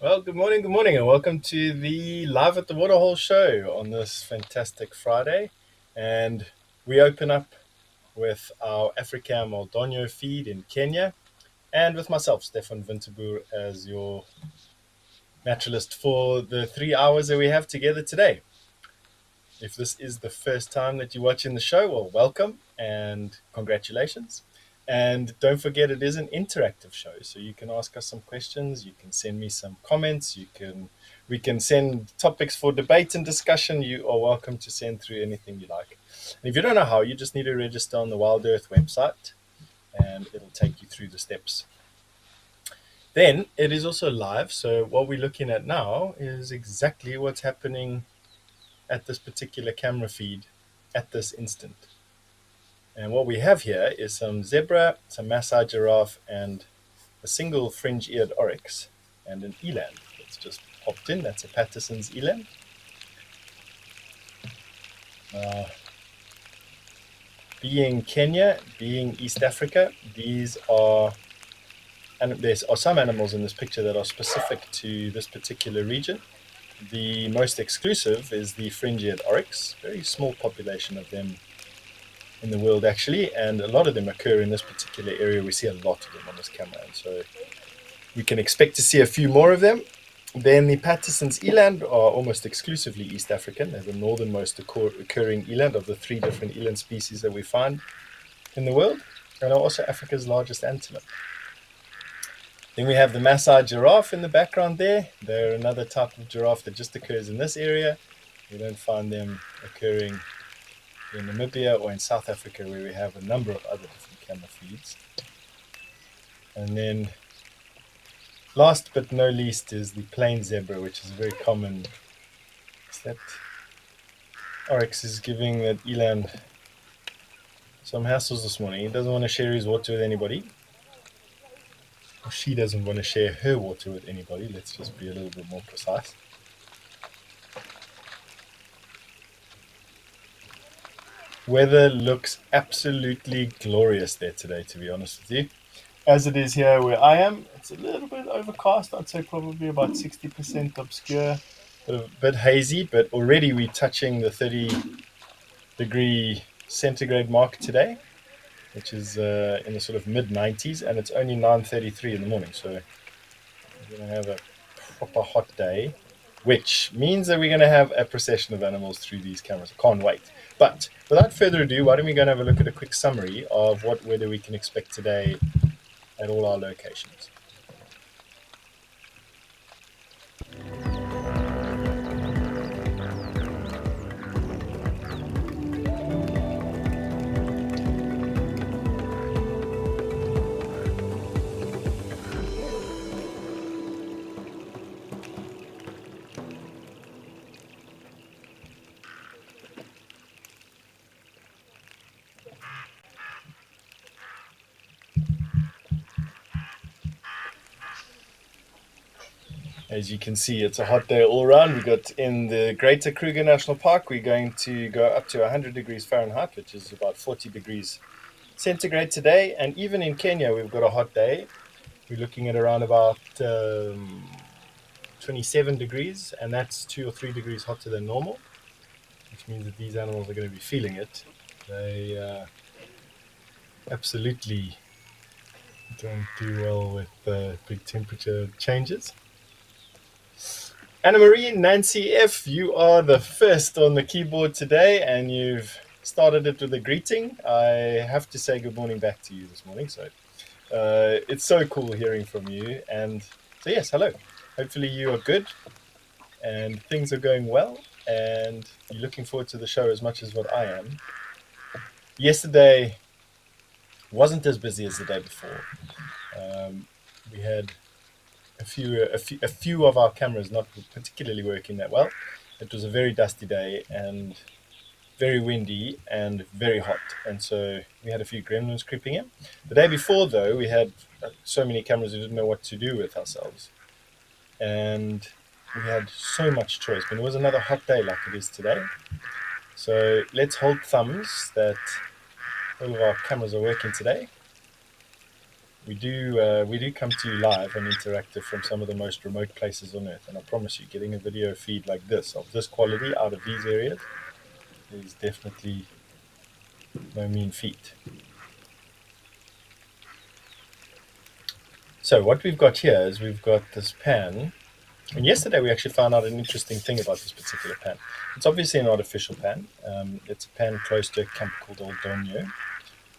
Well, good morning, and welcome to the Live at the Waterhole show on this fantastic Friday. And we open up with our Africam Aldonio feed in Kenya, and with myself, Stefan Winterboer, as your naturalist for the 3 hours that we have together today. If this is the first time that you're watching the show, well, welcome and congratulations. And don't forget, it is an interactive show, so you can ask us some questions. You can send me some comments. We can send topics for debate and discussion. You are welcome to send through anything you like. And if you don't know how, you just need to register on the WildEarth website, and it'll take you through the steps. Then it is also live, so what we're looking at now is exactly what's happening at this particular camera feed at this instant. And what we have here is some zebra, some Maasai giraffe, and a single fringe-eared oryx, and an eland that's just popped in. That's a Patterson's eland. Being Kenya, being East Africa, there are some animals in this picture that are specific to this particular region. The most exclusive is the fringe-eared oryx, very small population of them in the world actually, and a lot of them occur in this particular area. We see a lot of them on this camera, and so we can expect to see a few more of them. Then the Patterson's eland are almost exclusively East African. They're the northernmost occurring eland of the 3 different eland species that we find in the world, and are also Africa's largest antelope. Then we have the Maasai giraffe in the background there. They're another type of giraffe that just occurs in this area. We don't find them occurring in Namibia or in South Africa, where we have a number of other different camera feeds. And then last but no least is the plain zebra, which is very common. That oryx is giving that eland some hassles this morning. He doesn't want to share his water with anybody. Or she doesn't want to share her water with anybody. Let's just be a little bit more precise. Weather looks absolutely glorious there today, to be honest with you. As it is here where I am, it's a little bit overcast. I'd say probably about 60% obscure, a bit hazy, but already we're touching the 30-degree centigrade mark today, which is in the sort of mid-90s, and it's only 9:33 in the morning. So we're going to have a proper hot day, which means that we're going to have a procession of animals through these cameras. I can't wait. But without further ado, why don't we go and have a look at a quick summary of what weather we can expect today at all our locations. As you can see, it's a hot day all around. We got in the Greater Kruger National Park, we're going to go up to 100 degrees Fahrenheit, which is about 40 degrees centigrade today. And even in Kenya, we've got a hot day. We're looking at around about 27 degrees, and that's 2 or 3 degrees hotter than normal, which means that these animals are going to be feeling it. They absolutely don't do well with big temperature changes. Anna Marie, Nancy F., you are the first on the keyboard today, and you've started it with a greeting. I have to say good morning back to you this morning. So it's so cool hearing from you. And so, yes, hello. Hopefully you are good and things are going well, and you're looking forward to the show as much as what I am. Yesterday wasn't as busy as the day before. We had a few of our cameras not particularly working that well. It was a very dusty day and very windy and very hot, and so we had a few gremlins creeping in. The day before, though, we had so many cameras we didn't know what to do with ourselves, and we had so much choice. But it was another hot day like it is today, so let's hold thumbs that all of our cameras are working today. we do come to you live and interactive from some of the most remote places on Earth, and I promise you, getting a video feed like this of this quality out of these areas is definitely no mean feat. So what we've got here is we've got this pan, and yesterday we actually found out an interesting thing about this particular pan. It's obviously an artificial pan. It's a pan close to a camp called Oldonyo.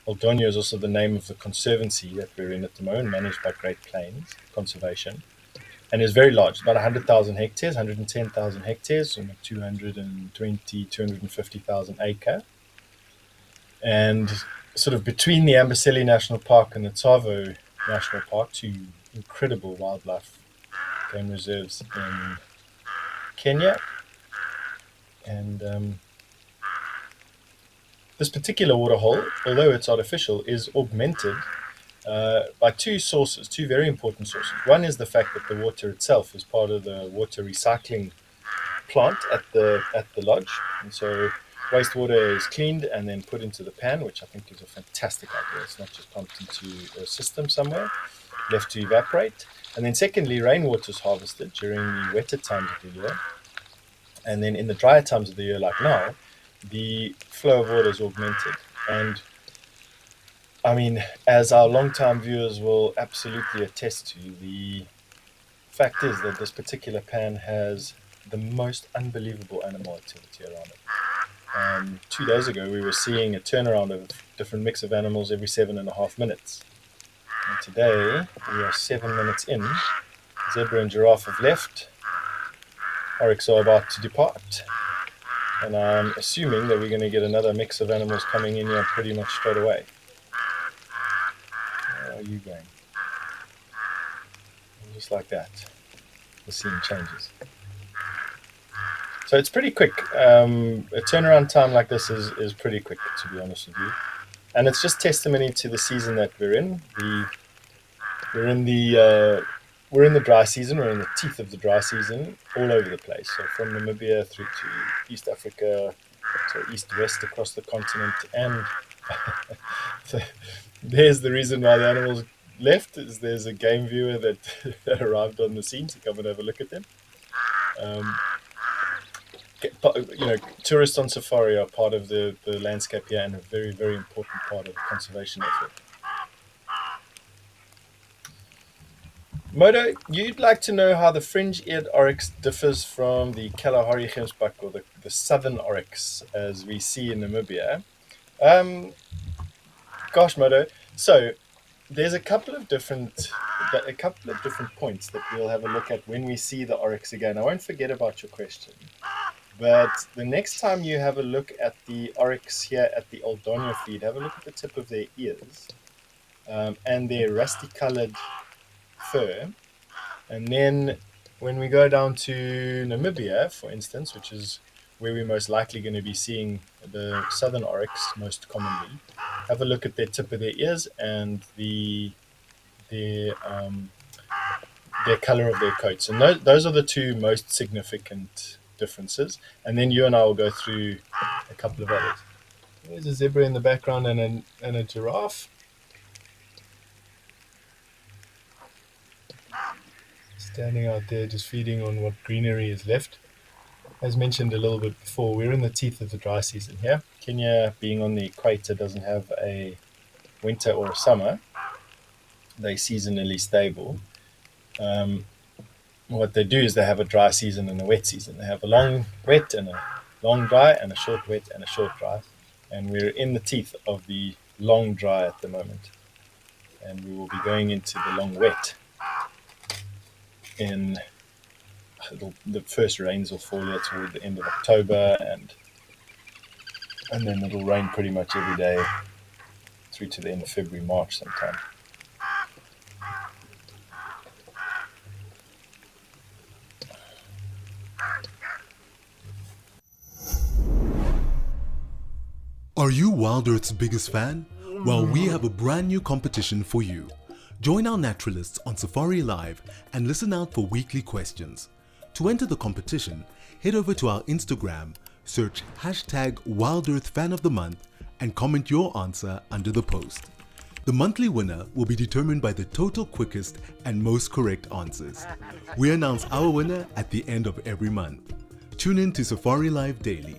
Oldonyo is also the name of the conservancy that we're in at the moment, managed by Great Plains Conservation, and is very large, about 100,000 hectares, 110,000 hectares, so 220, 250,000 acre. And sort of between the Amboseli National Park and the Tsavo National Park, two incredible wildlife game reserves in Kenya. And this particular waterhole, although it's artificial, is augmented by two sources, two very important sources. One is the fact that the water itself is part of the water recycling plant at the lodge, and so wastewater is cleaned and then put into the pan, which I think is a fantastic idea. It's not just pumped into a system somewhere, left to evaporate. And then secondly, rainwater is harvested during the wetter times of the year. And then in the drier times of the year, like now, the flow of water is augmented. And I mean, as our long-time viewers will absolutely attest to, the fact is that this particular pan has the most unbelievable animal activity around it. 2 days ago, we were seeing a turnaround of different mix of animals every 7.5 minutes. And today, we are 7 minutes in. Zebra and giraffe have left. Oryx are about to depart. And I'm assuming that we're going to get another mix of animals coming in here pretty much straight away. Where are you going? And just like that, the scene changes. So it's pretty quick. A turnaround time like this is pretty quick, to be honest with you. And it's just testimony to the season that we're in. We're in the dry season. We're in the teeth of the dry season, all over the place. So from Namibia through to East Africa, to east-west across the continent. And so there's the reason why the animals left, is there's a game viewer that arrived on the scene to come and have a look at them. Tourists on safari are part of the landscape here, and a very, very important part of the conservation effort. Modo, you'd like to know how the fringe-eared oryx differs from the Kalahari gemsbok, or the southern oryx, as we see in Namibia. Gosh, Modo. So there's a couple of different points that we'll have a look at when we see the oryx again. I won't forget about your question. But the next time you have a look at the oryx here at the Oldonyo feed, have a look at the tip of their ears and their rusty-colored fur. And then when we go down to Namibia, for instance, which is where we're most likely going to be seeing the southern oryx most commonly, have a look at their tip of their ears and their color of their coats. And those are the two most significant differences, and then you and I will go through a couple of others. There's a zebra in the background and a giraffe. Standing out there just feeding on what greenery is left. As mentioned a little bit before, we're in the teeth of the dry season here. Kenya, being on the equator, doesn't have a winter or a summer. They're seasonally stable. What they do is they have a dry season and a wet season. They have a long wet and a long dry, and a short wet and a short dry. And we're in the teeth of the long dry at the moment. And we will be going into the long wet. The first rains will fall here toward the end of October, and then it'll rain pretty much every day through to the end of February, March sometime. Are you WildEarth's biggest fan? Well, we have a brand new competition for you. Join our naturalists on Safari Live and listen out for weekly questions. To enter the competition, head over to our Instagram, search #WildEarthFanOfTheMonth and comment your answer under the post. The monthly winner will be determined by the total quickest and most correct answers. We announce our winner at the end of every month. Tune in to Safari Live Daily.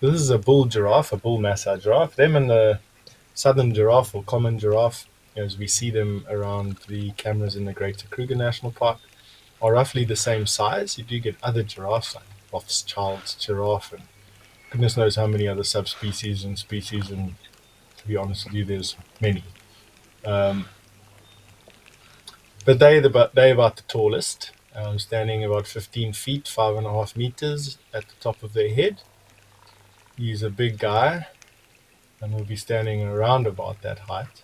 This is a bull giraffe, a bull Maasai giraffe. Them and the southern giraffe or common giraffe, as we see them around the cameras in the Greater Kruger National Park, are roughly the same size. You do get other giraffes like Rothschild's giraffe and goodness knows how many other subspecies and species, and to be honest with you, there's many. But they're about the tallest, standing about 15 feet, 5.5 meters at the top of their head. He's a big guy and will be standing around about that height,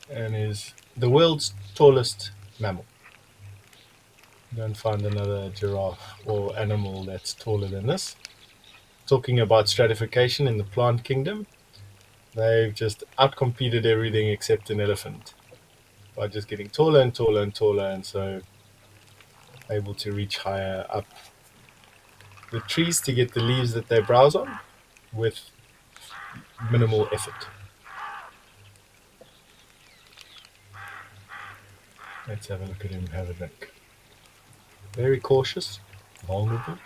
and is the world's tallest mammal. You don't find another giraffe or animal that's taller than this. Talking about stratification in the plant kingdom, they've just outcompeted everything except an elephant by just getting taller and taller and taller, and so able to reach higher up the trees to get the leaves that they browse on with minimal effort. Let's have a look at him have a drink. Very cautious, vulnerable.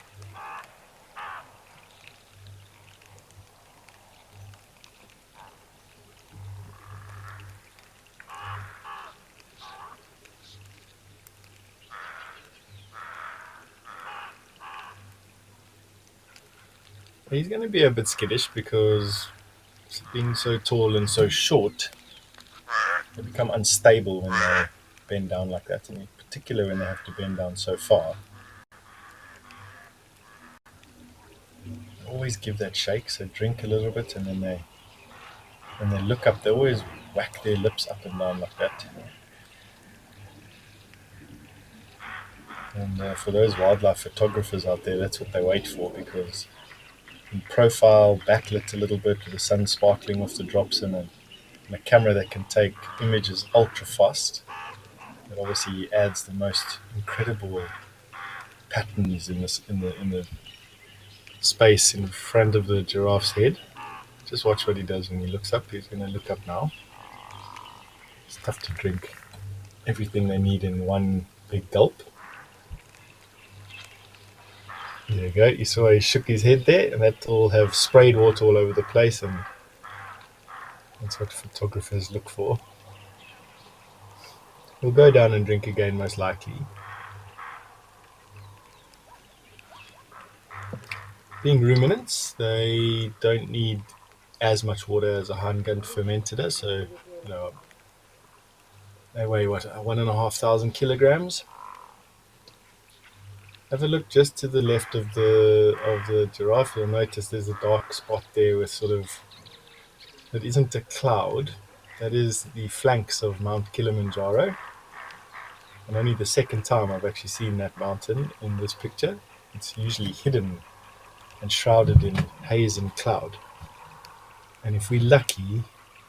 He's going to be a bit skittish because being so tall and so short, they become unstable when they bend down like that, and in particular when they have to bend down so far. Always give that shake, so drink a little bit, and then when they look up, they always whack their lips up and down like that. And for those wildlife photographers out there, that's what they wait for, because in profile, backlit a little bit with the sun sparkling off the drops, and a camera that can take images ultra fast, it obviously adds the most incredible patterns in the space in front of the giraffe's head. Just watch what he does when he looks up. He's going to look up now. It's tough to drink everything they need in one big gulp. There you go. You saw he shook his head there, and that will have sprayed water all over the place, and that's what photographers look for. We'll go down and drink again, most likely. Being ruminants, they don't need as much water as a Heimgund fermenter, so they weigh 1,500 kilograms. Have a look just to the left of the giraffe. You'll notice there's a dark spot there with that isn't a cloud. That is the flanks of Mount Kilimanjaro. And only the second time I've actually seen that mountain in this picture. It's usually hidden and shrouded in haze and cloud. And if we're lucky,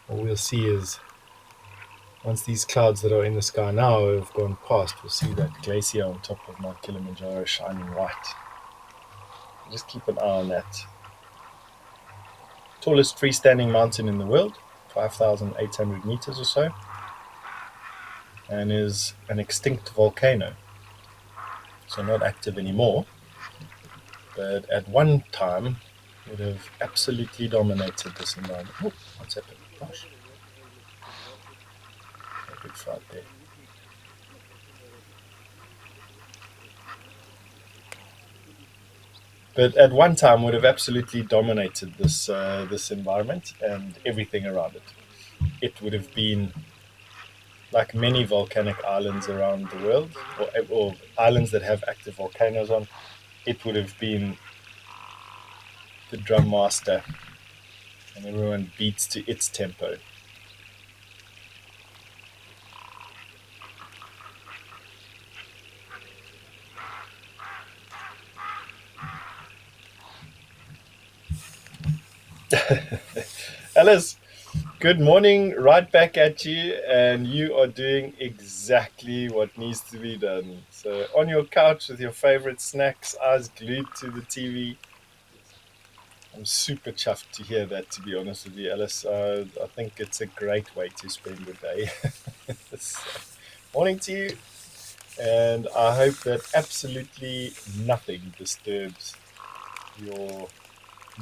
what we'll see is once these clouds that are in the sky now have gone past, we'll see that glacier on top of Mount Kilimanjaro shining white. Just keep an eye on that. Tallest freestanding mountain in the world, 5,800 meters or so, and is an extinct volcano. So not active anymore, but at one time would have absolutely dominated this environment. Oh, what's happened? Gosh. A big flood there. But at one time would have absolutely dominated this environment and everything around it. It would have been like many volcanic islands around the world, or islands that have active volcanoes on. It would have been the drum master, and everyone beats to its tempo. Alice, good morning, right back at you, and you are doing exactly what needs to be done. So on your couch with your favorite snacks, eyes glued to the TV. I'm super chuffed to hear that, to be honest with you, Alice. I think it's a great way to spend the day. Morning to you, and I hope that absolutely nothing disturbs your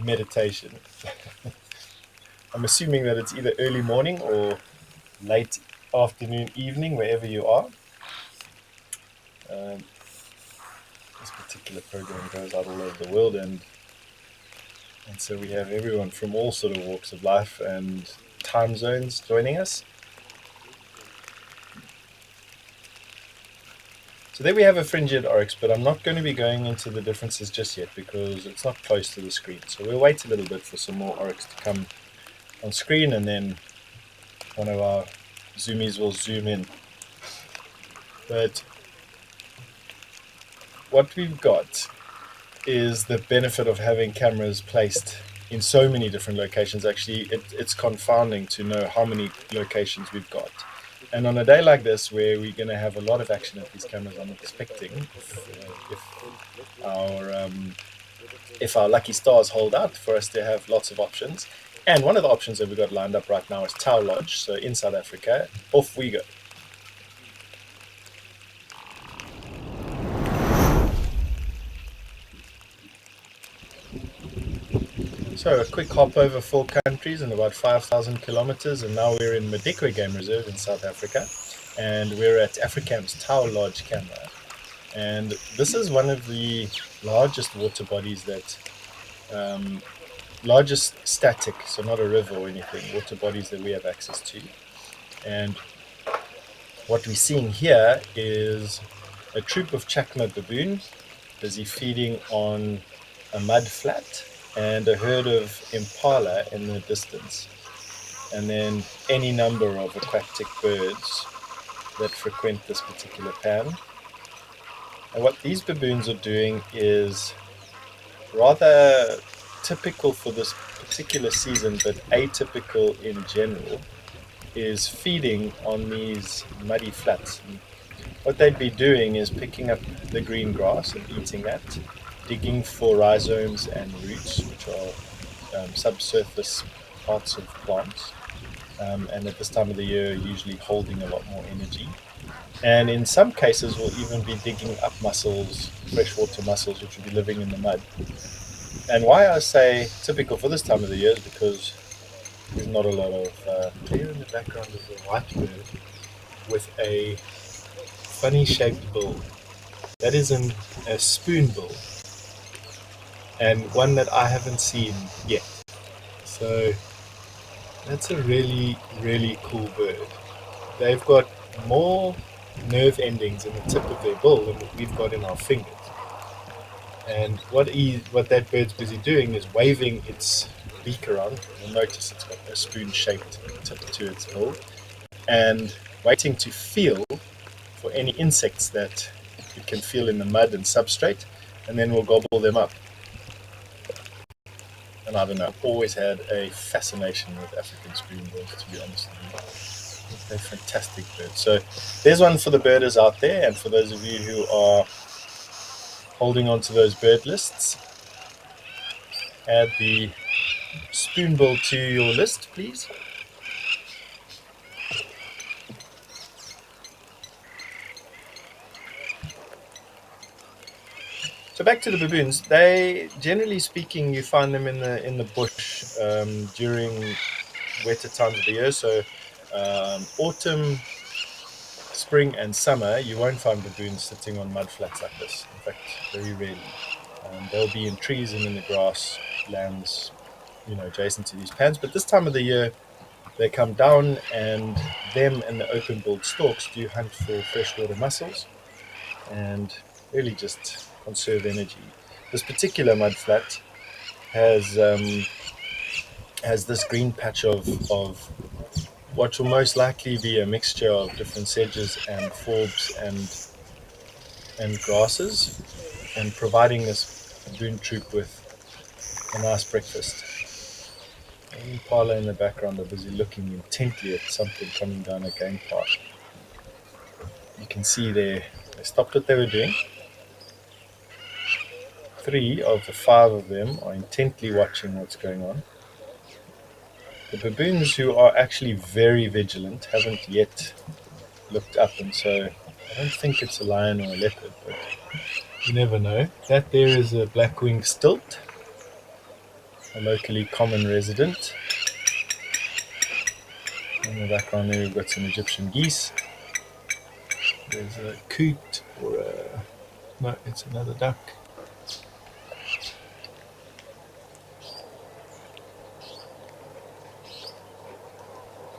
meditation. I'm assuming that it's either early morning or late afternoon, evening, wherever you are. This particular program goes out all over the world, and so we have everyone from all sort of walks of life and time zones joining us. So there we have a fringe-eared oryx, but I'm not going to be going into the differences just yet because it's not close to the screen. So we'll wait a little bit for some more oryx to come on screen, and then one of our zoomies will zoom in. But what we've got is the benefit of having cameras placed in so many different locations. Actually, it's confounding to know how many locations we've got. And on a day like this, where we're going to have a lot of action at these cameras, I'm expecting if our lucky stars hold out for us to have lots of options. And one of the options that we've got lined up right now is Tau Lodge. So in South Africa, off we go. So a quick hop over 4 countries and about 5,000 kilometers, and now we're in Madikwe Game Reserve in South Africa, and we're at Africamp's Tau Lodge camera. And this is one of the largest water bodies largest static, so not a river or anything, water bodies that we have access to. And what we're seeing here is a troop of chacma baboons busy feeding on a mud flat, and a herd of impala in the distance, and then any number of aquatic birds that frequent this particular pan. And what these baboons are doing is rather typical for this particular season, but atypical in general, is feeding on these muddy flats. And what they'd be doing is picking up the green grass and eating that, digging for rhizomes and roots, which are subsurface parts of plants, and at this time of the year usually holding a lot more energy. And in some cases we'll even be digging up mussels, freshwater mussels, which will be living in the mud. And why I say typical for this time of the year is because there's not a lot of clear in the background of the white bird with a funny shaped bill. That is a spoon bill, and one that I haven't seen yet. So that's a really, really cool bird. They've got more nerve endings in the tip of their bill than what we've got in our fingers. And what that bird's busy doing is waving its beak around. You'll notice it's got a spoon-shaped tip to its bill, and waiting to feel for any insects that it can feel in the mud and substrate, and then we'll gobble them up. And I don't know, I've always had a fascination with African spoonbills, to be honest with you. They're fantastic birds. So there's one for the birders out there, and for those of you who are holding on to those bird lists, add the spoonbill to your list, please. So back to the baboons. They, generally speaking, you find them in the bush during wetter times of the year. So autumn, spring, and summer, you won't find baboons sitting on mud flats like this. In fact, very rarely. They'll be in trees and in the grass lands, adjacent to these pans. But this time of the year, they come down, and them and the open-billed storks do hunt for freshwater mussels and really just conserve energy. This particular mud flat has this green patch of what will most likely be a mixture of different sedges and forbs and grasses, and providing this baboon troop with a nice breakfast. The impala in the background are busy looking intently at something coming down a game path. You can see they stopped what they were doing. 3 of the 5 of them are intently watching what's going on. The baboons, who are actually very vigilant, haven't yet looked up, and so I don't think it's a lion or a leopard, but you never know. That there is a black-winged stilt, a locally common resident. In the background there we've got some Egyptian geese. There's a coot, no, it's another duck.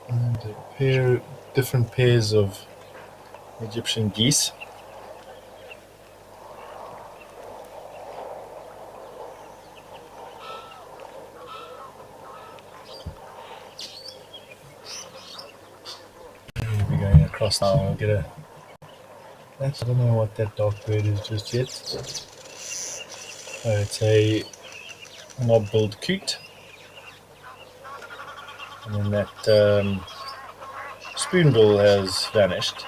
And different pairs of Egyptian geese. We'll be going across now. I'll get I don't know what that dark bird is just yet. It's a knob-billed coot. And then that spoonbill has vanished.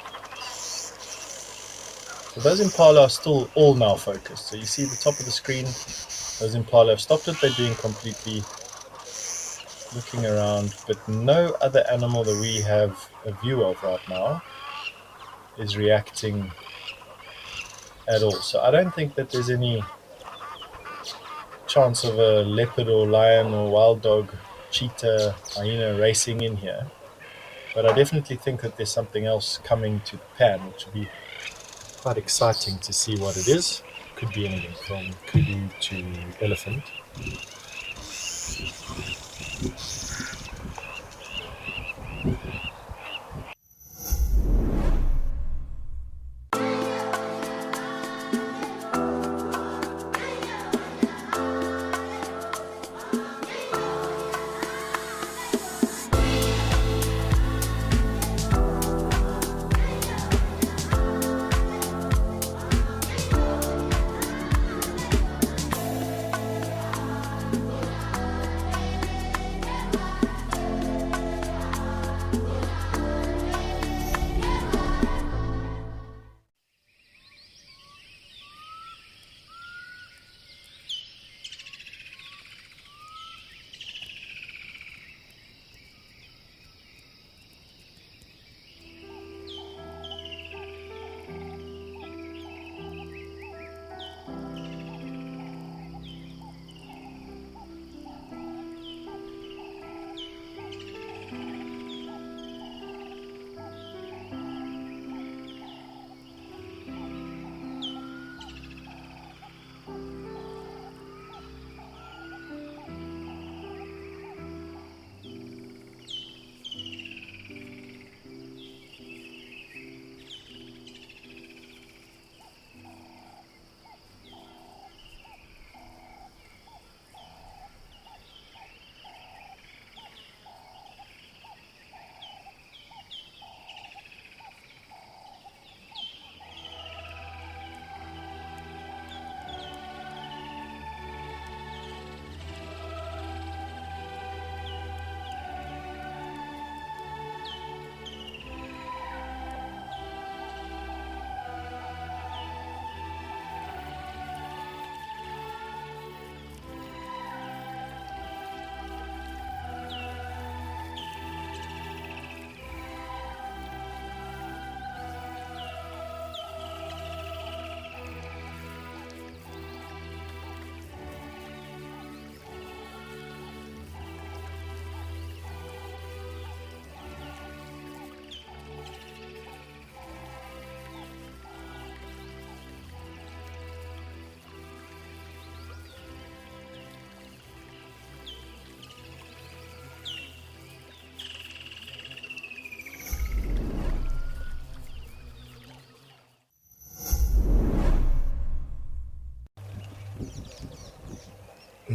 So those impala are still all now focused. So you see the top of the screen, those impala have stopped what they're doing completely, looking around, but no other animal that we have a view of right now is reacting at all. So I don't think that there's any chance of a leopard or lion or wild dog, cheetah, hyena racing in here. But I definitely think that there's something else coming to the pan, which will be quite exciting to see what it is. Could be anything from kudu to elephant.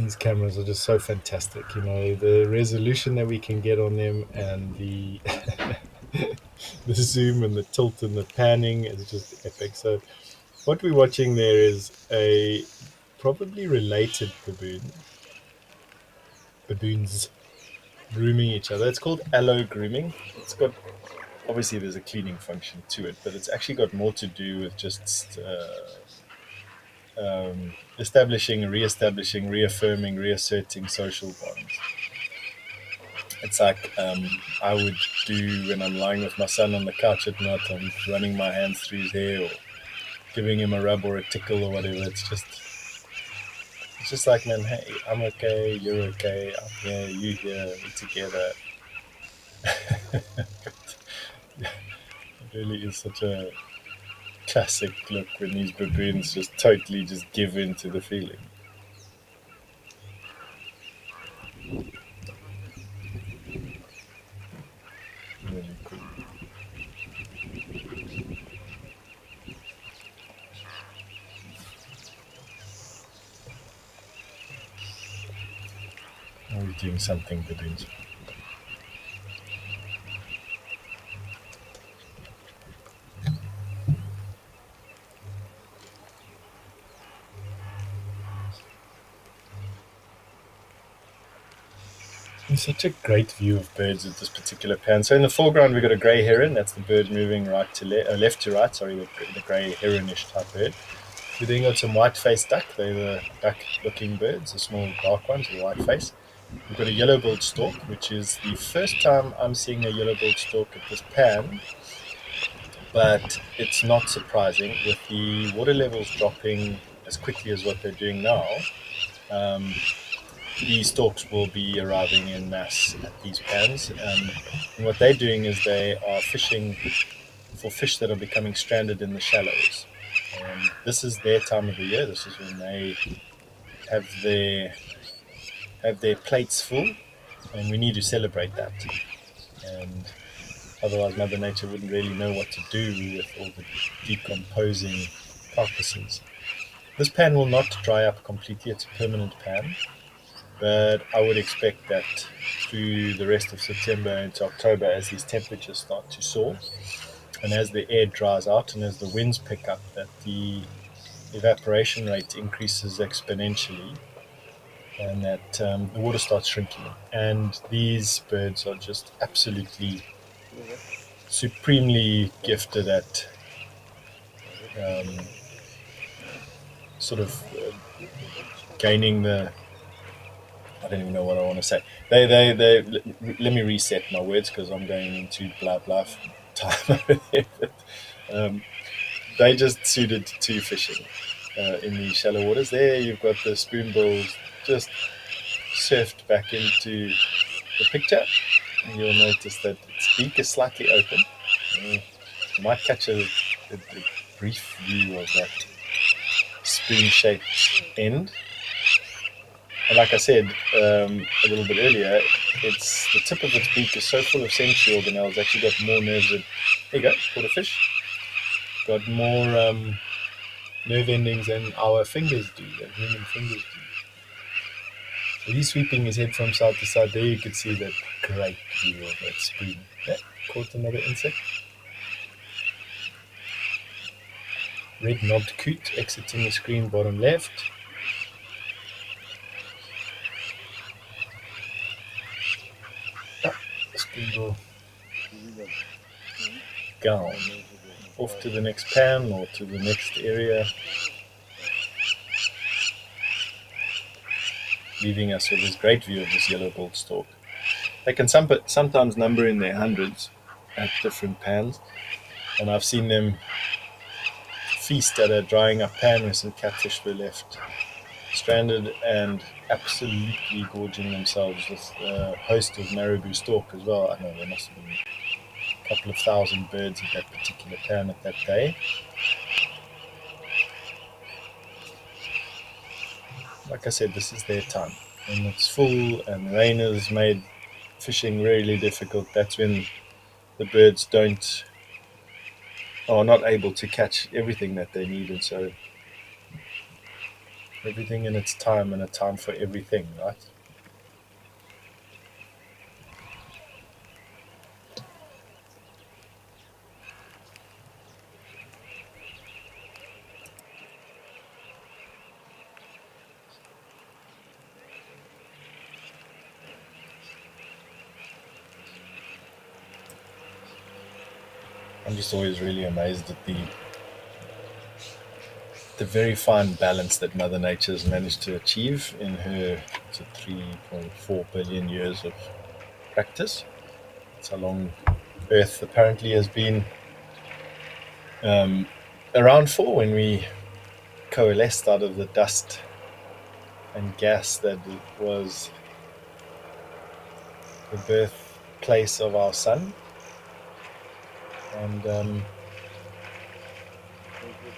these cameras are just so fantastic. The resolution that we can get on them, and the the zoom and the tilt and the panning is just epic. So what we're watching there is a probably related baboons grooming each other. It's called allo grooming. It's got, obviously there's a cleaning function to it, but it's actually got more to do with just establishing, re-establishing, reaffirming, reasserting social bonds. It's like I would do when I'm lying with my son on the couch at night. I'm running my hands through his hair or giving him a rub or a tickle or whatever. It's just like, man, hey, I'm okay, you're okay, I'm here, you here, we're together. It really is such a classic look when these baboons just totally just give in to the feeling. Really cool. Are we doing something, baboons? It's such a great view of birds at this particular pan. So in the foreground we've got a grey heron. That's the bird moving right to left to right. Sorry, the grey heronish type bird. We then got some white-faced duck. They're the duck-looking birds, the small dark ones with white face. We've got a yellow-billed stork, which is the first time I'm seeing a yellow-billed stork at this pan. But it's not surprising with the water levels dropping as quickly as what they're doing now. These storks will be arriving in mass at these pans. And what they're doing is they are fishing for fish that are becoming stranded in the shallows. This is their time of the year. This is when they have their plates full, and we need to celebrate that. And otherwise, Mother Nature wouldn't really know what to do with all the decomposing carcasses. This pan will not dry up completely. It's a permanent pan. But I would expect that through the rest of September into October, as these temperatures start to soar, and as the air dries out and as the winds pick up, that the evaporation rate increases exponentially, and that the water starts shrinking. And these birds are just absolutely supremely gifted at sort of gaining the, I don't even know what I want to say. Let me reset my words because I'm going into blah blah time over there. But, they just suited to fishing in these shallow waters. There you've got the spoonbills just surfed back into the picture. And you'll notice that its beak is slightly open. You might catch a brief view of that spoon-shaped end. And like I said a little bit earlier, it's the tip of its beak is so full of sensory organelles. It's actually got more nerves than, there you go, caught a fish. Got more nerve endings than our fingers do, than human fingers do. So he's sweeping his head from side to side. There you could see that great view of that spoon. Yeah, caught another insect. Red knobbed coot exiting the screen bottom left. Spoonbill gone. Off to the next pan or to the next area, leaving us with this great view of this yellow-billed stork. They can sometimes number in their hundreds at different pans, and I've seen them feast at a drying up pan where some catfish were left stranded and absolutely gorging themselves with a host of marabou stork as well. I know there must have been a couple of thousand birds at that particular pan at that day. Like I said, this is their time. When it's full and rain has made fishing really difficult, that's when the birds are not able to catch everything that they need, and so Everything in its time and a time for everything, right? I'm just always really amazed at the very fine balance that Mother Nature has managed to achieve in her 3.4 billion years of practice. It's how long Earth apparently has been um, around for, when we coalesced out of the dust and gas that was the birthplace of our sun. And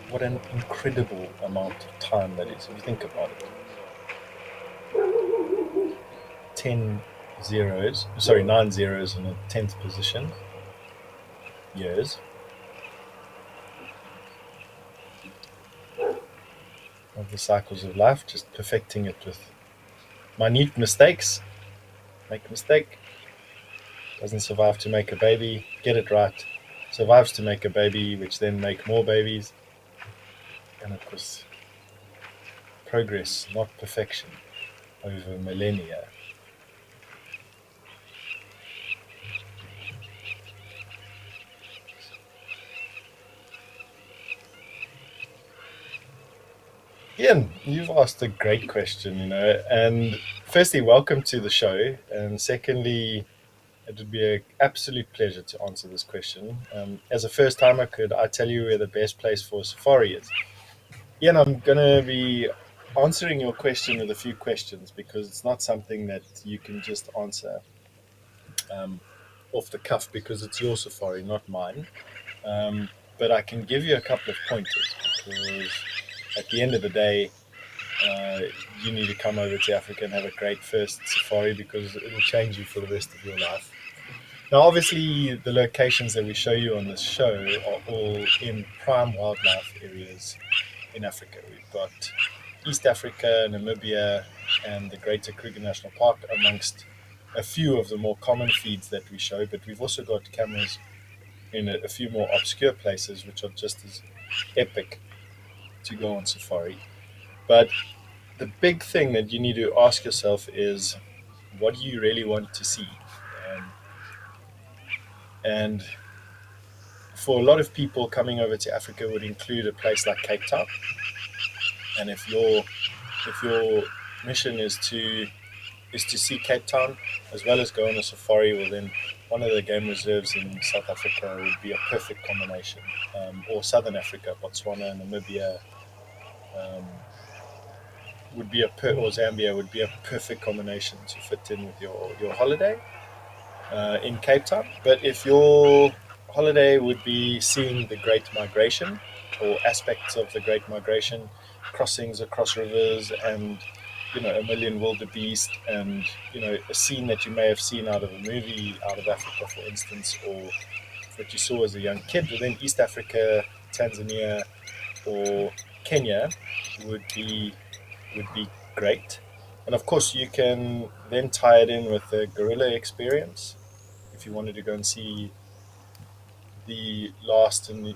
what an incredible amount of time that is, if you think about it. 9 zeros in a 10th position, years of the cycles of life, just perfecting it with minute mistakes. Make a mistake, doesn't survive to make a baby, get it right, survives to make a baby, which then make more babies. And of course, progress, not perfection, over millennia. Ian, you've asked a great question, and firstly, welcome to the show, and secondly, it would be an absolute pleasure to answer this question. As a first timer, could I tell you where the best place for safari is? Ian, I'm going to be answering your question with a few questions, because it's not something that you can just answer um, off the cuff, because it's your safari, not mine. But I can give you a couple of pointers, because at the end of the day, uh, you need to come over to Africa and have a great first safari, because it'll change you for the rest of your life. Now, obviously, the locations that we show you on this show are all in prime wildlife areas in Africa. We've got East Africa, Namibia, and the Greater Kruger National Park amongst a few of the more common feeds that we show, but we've also got cameras in a few more obscure places, which are just as epic to go on safari. But the big thing that you need to ask yourself is, what do you really want to see? Um, and for a lot of people, coming over to Africa would include a place like Cape Town. And if your mission is to see Cape Town as well as go on a safari, well then one of the game reserves in South Africa would be a perfect combination, or Southern Africa, Botswana, Namibia, um, or Zambia would be a perfect combination to fit in with your holiday in Cape Town. But if your holiday would be seeing the Great Migration, or aspects of the Great Migration, crossings across rivers, and a million wildebeest, and a scene that you may have seen out of a movie out of Africa, for instance, or that you saw as a young kid, well, then East Africa, Tanzania, or Kenya would be great. And of course, you can then tie it in with the gorilla experience if you wanted to go and see the last and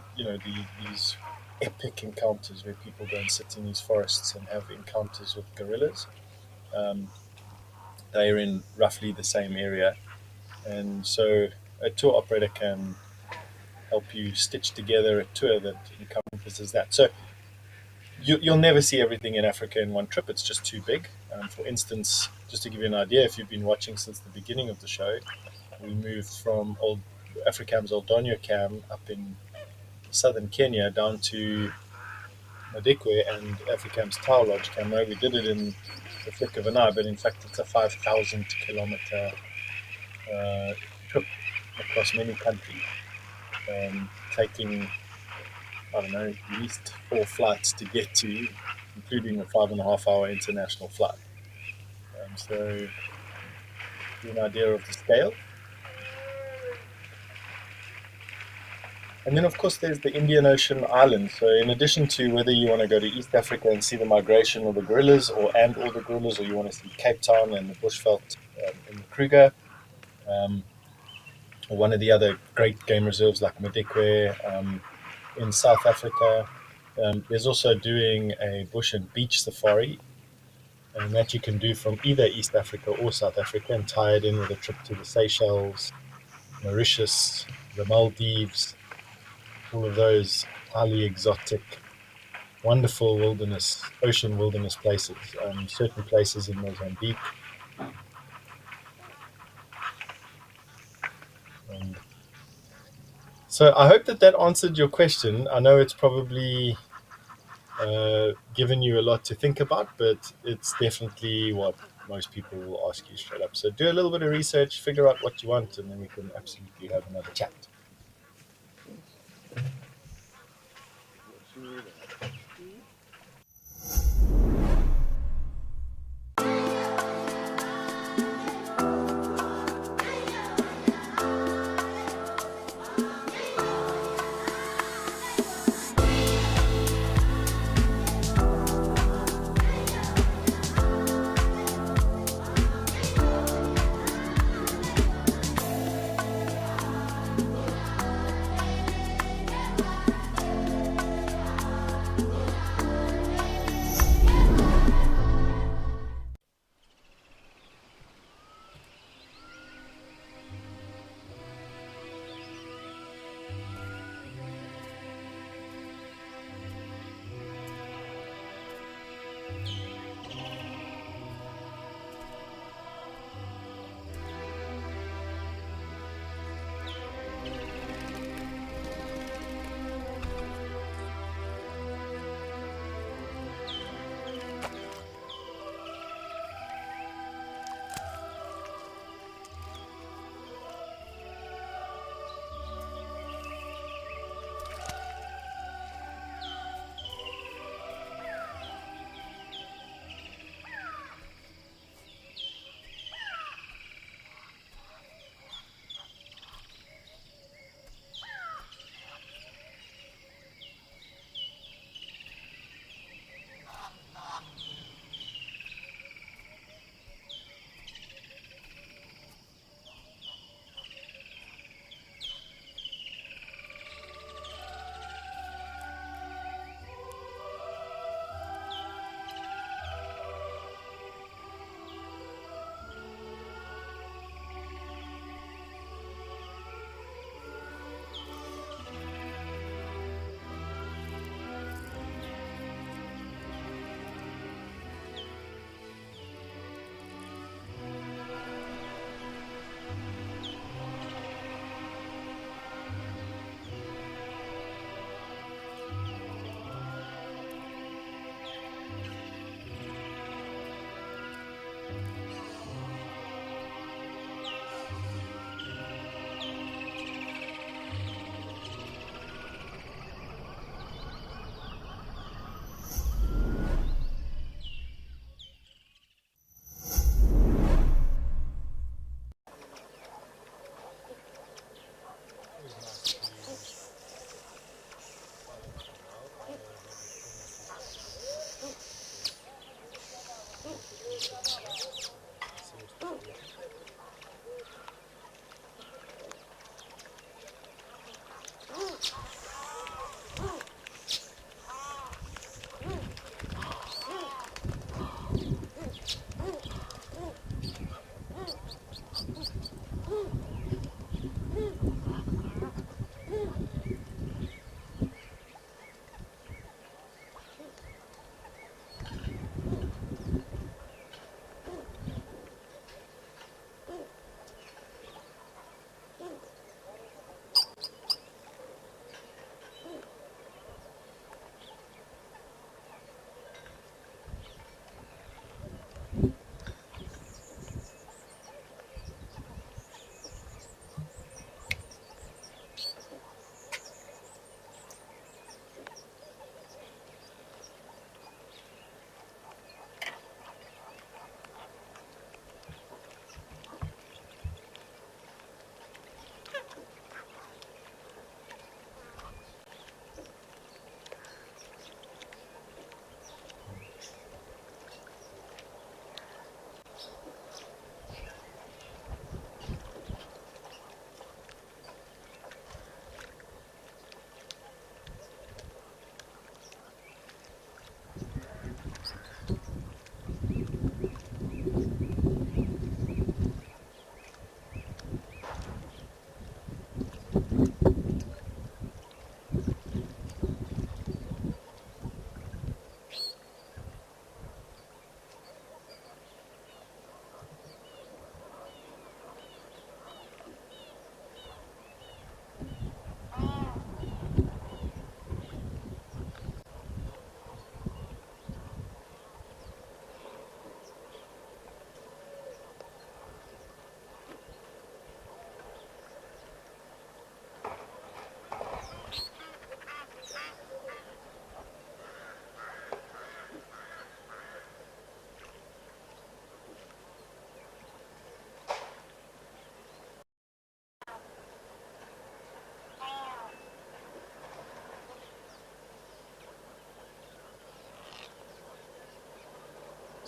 these epic encounters where people go and sit in these forests and have encounters with gorillas. Um, they're in roughly the same area, and so a tour operator can help you stitch together a tour that encompasses that. So you'll never see everything in Africa in one trip. It's just too big. For instance, just to give you an idea, if you've been watching since the beginning of the show, we moved from old Africam's Old Donyo Cam up in southern Kenya down to Madikwe and Africam's Tower Lodge camera. We did it in the flick of an eye, but in fact, it's a 5,000 kilometer trip across many countries, taking, I don't know, at least 4 flights to get to, including a 5.5 hour international flight. So, give you an idea of the scale. And then, of course, there's the Indian Ocean islands. So, in addition to whether you want to go to East Africa and see the migration of the gorillas, or the gorillas, or you want to see Cape Town and the bushveld in the Kruger, um, or one of the other great game reserves like Madikwe in South Africa, there's also doing a bush and beach safari, and that you can do from either East Africa or South Africa, and tie it in with a trip to the Seychelles, Mauritius, the Maldives, all of those highly exotic, wonderful ocean wilderness places, certain places in Mozambique. And so I hope that that answered your question. I know it's probably given you a lot to think about, but it's definitely what most people will ask you straight up. So do a little bit of research, figure out what you want, and then we can absolutely have another chat.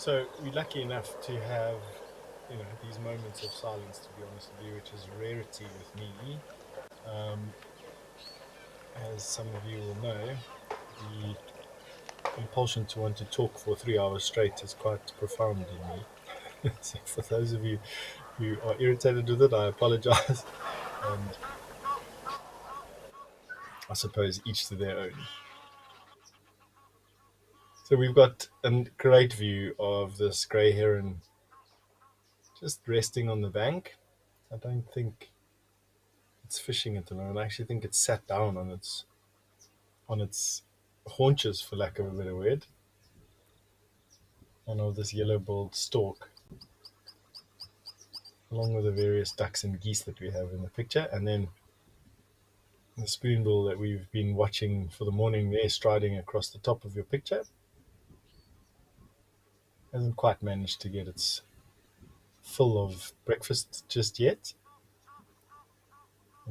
So we're lucky enough to have, these moments of silence, to be honest with you, which is a rarity with me. Um, as some of you will know, the compulsion to want to talk for 3 hours straight is quite profound in me. So for those of you who are irritated with it, I apologize. And I suppose each to their own. So we've got a great view of this grey heron just resting on the bank. I don't think it's fishing at the moment. I actually think it's sat down on its haunches, for lack of a better word, and of this yellow-billed stork, along with the various ducks and geese that we have in the picture, and then the spoonbill that we've been watching for the morning there, striding across the top of your picture, hasn't quite managed to get its full of breakfast just yet.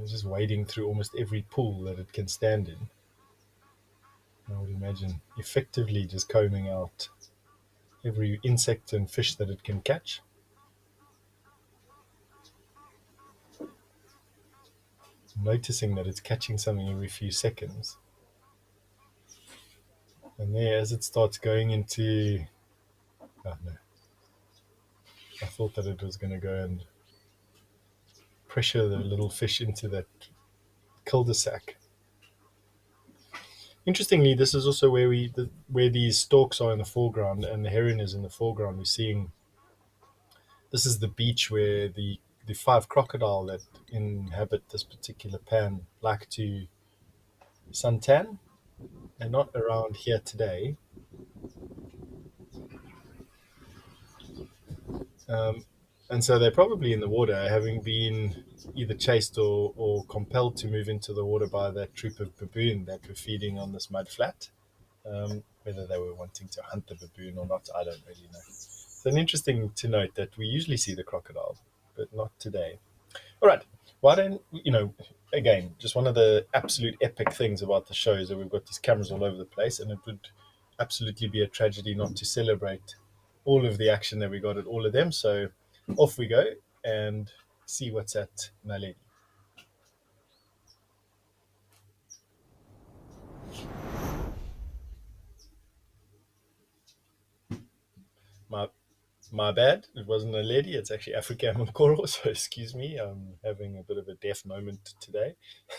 It's just wading through almost every pool that it can stand in. I would imagine effectively just combing out every insect and fish that it can catch. Noticing that it's catching something every few seconds. And there, as it starts going into. Oh no. I thought that it was going to go and pressure the little fish into that cul-de-sac. Interestingly, this is also where these storks are in the foreground and the heron is in the foreground. We're seeing this is the beach where the five crocodile that inhabit this particular pan like to suntan. They're not around here today. And so they're probably in the water, having been either chased or compelled to move into the water by that troop of baboon that were feeding on this mud flat. Whether they were wanting to hunt the baboon or not, I don't really know. It's an interesting to note that we usually see the crocodile, but not today. All right. Why don't, again, just one of the absolute epic things about the show is that we've got these cameras all over the place, and it would absolutely be a tragedy not to celebrate all of the action that we got at all of them. So off we go and see what's at Naledi. My my bad. It wasn't a lady. It's actually Africa Mokoro. So excuse me. I'm having a bit of a deaf moment today.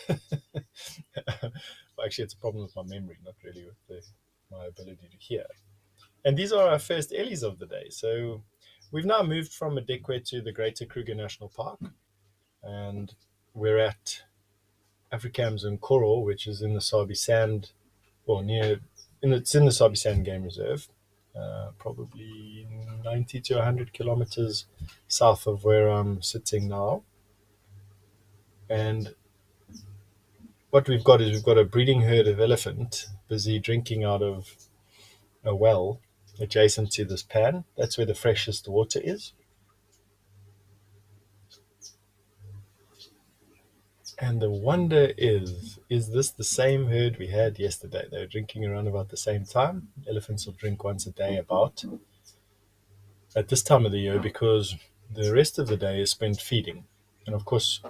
Well, actually, it's a problem with my memory, not really with my ability to hear. And these are our first Ellies of the day. So we've now moved from Madekwe to the Greater Kruger National Park. And we're at Africams and Koro, which is in the Sabi Sand, or it's in the Sabi Sand Game Reserve, probably 90 to 100 kilometers south of where I'm sitting now. And what we've got is we've got a breeding herd of elephant busy drinking out of a well adjacent to this pan. That's where the freshest water is. And the wonder is this the same herd we had yesterday? They were drinking around about the same time. Elephants will drink once a day about at this time of the year because the rest of the day is spent feeding. And of course,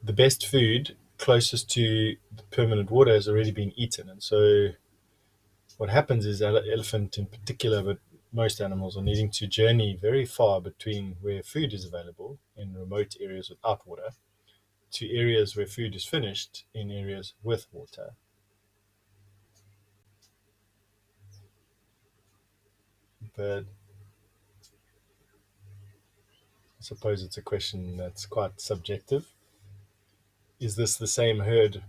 the best food closest to the permanent water has already been eaten. And so what happens is elephant in particular, but most animals are needing to journey very far between where food is available in remote areas without water to areas where food is finished in areas with water. But I suppose it's a question that's quite subjective. Is this the same herd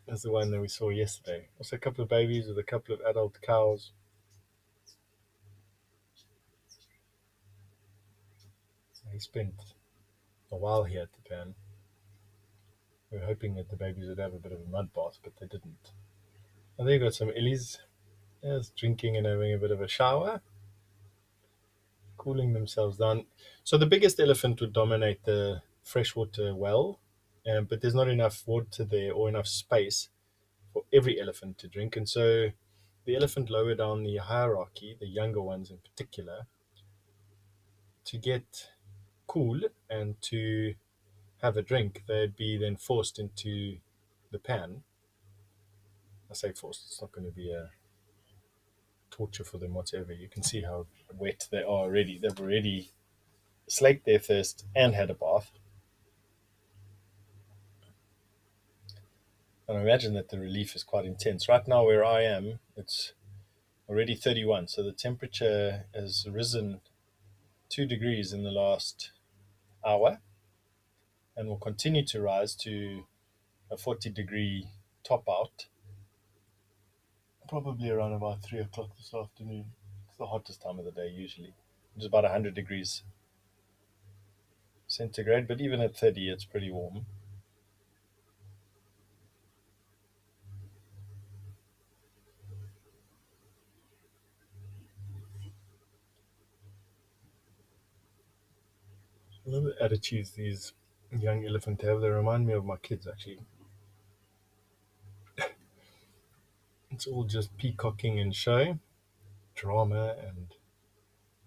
as the one that we saw yesterday? Also, a couple of babies with a couple of adult cows. He spent a while here at the pan. We were hoping that the babies would have a bit of a mud bath, but they didn't. And then you got some illies just drinking and having a bit of a shower, cooling themselves down. So the biggest elephant would dominate the freshwater well, but there's not enough water there or enough space for every elephant to drink. And so the elephant lower down the hierarchy, the younger ones in particular, to get cool and to have a drink, they'd be then forced into the pan. I say forced, it's not going to be a torture for them whatsoever. You can see how wet they are already. They've already slaked their thirst and had a bath. And I imagine that the relief is quite intense. Right now, where I am, it's already 31, so the temperature has risen 2 degrees in the last hour and will continue to rise to a 40-degree top out probably around about 3 o'clock this afternoon. It's the hottest time of the day usually. It's about 100 degrees centigrade, but even at 30, it's pretty warm. I love the attitudes these young elephants have. They remind me of my kids, actually. It's all just peacocking and show, drama and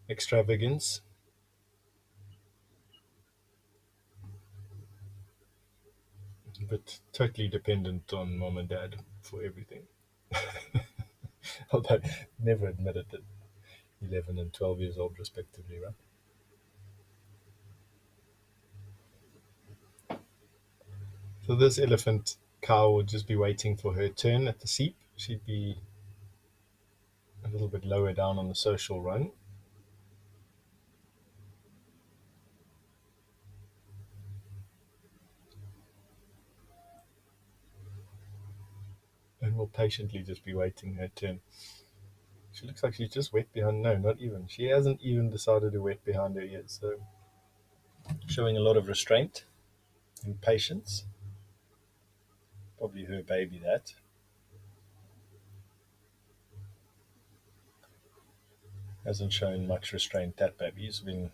extravagance, but totally dependent on mom and dad for everything. Although never admitted it. 11 and 12 years old, respectively, right? So this elephant cow would just be waiting for her turn at the seep. She'd be a little bit lower down on the social run. And will patiently just be waiting her turn. She looks like she's just wet behind. No, not even. She hasn't even decided to wet behind her yet. So showing a lot of restraint and patience. Probably her baby, that. Hasn't shown much restraint, that baby. He's been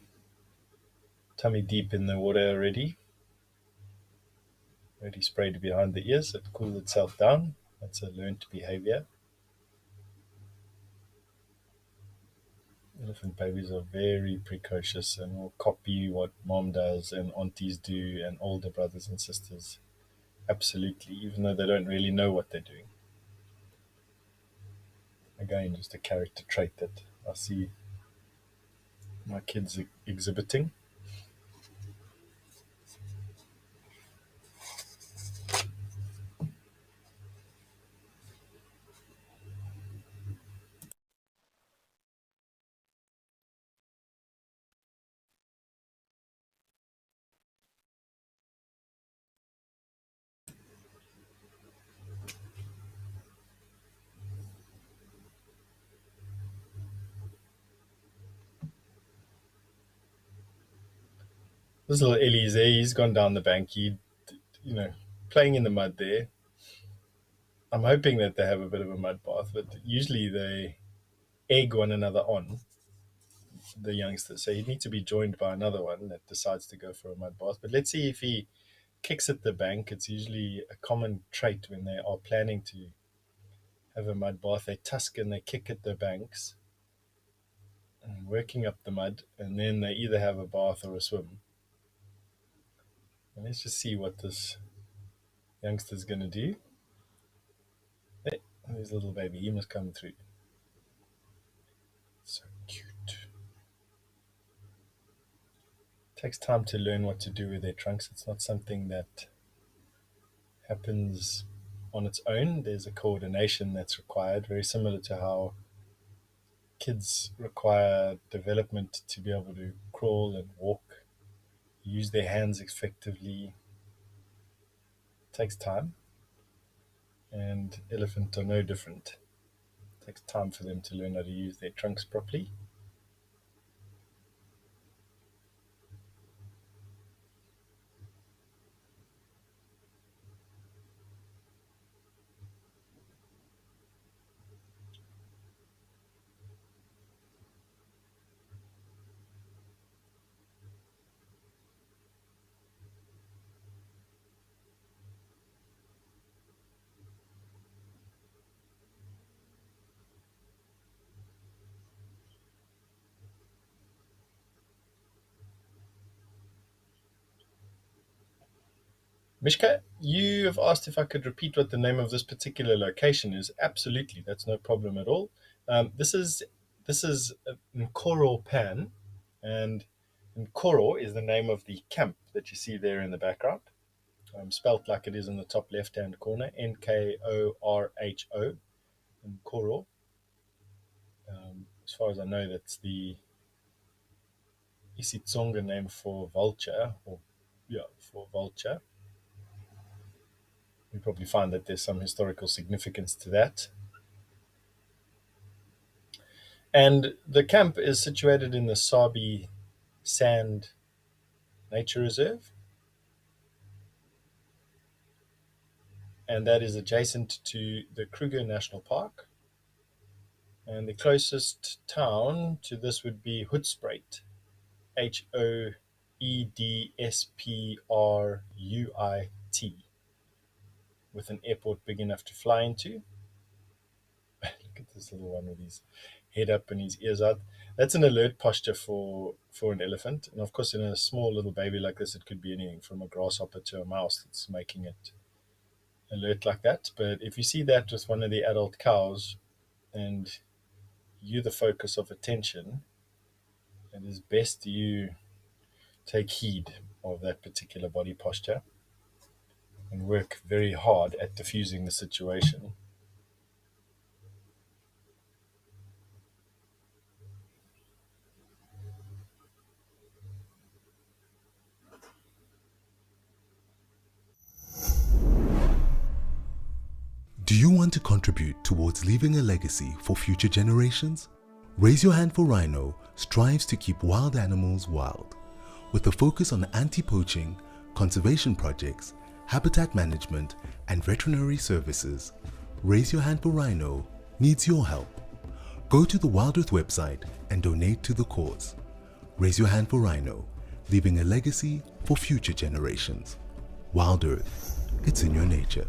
tummy deep in the water already. Already sprayed behind the ears. It cooled itself down. That's a learned behavior. Elephant babies are very precocious and will copy what mom does and aunties do and older brothers and sisters. Absolutely, even though they don't really know what they're doing. Again, just a character trait that I see my kids exhibiting. This little Ellie's there, he's gone down the bank. You know, playing in the mud there. I'm hoping that they have a bit of a mud bath, but usually they egg one another on, the youngsters. So he'd need to be joined by another one that decides to go for a mud bath. But let's see if he kicks at the bank. It's usually a common trait when they are planning to have a mud bath. They tusk and they kick at the banks, working up the mud, and then they either have a bath or a swim. And let's just see what this youngster's going to do. Hey, there's a little baby. He must come through. So cute. Takes time to learn what to do with their trunks. It's not something that happens on its own. There's a coordination that's required, very similar to how kids require development to be able to crawl and walk, use their hands effectively. It takes time, and elephants are no different. It takes time for them to learn how to use their trunks properly. Mishka, you have asked if I could repeat what the name of this particular location is. Absolutely, that's no problem at all. This is Nkoro Pan, and Nkoro is the name of the camp that you see there in the background, spelt like it is in the top left-hand corner, Nkorho, Nkoro. As far as I know, that's the isiTsonga name for vulture, or yeah, for vulture. You probably find that there's some historical significance to that. And the camp is situated in the Sabi Sand Nature Reserve, and that is adjacent to the Kruger National Park. And the closest town to this would be Hoedspruit, Hoedspruit, with an airport big enough to fly into. Look at this little one with his head up and his ears out. That's an alert posture for an elephant. And of course, in a small little baby like this, it could be anything from a grasshopper to a mouse that's making it alert like that. But if you see that with one of the adult cows and you're the focus of attention, it is best you take heed of that particular body posture and work very hard at diffusing the situation. Do you want to contribute towards leaving a legacy for future generations? Raise Your Hand for Rhino strives to keep wild animals wild, with a focus on anti-poaching, conservation projects, habitat management, and veterinary services. Raise Your Hand for Rhino needs your help. Go to the WildEarth website and donate to the cause. Raise Your Hand for Rhino, leaving a legacy for future generations. WildEarth, it's in your nature.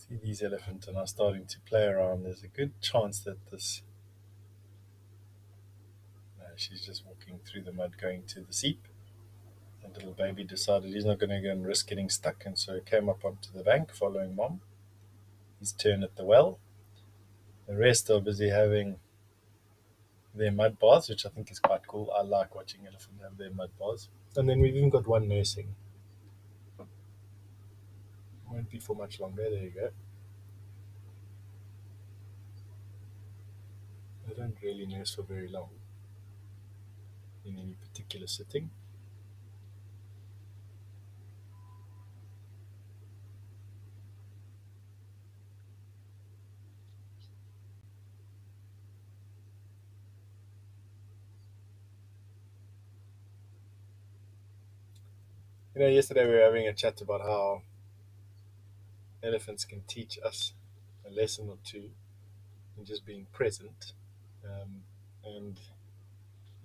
See, these elephants are now starting to play around. There's a good chance that this. No, she's just walking through the mud going to the seep. The little baby decided he's not going to go and risk getting stuck, and so came up onto the bank following mom. His turn at the well. The rest are busy having their mud baths, which I think is quite cool. I like watching elephants have their mud baths. And then we've even got one nursing. Won't be for much longer. There you go. They don't really nurse for very long in any particular sitting. Yesterday we were having a chat about how elephants can teach us a lesson or two in just being present, and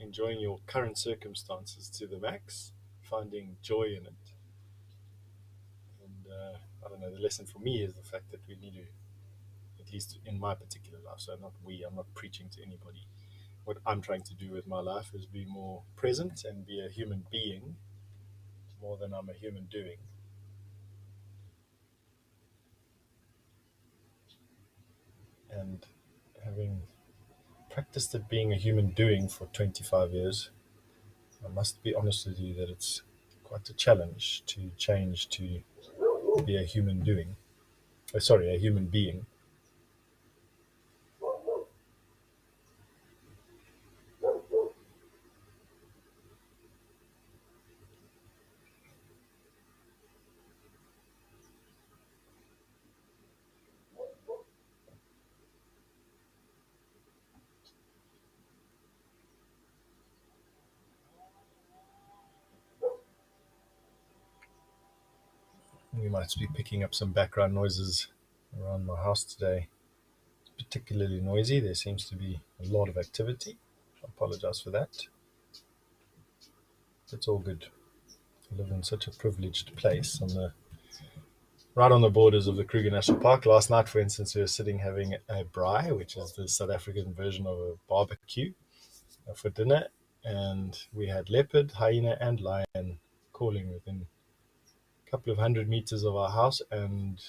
enjoying your current circumstances to the max, finding joy in it. And I don't know, the lesson for me is the fact that we need to, at least in my particular life, so not we, I'm not preaching to anybody. What I'm trying to do with my life is be more present and be a human being more than I'm a human doing. And having practiced at being a human doing for 25 years, I must be honest with you that it's quite a challenge to change to be a human doing. Sorry, a human being. You might be picking up some background noises around my house today. It's particularly noisy. There seems to be a lot of activity. I apologize for that. It's all good. I live in such a privileged place right on the borders of the Kruger National Park. Last night, for instance, we were sitting having a braai, which is the South African version of a barbecue, for dinner, and we had leopard, hyena, and lion calling within a couple of 100 meters of our house and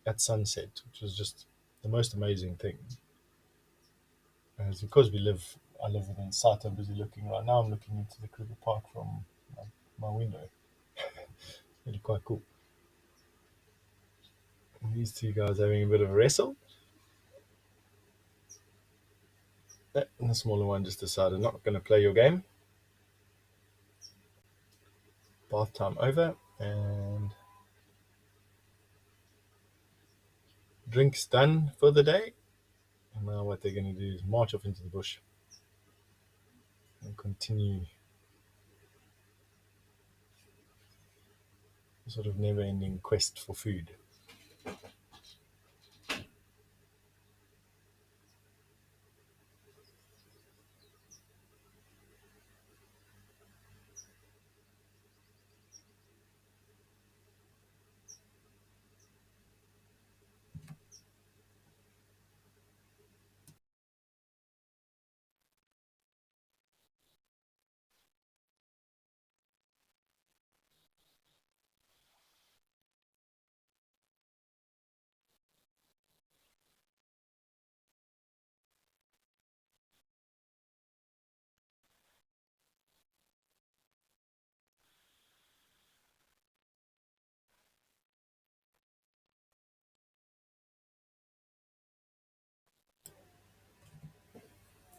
at sunset, which was just the most amazing thing. And it's because I live within sight. I'm busy looking right now. I'm looking into the Kruger Park from my window. Really quite cool. And these two guys having a bit of a wrestle. And the smaller one just decided not going to play your game. Bath time over, and drinks done for the day. And now what they're going to do is march off into the bush and continue a sort of never-ending quest for food.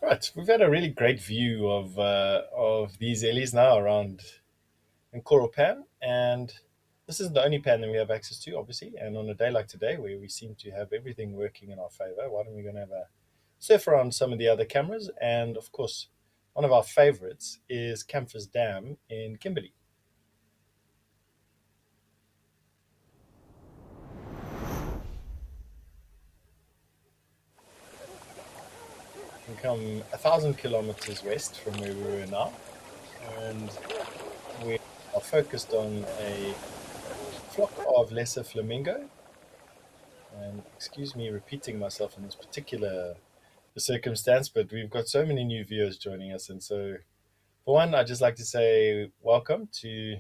Right, we've had a really great view of these ellies now around in Coral Pan, and this isn't the only pan that we have access to, obviously. And on a day like today, where we seem to have everything working in our favor, why don't we go and have a surf around some of the other cameras? And of course, one of our favorites is Camphor's Dam in Kimberley. We come 1,000 kilometers west from where we were now, and we are focused on a flock of lesser flamingo And excuse me repeating myself in this particular circumstance, but we've got so many new viewers joining us. And so, for one, I'd just like to say welcome to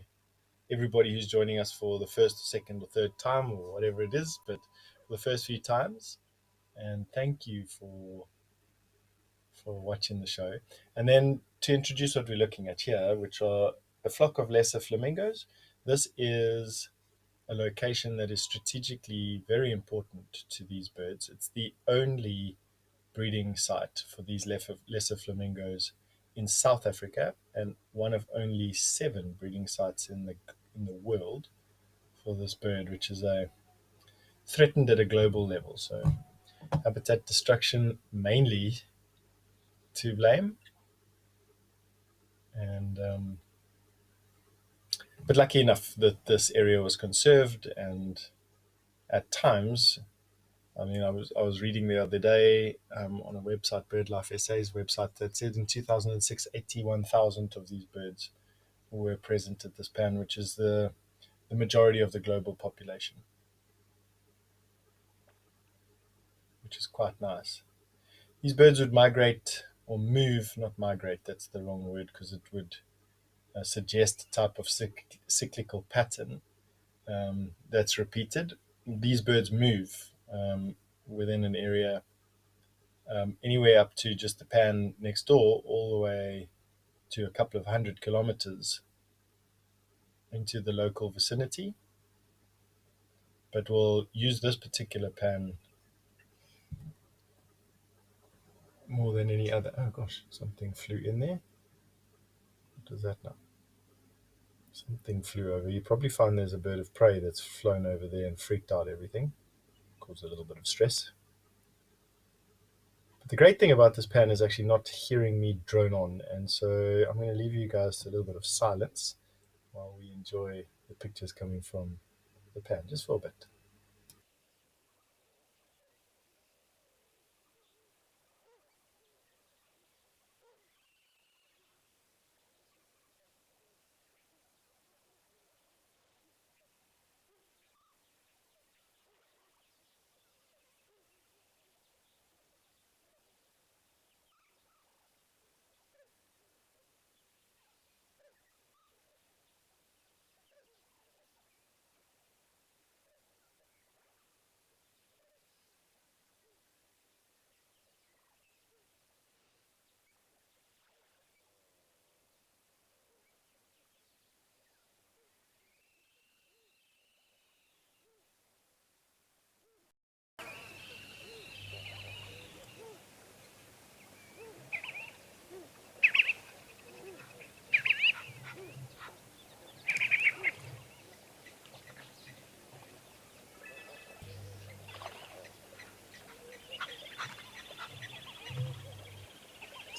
everybody who's joining us for the first, second, or third time, or whatever it is, but for the first few times. And thank you for watching the show. And then to introduce what we're looking at here, which are a flock of lesser flamingos. This is a location that is strategically very important to these birds. It's the only breeding site for these lesser flamingos in South Africa, and one of only 7 breeding sites in the world for this bird, which is threatened at a global level. So habitat destruction mainly to blame, and but lucky enough that this area was conserved, and at times, I mean, I was reading the other day on a website, BirdLife SA's website, that said in 2006, 81,000 of these birds were present at this pan, which is the majority of the global population, which is quite nice. These birds would migrate or move, not migrate, that's the wrong word because it would suggest a type of cyclical pattern that's repeated. These birds move within an area anywhere up to just the pan next door, all the way to a couple of 100 kilometers into the local vicinity. But we'll use this particular pan more than any other. Oh gosh, something flew in there. What does that now? Something flew over. You probably find there's a bird of prey that's flown over there and freaked out everything, caused a little bit of stress. But the great thing about this pan is actually not hearing me drone on, and so I'm going to leave you guys to a little bit of silence while we enjoy the pictures coming from the pan, just for a bit.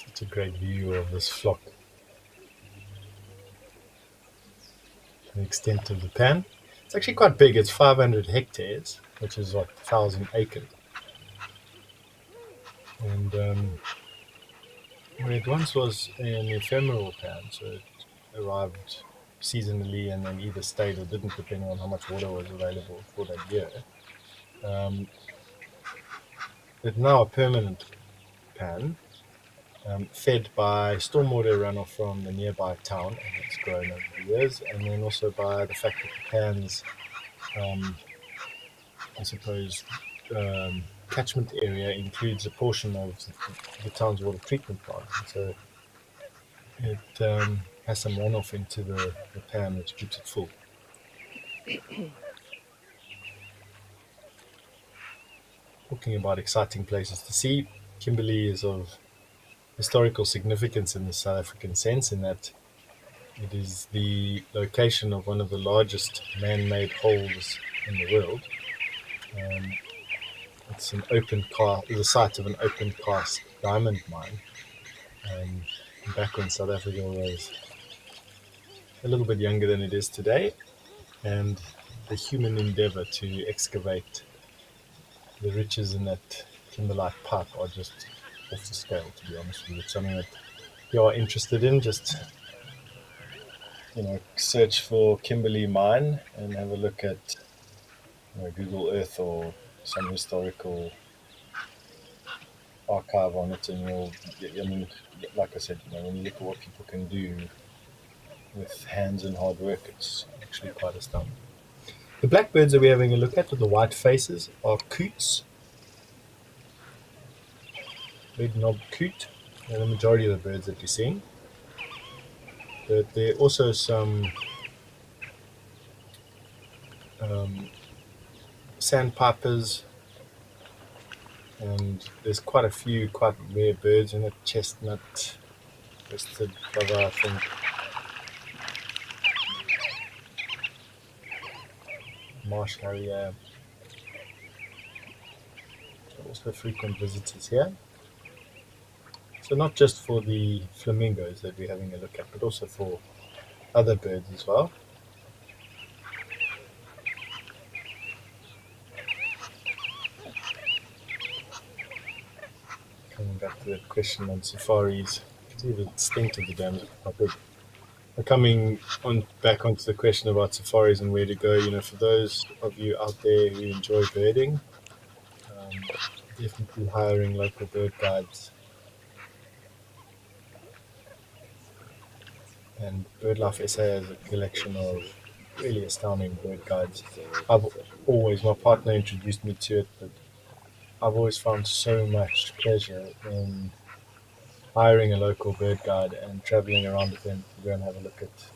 Such a great view of this flock. The extent of the pan. It's actually quite big. It's 500 hectares, which is what, 1,000 acres. And where it once was an ephemeral pan, so it arrived seasonally and then either stayed or didn't, depending on how much water was available for that year. It's now a permanent pan, fed by stormwater runoff from the nearby town, and it's grown over the years, and then also by the fact that the pan's, I suppose, catchment area includes a portion of the town's water treatment plant. And so it has some runoff into the pan, which keeps it full. Talking about exciting places to see, Kimberley is of historical significance in the South African sense, in that it is the location of one of the largest man-made holes in the world. It's the site of an open cast diamond mine. Back when South Africa was a little bit younger than it is today, and the human endeavor to excavate the riches in that kimberlite pipe are just off the scale, to be honest with you. It's something that you are interested in, just search for Kimberley Mine and have a look at Google Earth or some historical archive on it, and I mean, like I said, when you look at what people can do with hands and hard work, it's actually quite astounding. The blackbirds that we're having a look at with the white faces are coots, red-knobbed coot. They're the majority of the birds that we're seeing. But there are also some sandpipers, and there's quite a few quite rare birds in it. Chestnut, crested plover, I think. Marsh harrier. Also frequent visitors here. So not just for the flamingos that we're having a look at, but also for other birds as well. Coming back to that question on safaris, you can see the extent of the dams are quite big. Coming on back onto the question about safaris and where to go, for those of you out there who enjoy birding, definitely hiring local bird guides. And BirdLife SA has a collection of really astounding bird guides. My partner introduced me to it, but I've always found so much pleasure in hiring a local bird guide and traveling around with them to go and have a look at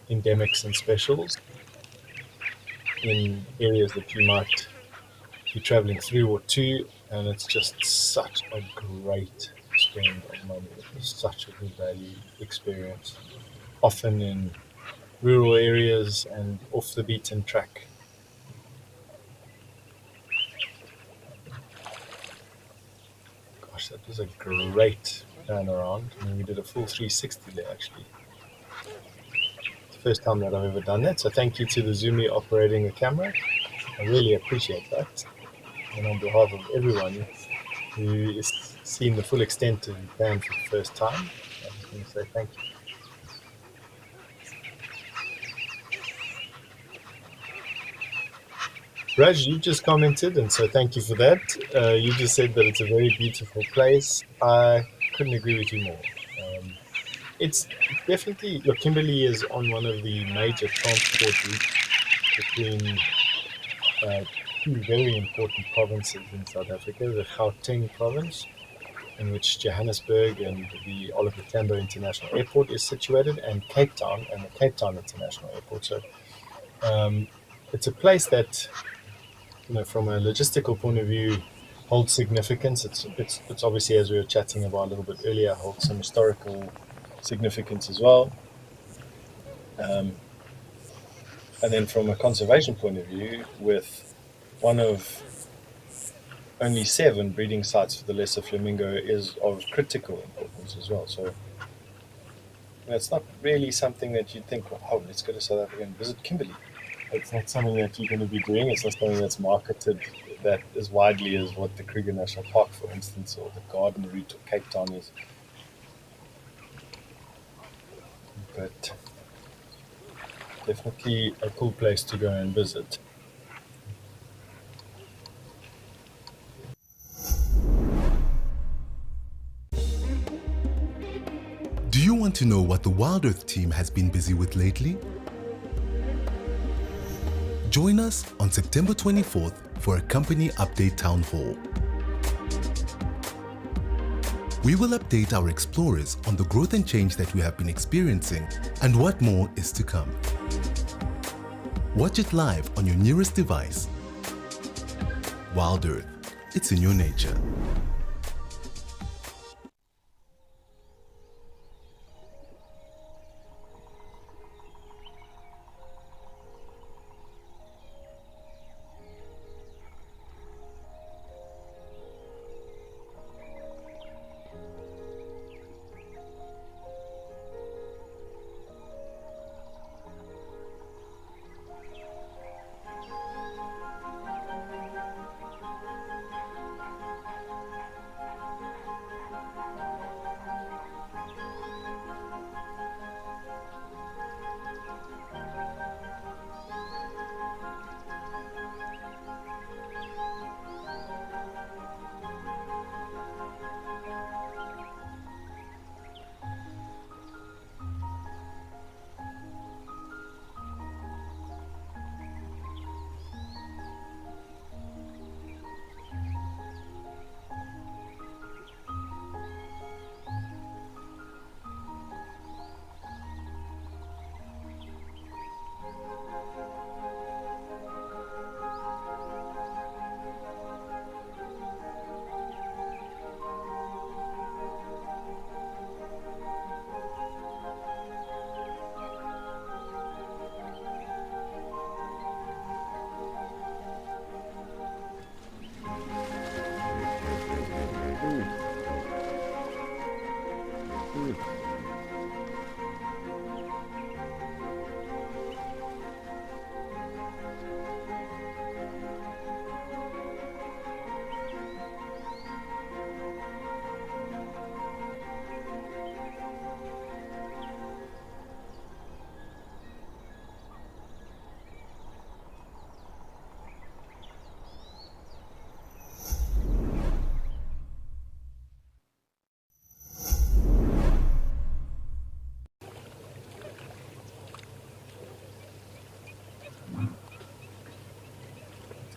endemics and specials in areas that you might be traveling through or to, and it's just such a great spend of money. It's such a good value experience, often in rural areas and off the beaten track. Gosh, that was a great pan around. I mean, we did a full 360 there actually. It's the first time that I've ever done that, so thank you to the Zoomy operating the camera. I really appreciate that. And on behalf of everyone who is seeing the full extent of the pan for the first time, I just want to say thank you. Raj, you just commented, and so thank you for that. You just said that it's a very beautiful place. I couldn't agree with you more. It's definitely, look, Kimberley is on one of the major transport routes between two very important provinces in South Africa, the Gauteng province, in which Johannesburg and the Oliver Tambo International Airport is situated, and Cape Town and the Cape Town International Airport. So it's a place that, from a logistical point of view, holds significance. It's obviously, as we were chatting about a little bit earlier, holds some historical significance as well. And then from a conservation point of view, with one of only 7 breeding sites for the lesser flamingo is of critical importance as well. So it's not really something that you'd think, oh, let's go to South Africa and visit Kimberley. It's not something that you're going to be doing. It's not something that's marketed that as widely as what the Kruger National Park, for instance, or the Garden Route of Cape Town is. But definitely a cool place to go and visit. Do you want to know what the WildEarth team has been busy with lately? Join us on September 24th for a company update town hall. We will update our explorers on the growth and change that we have been experiencing and what more is to come. Watch it live on your nearest device. WildEarth, it's in your nature.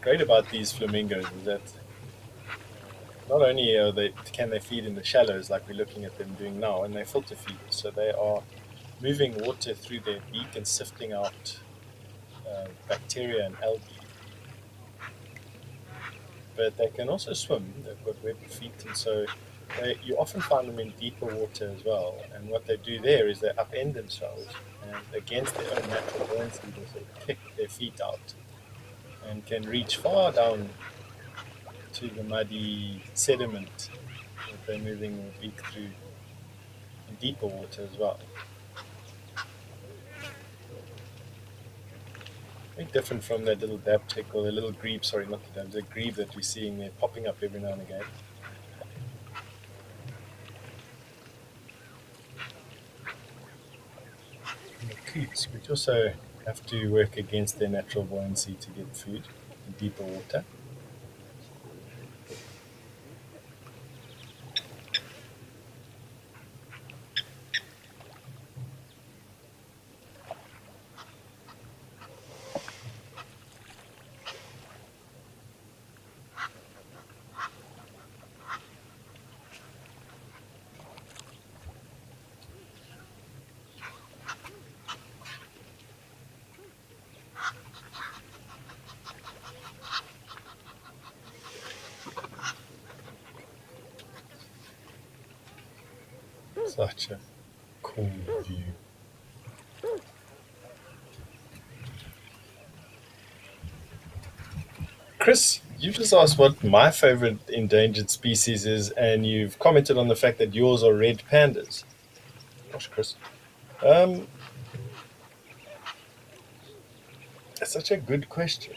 great about these flamingos is that not only can they feed in the shallows like we're looking at them doing now, and they filter feed, so they are moving water through their beak and sifting out bacteria and algae. But they can also swim. They've got webbed feet, and so you often find them in deeper water as well. And what they do there is they upend themselves, and against their own natural buoyancy, they sort of kick their feet out and can reach far down to the muddy sediment that they're moving their beak through in deeper water as well. Very different from that little dabchick or the little grebe, sorry, not the dab, the grebe that we're seeing there popping up every now and again. And the coots, which also have to work against their natural buoyancy to get food in deeper water. Such a cool view. Chris, you just asked what my favorite endangered species is, and you've commented on the fact that yours are red pandas. Gosh, Chris. Um, that's such a good question.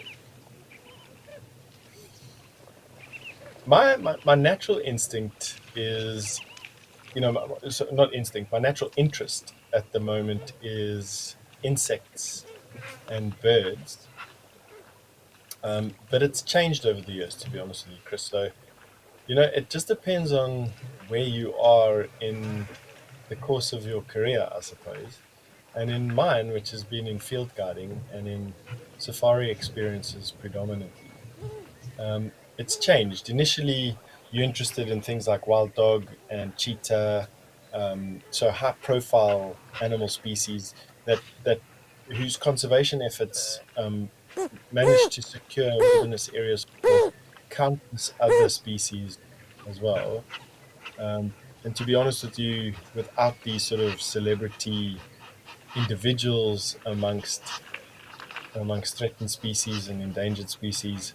My natural instinct is, so not instinct, my natural interest at the moment is insects and birds. But it's changed over the years, to be honest with you, Chris. So, it just depends on where you are in the course of your career, I suppose. And in mine, which has been in field guiding and in safari experiences predominantly, it's changed. Initially, you're interested in things like wild dog and cheetah, so high-profile animal species that whose conservation efforts managed to secure wilderness areas for countless other species as well. Um, and to be honest with you, without these sort of celebrity individuals amongst threatened species and endangered species,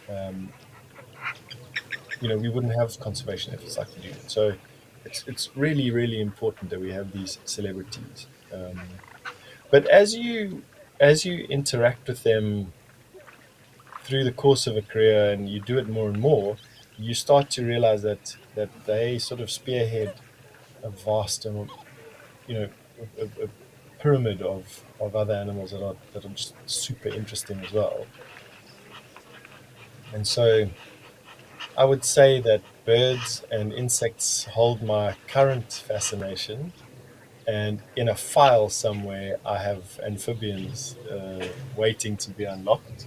um, we wouldn't have conservation efforts like we do. So it's really really important that we have these celebrities. But as you interact with them through the course of a career and you do it more and more, you start to realize that they sort of spearhead a vast you know a pyramid of other animals that are just super interesting as well. And so I would say that birds and insects hold my current fascination, and in a file somewhere I have amphibians waiting to be unlocked.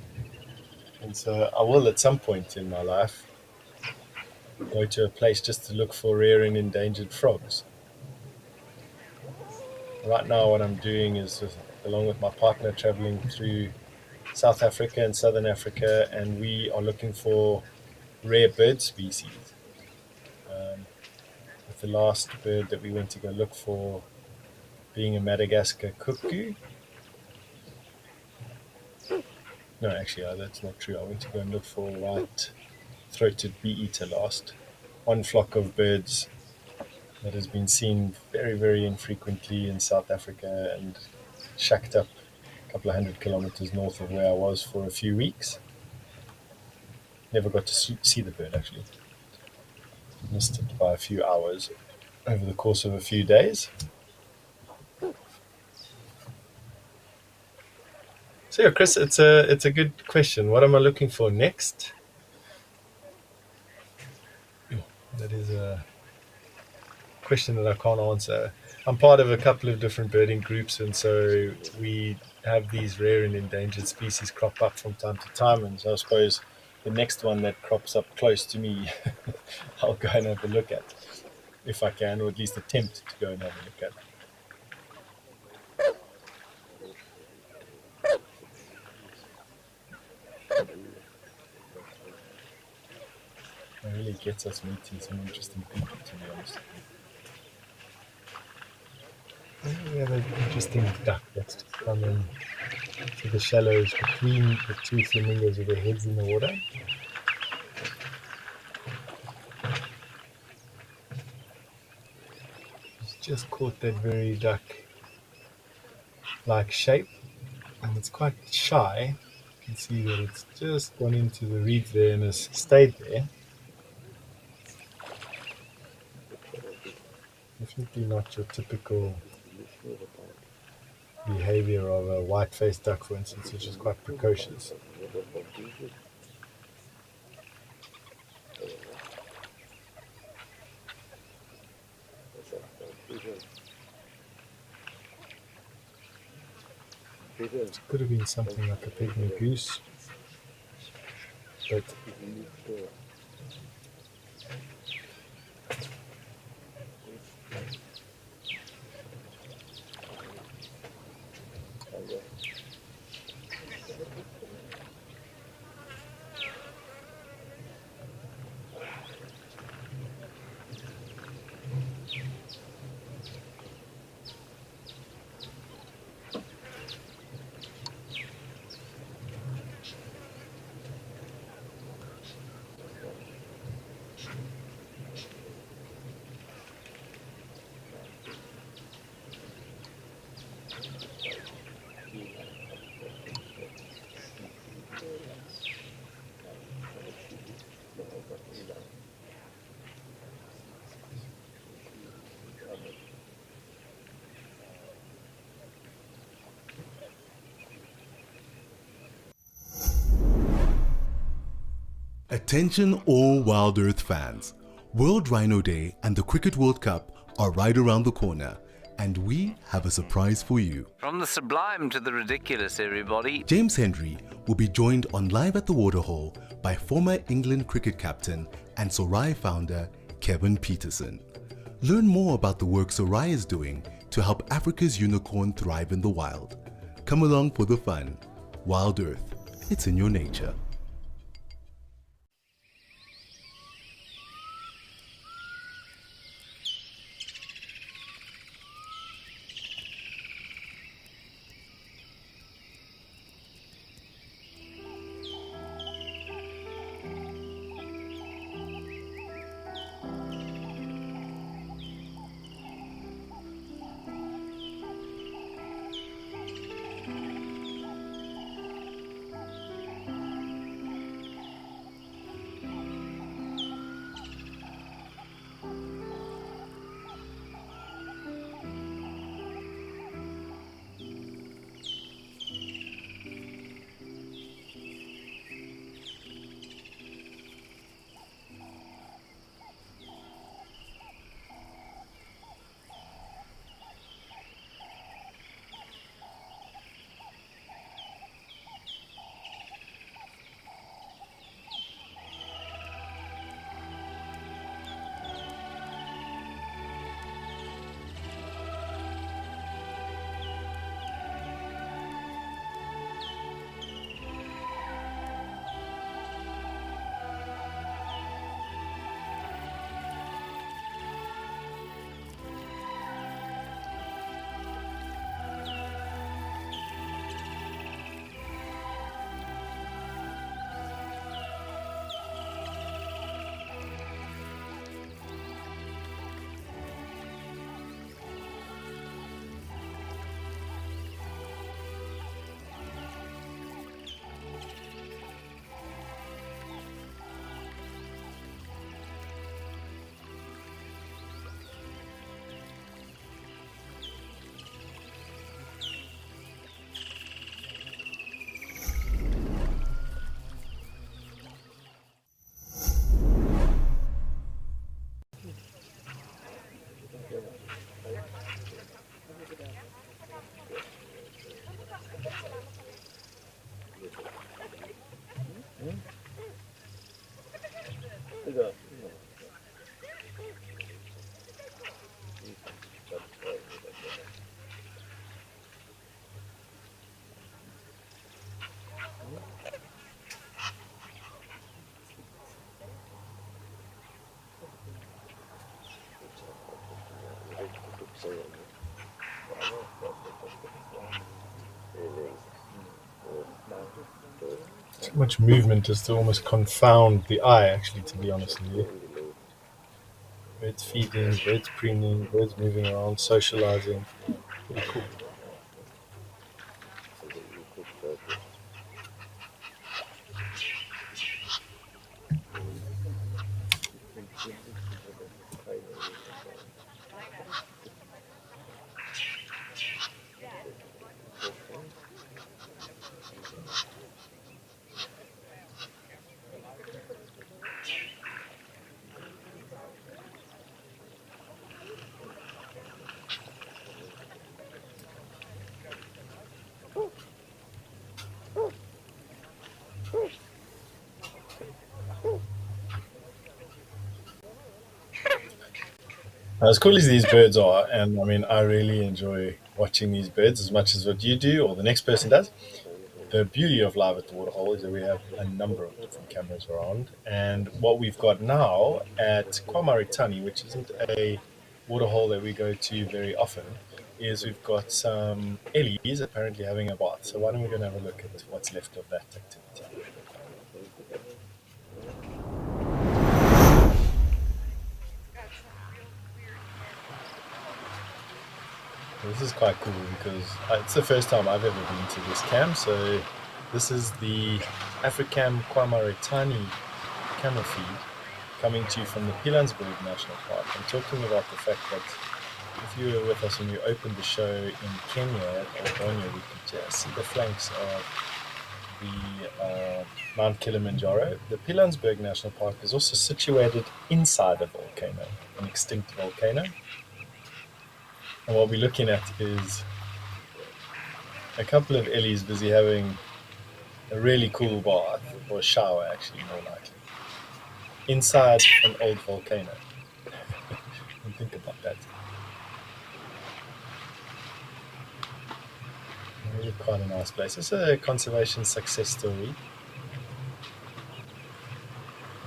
And so I will at some point in my life go to a place just to look for rare and endangered frogs. Right now, what I'm doing is, along with my partner, traveling through South Africa and Southern Africa, and we are looking for rare bird species. Um, with the last bird that we went to go look for being a Madagascar cuckoo. No, actually, that's not true. I went to go and look for a white-throated bee-eater last. One flock of birds that has been seen very, very infrequently in South Africa and shacked up a couple of 100 kilometers north of where I was for a few weeks. Never got to see the bird, actually. Missed it by a few hours over the course of a few days. So yeah, Chris, it's a good question. What am I looking for next? That is a question that I can't answer. I'm part of a couple of different birding groups, and so we have these rare and endangered species crop up from time to time. And so I suppose the next one that crops up close to me, I'll go and have a look at if I can, or at least attempt to go and have a look at. It really gets us meeting some interesting people, to be honest. We have an interesting duck that's just come in to the shallows between the two flamingos with their heads in the water. He's just caught that very duck-like shape, and it's quite shy. You can see that it's just gone into the reeds there and has stayed there. Definitely not your typical behavior of a white-faced duck, for instance, which is quite precocious. It could have been something like a pygmy goose, but Attention all Wild Earth fans. World Rhino Day and the Cricket World Cup are right around the corner, and we have a surprise for you. From the sublime to the ridiculous, everybody. James Henry will be joined on Live at the Waterhole by former England cricket captain and Sorai founder Kevin Peterson. Learn more about the work Sorai is doing to help Africa's unicorn thrive in the wild. Come along for the fun. Wild Earth, it's in your nature. So much movement as to almost confound the eye, actually, to be honest with you. Birds feeding, birds preening, birds moving around, socializing. Pretty cool. As cool as these birds are, and I mean, I really enjoy watching these birds as much as what you do or the next person does. The beauty of live at the Waterhole is that we have a number of different cameras around, and what we've got now at Kwamaritani, which isn't a waterhole that we go to very often, is we've got some ellies apparently having a bath. So why don't we go and have a look at what's left of that activity? This is quite cool because it's the first time I've ever been to this camp. So this is the Africam Kwamaritani camera feed coming to you from the Pilanesberg National Park. I'm talking about the fact that if you were with us when we opened the show in Kenya at Albania, we could just see the flanks of the Mount Kilimanjaro. The Pilanesberg National Park is also situated inside a volcano, an extinct volcano. And what we're looking at is a couple of ellies busy having a really cool bath, or a shower actually, more likely, inside an old volcano. And think about that. Really quite a nice place. It's a conservation success story.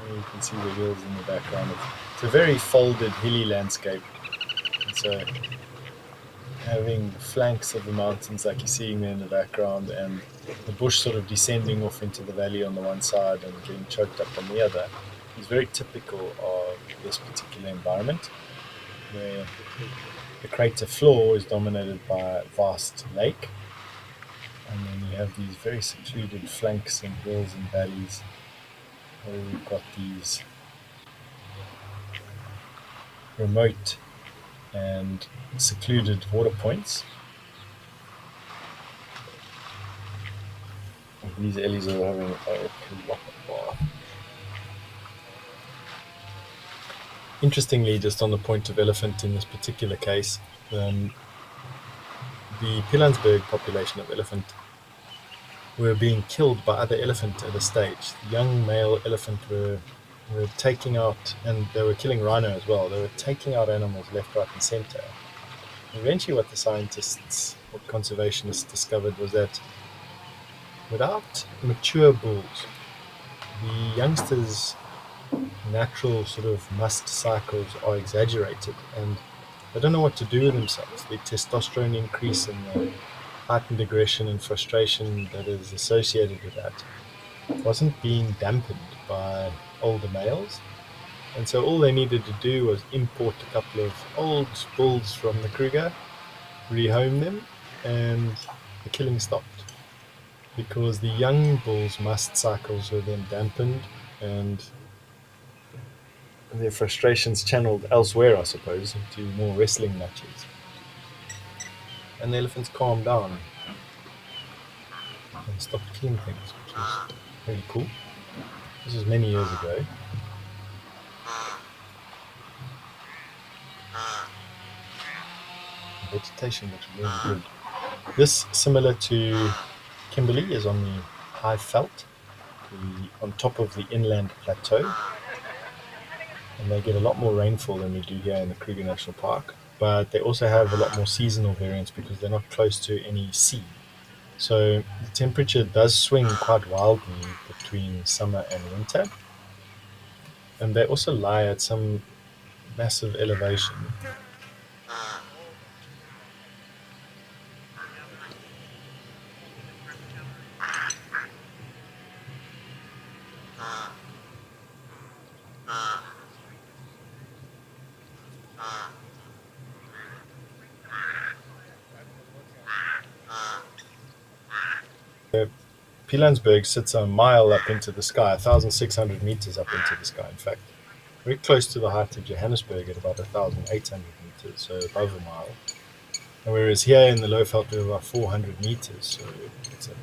And you can see the hills in the background. It's a very folded, hilly landscape. And so having flanks of the mountains like you're seeing there in the background, and the bush sort of descending off into the valley on the one side and getting choked up on the other is very typical of this particular environment, where the crater floor is dominated by a vast lake, and then you have these very secluded flanks and hills and valleys where we've got these remote and secluded water points. These ellies are having a bath. Interestingly, just on the point of elephant in this particular case, the Pilanesberg population of elephant were being killed by other elephant at a stage. The young male elephant were taking out, and they were killing rhino as well. They were taking out animals left, right, and center. Eventually, what the scientists, what conservationists discovered was that without mature bulls, the youngsters' natural sort of must cycles are exaggerated, and they don't know what to do with themselves. The testosterone increase and the heightened aggression and frustration that is associated with that wasn't being dampened by older males. And so all they needed to do was import a couple of old bulls from the Kruger, rehome them, and the killing stopped. Because the young bulls' must cycles were then dampened and their frustrations channeled elsewhere, I suppose, into more wrestling matches. And the elephants calmed down and stopped killing things, which was really cool. This was many years ago. The vegetation looks really good. This, similar to Kimberley, is on the high veld, on top of the inland plateau. And they get a lot more rainfall than we do here in the Kruger National Park. But they also have a lot more seasonal variance because they're not close to any sea. So the temperature does swing quite wildly between summer and winter. And they also lie at some massive elevation. Pilanesberg sits a mile up into the sky, 1,600 meters up into the sky, in fact. Very close to the height of Johannesburg at about 1,800 meters, so above a mile. And whereas here in the Lowveld we're about 400 meters, so it's at,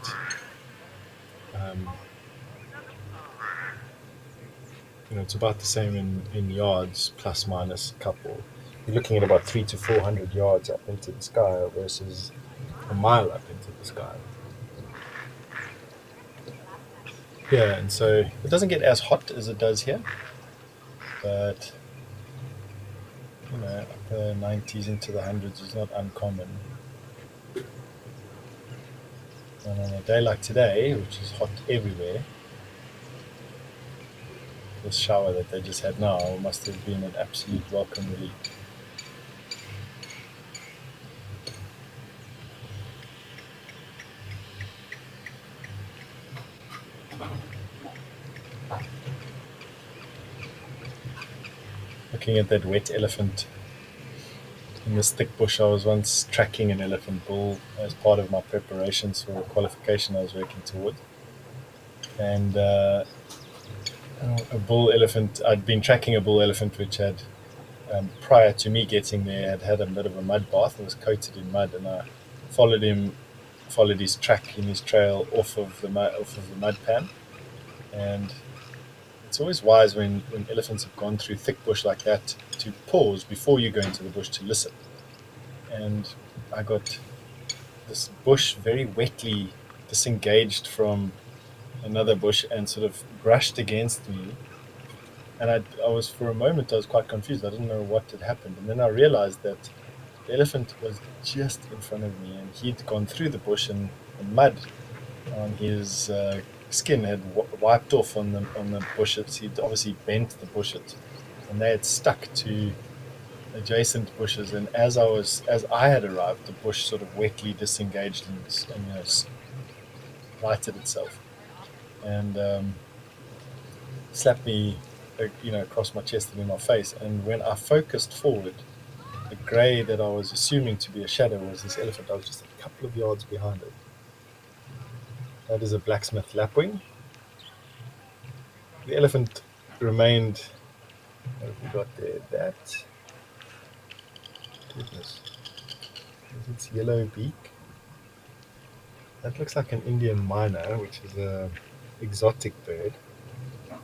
it's about the same in yards, plus minus a couple. You're looking at about 300 to 400 yards up into the sky versus a mile up into the sky. Yeah, and so it doesn't get as hot as it does here, but upper 90s into the hundreds is not uncommon. And on a day like today, which is hot everywhere, this shower that they just had now must have been an absolute welcome relief. Looking at that wet elephant in this thick bush. I was once tracking an elephant bull as part of my preparations for a qualification I was working toward. And a bull elephant, I'd been tracking a bull elephant which had, prior to me getting there, had a bit of a mud bath and was coated in mud. And I followed his track in his trail off of the mud pan. And it's always wise when elephants have gone through thick bush like that to pause before you go into the bush to listen. And I got this bush very wetly disengaged from another bush and sort of brushed against me. And I was, for a moment, I was quite confused. I didn't know what had happened. And then I realized that the elephant was just in front of me and he'd gone through the bush and the mud on his skin had wiped off on the bushes. He'd obviously bent the bushes, and they had stuck to adjacent bushes. And as I had arrived, the bush sort of wetly disengaged and righted itself, and slapped me, across my chest and in my face. And when I focused forward, the grey that I was assuming to be a shadow was this elephant. I was just a couple of yards behind it. That is a blacksmith lapwing. The elephant remained. What have we got there? That. Goodness. Its yellow beak. That looks like an Indian myna, which is an exotic bird,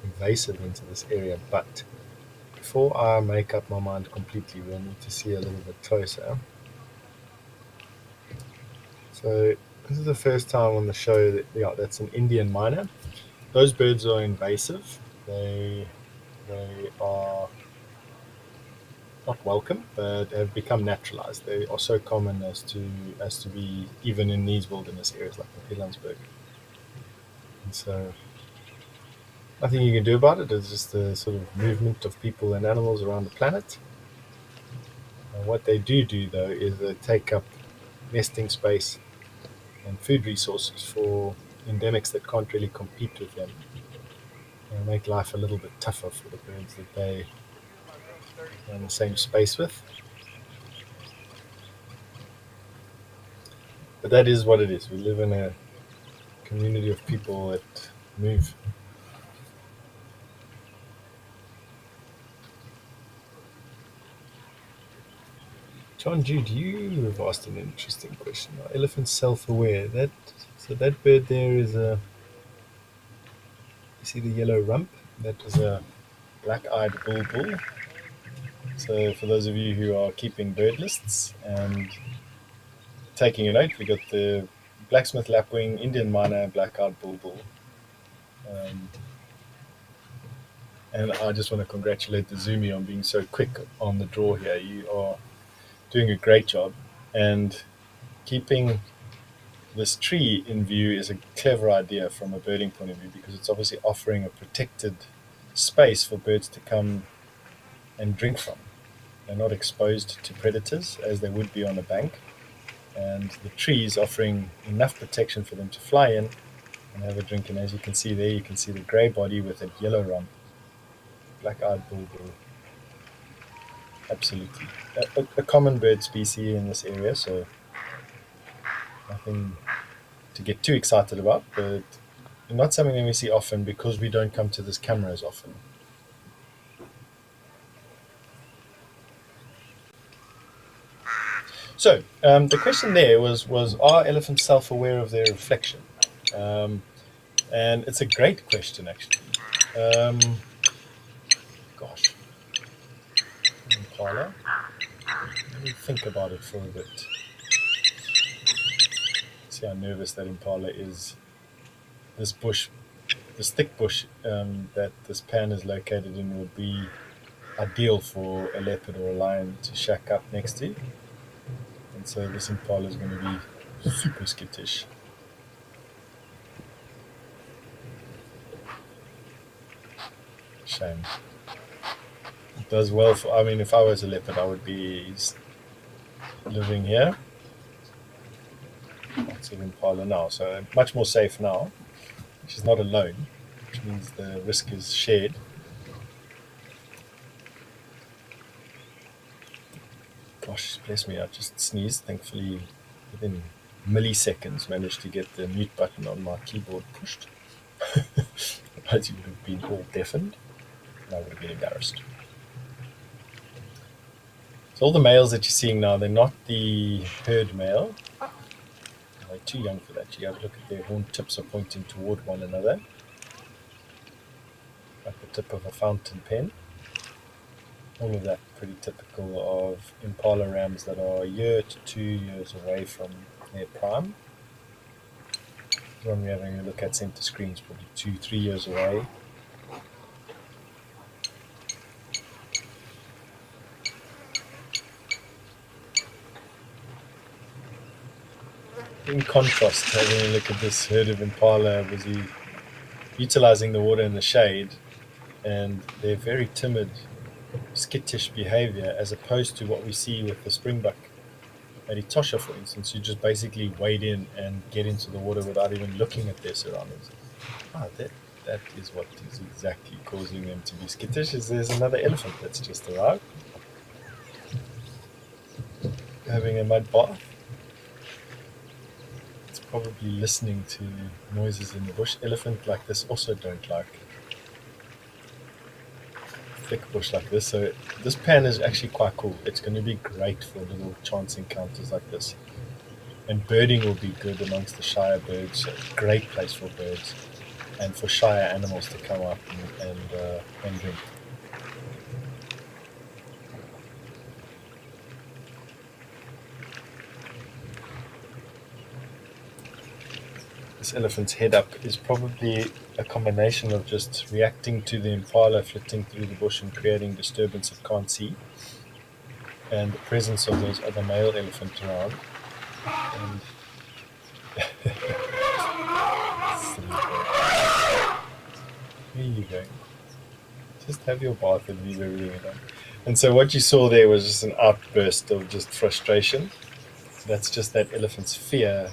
invasive into this area. But before I make up my mind completely, we'll need to see a little bit closer. So this is the first time on the show that's an Indian myna. Those birds are invasive. They are not welcome, but have become naturalized. They are so common as to be even in these wilderness areas like the Pilanesberg. And so nothing you can do about it. It's just the sort of movement of people and animals around the planet. And what they do though is they take up nesting space and food resources for endemics that can't really compete with them, and make life a little bit tougher for the birds that they are in the same space with. But that is what it is. We live in a community of people that move. John Jude, you have asked an interesting question. Are elephants self-aware? That bird there is you see the yellow rump? That is a black-eyed bulbul. So for those of you who are keeping bird lists and taking a note, we got the blacksmith lapwing, Indian myna, black-eyed bulbul. And I just want to congratulate the Zoomy on being so quick on the draw here. You are doing a great job, and keeping this tree in view is a clever idea from a birding point of view, because it's obviously offering a protected space for birds to come and drink from. They're not exposed to predators as they would be on a bank, and the tree is offering enough protection for them to fly in and have a drink. And as you can see there, you can see the grey body with a yellow rump, black-eyed bulbul. Absolutely. A common bird species in this area, so nothing to get too excited about, but not something that we see often because we don't come to this camera as often. So the question there was are elephants self-aware of their reflection? And it's a great question, actually. Gosh, impala. Let me think about it for a bit. See how nervous that impala is. This bush, this thick bush that this pan is located in would be ideal for a leopard or a lion to shack up next to. And so this impala is going to be super skittish. Shame. It does well for, I mean, if I was a leopard, I would be living here. Lots of impala now, so much more safe now. She's not alone, which means the risk is shared. Gosh, bless me, I just sneezed. Thankfully, within milliseconds, managed to get the mute button on my keyboard pushed. Otherwise, you would have been all deafened, and I would have been embarrassed. So all the males that you're seeing now, they're not the herd male. They're too young for that. You have a look at their horn tips are pointing toward one another, like the tip of a fountain pen. All of that pretty typical of impala rams that are a year to 2 years away from their prime. The one we're having a look at center screen is probably 2-3 years away. In contrast, having a look at this herd of impala, busy utilizing the water in the shade, and their very timid, skittish behavior, as opposed to what we see with the springbuck at Etosha, for instance, who just basically wade in and get into the water without even looking at their surroundings. That is what is exactly causing them to be skittish. Is there's another elephant that's just arrived, having a mud bath. It's probably listening to noises in the bush. Elephant like this also don't like thick bush like this. So this pan is actually quite cool. It's going to be great for little chance encounters like this. And birding will be good amongst the shire birds. So great place for birds and for shire animals to come up and drink. This elephant's head up is probably a combination of just reacting to the impala flitting through the bush and creating disturbance it can't see, and the presence of those other male elephants around. And where are you going? Just have your bath and leave everything alone. And so what you saw there was just an outburst of just frustration. That's just that elephant's fear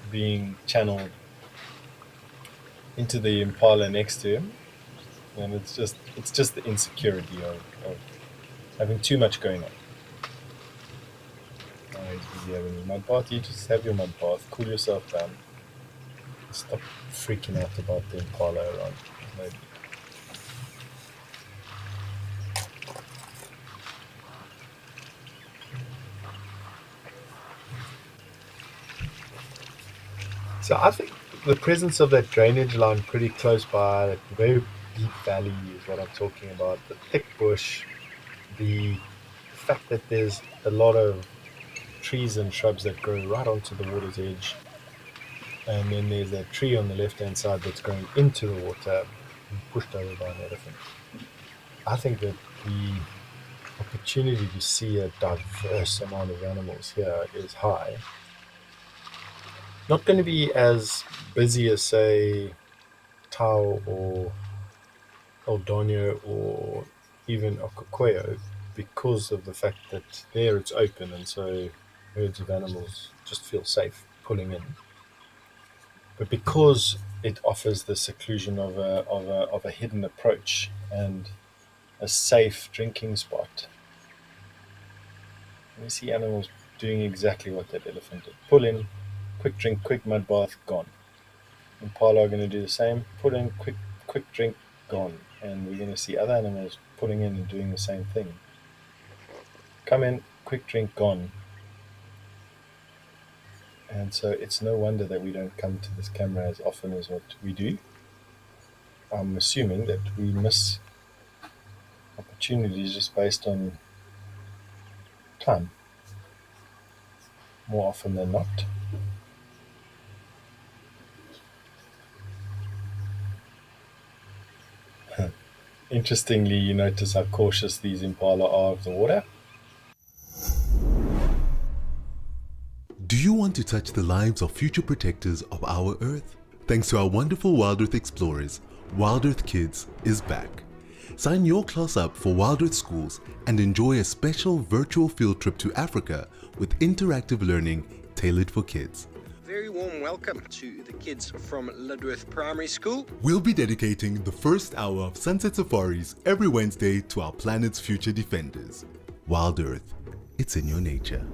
being channeled into the impala next to him, and it's just the insecurity of having too much going on. Oh, he's busy having a mud bath. You just have your mud bath, cool yourself down, stop freaking out about the impala around. Maybe. So I think the presence of that drainage line pretty close by, that very deep valley, is what I'm talking about. The thick bush, the fact that there's a lot of trees and shrubs that grow right onto the water's edge, and then there's that tree on the left-hand side that's going into the water and pushed over by an elephant. I think that the opportunity to see a diverse amount of animals here is high. Not going to be as busy as, say, Tau or Eldonio or even Okokoyo, because of the fact that there it's open, and so herds of animals just feel safe pulling in. But because it offers the seclusion of a hidden approach and a safe drinking spot, we see animals doing exactly what that elephant did: pull in, quick drink, quick mud bath, gone. Impala are going to do the same. Put in, quick drink, gone. And we're going to see other animals putting in and doing the same thing. Come in, quick drink, gone. And so it's no wonder that we don't come to this camera as often as what we do. I'm assuming that we miss opportunities just based on time, more often than not. Interestingly, you notice how cautious these impala are of the water. Do you want to touch the lives of future protectors of our Earth? Thanks to our wonderful WildEarth explorers, WildEarth Kids is back. Sign your class up for WildEarth schools and enjoy a special virtual field trip to Africa with interactive learning tailored for kids. Very warm welcome to the kids from WildEarth Primary School. We'll be dedicating the first hour of Sunset Safaris every Wednesday to our planet's future defenders. WildEarth, it's in your nature.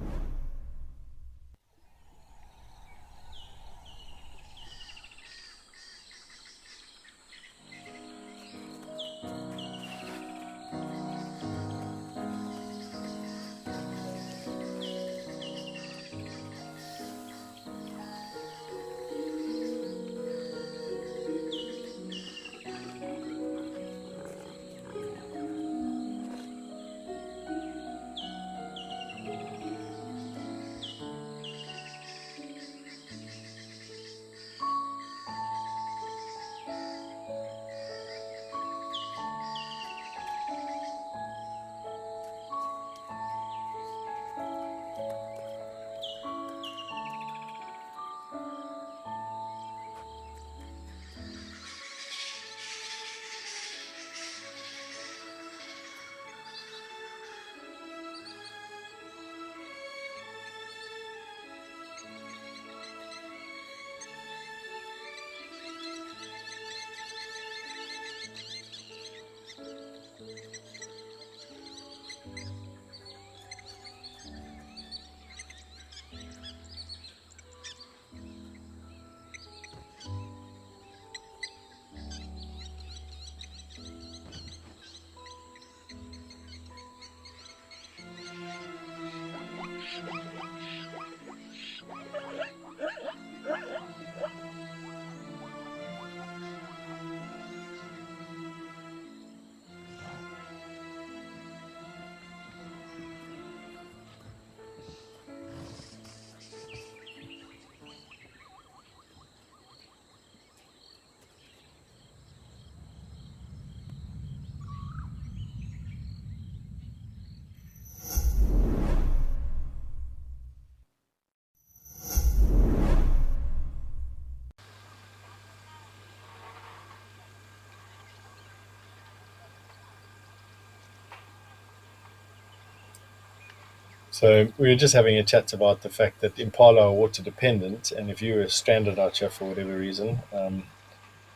So we were just having a chat about the fact that impala are water dependent, and if you were stranded out here for whatever reason,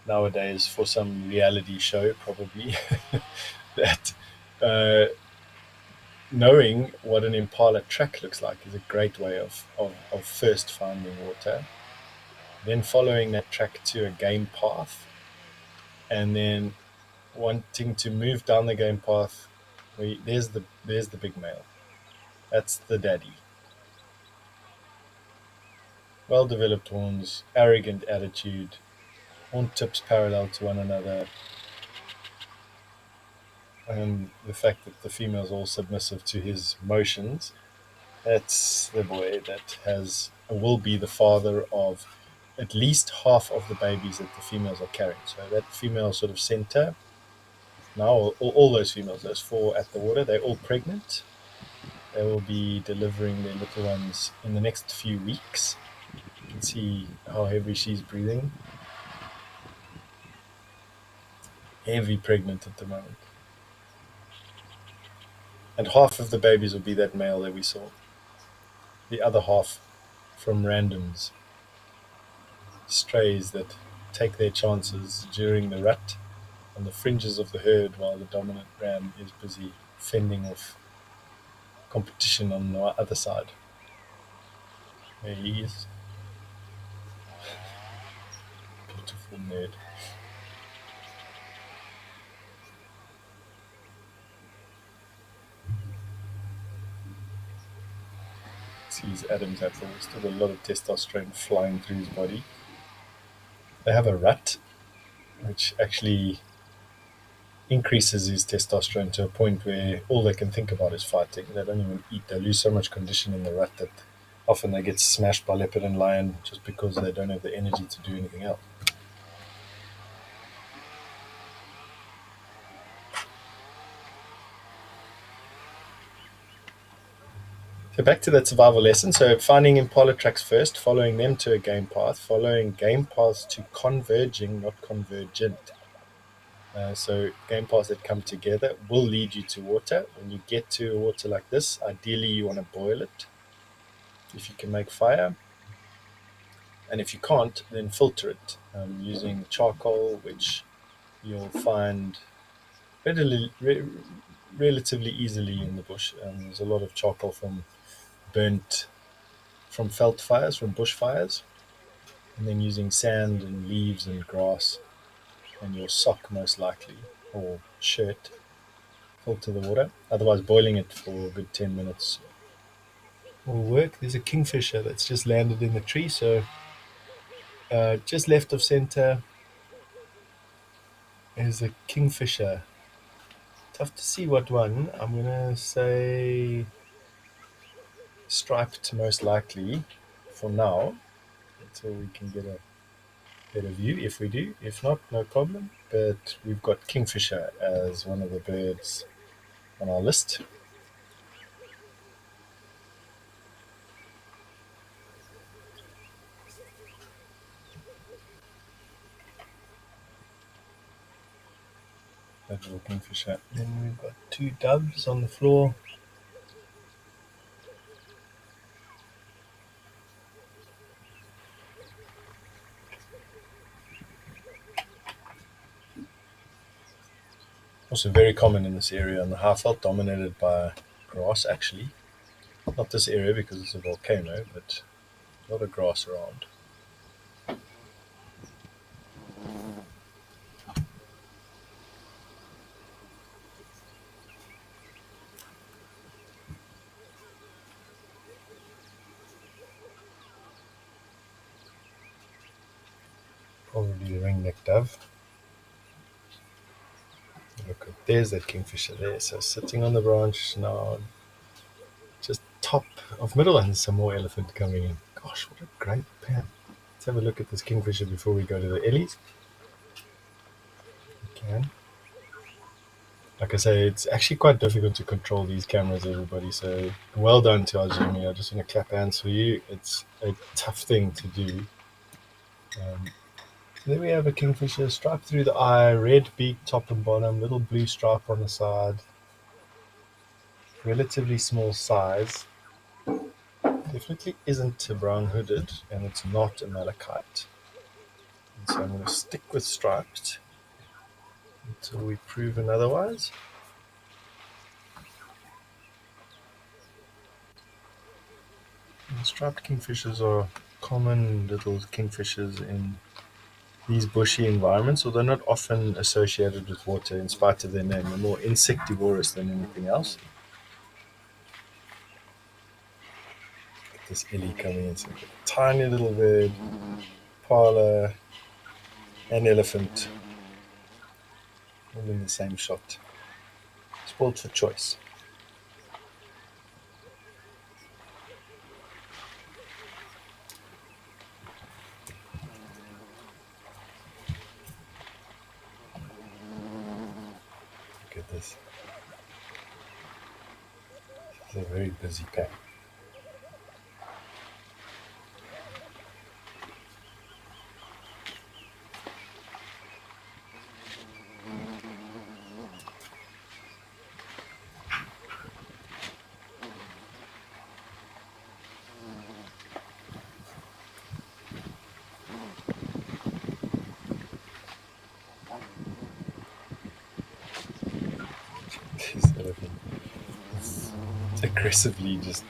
nowadays for some reality show probably, that knowing what an impala track looks like is a great way of first finding water, then following that track to a game path, and then wanting to move down the game path. There's the big male. That's the daddy. Well-developed horns, arrogant attitude, horn tips parallel to one another, and the fact that the female's all submissive to his motions. That's the boy that will be the father of at least half of the babies that the females are carrying. So that female sort of center, now all those females, those 4 at the water, they're all pregnant. They will be delivering their little ones in the next few weeks. You can see how heavy she's breathing. Heavy pregnant at the moment. And half of the babies will be that male that we saw. The other half from randoms. Strays that take their chances during the rut on the fringes of the herd while the dominant ram is busy fending off competition on the other side. There he is. Full nerd. Sees Adam's apple. Still a lot of testosterone flying through his body. They have a rat, which actually increases his testosterone to a point where all they can think about is fighting. They don't even eat. They lose so much condition in the rat that often they get smashed by leopard and lion just because they don't have the energy to do anything else. So back to that survival lesson. So finding impala tracks first, following them to a game path, following game paths to converging, not convergent. So game paths that come together will lead you to water. When you get to water like this, ideally you want to boil it if you can make fire. And if you can't, then filter it using charcoal, which you'll find relatively easily in the bush. There's a lot of charcoal from felt fires, from bush fires, and then using sand and leaves and grass and your sock most likely, or shirt, filter the water. Otherwise, boiling it for a good 10 minutes will work. There's a kingfisher that's just landed in the tree, so just left of center is a kingfisher. Tough to see what one. I'm gonna say striped most likely for now, until we can get a better view. If we do, if not, no problem. But we've got kingfisher as one of the birds on our list. That little kingfisher. Then we've got two doves on the floor. Also very common in this area, and the Highveld dominated by grass actually. Not this area because it's a volcano, but a lot of grass around. Probably the ring-necked dove. Look, there's that kingfisher there. So sitting on the branch now, just top of middle, and some more elephant coming in. Gosh, what a great pan. Let's have a look at this kingfisher before we go to the ellies. We can. Like I say, it's actually quite difficult to control these cameras, everybody. So well done to our Jimmy. I just want to clap hands for you. It's a tough thing to do. Then we have a kingfisher, stripe through the eye, red beak top and bottom, little blue stripe on the side. Relatively small size. Definitely isn't a brown hooded, and it's not a malachite. And so I'm going to stick with striped until we've proven otherwise. And striped kingfishers are common little kingfishers in these bushy environments, although not often associated with water in spite of their name. They're more insectivorous than anything else. Look at this ellie coming in. So tiny little bird, parla, and elephant, all in the same shot. Spoiled for choice. Look at this. It's a very busy pack. This elephant is aggressively just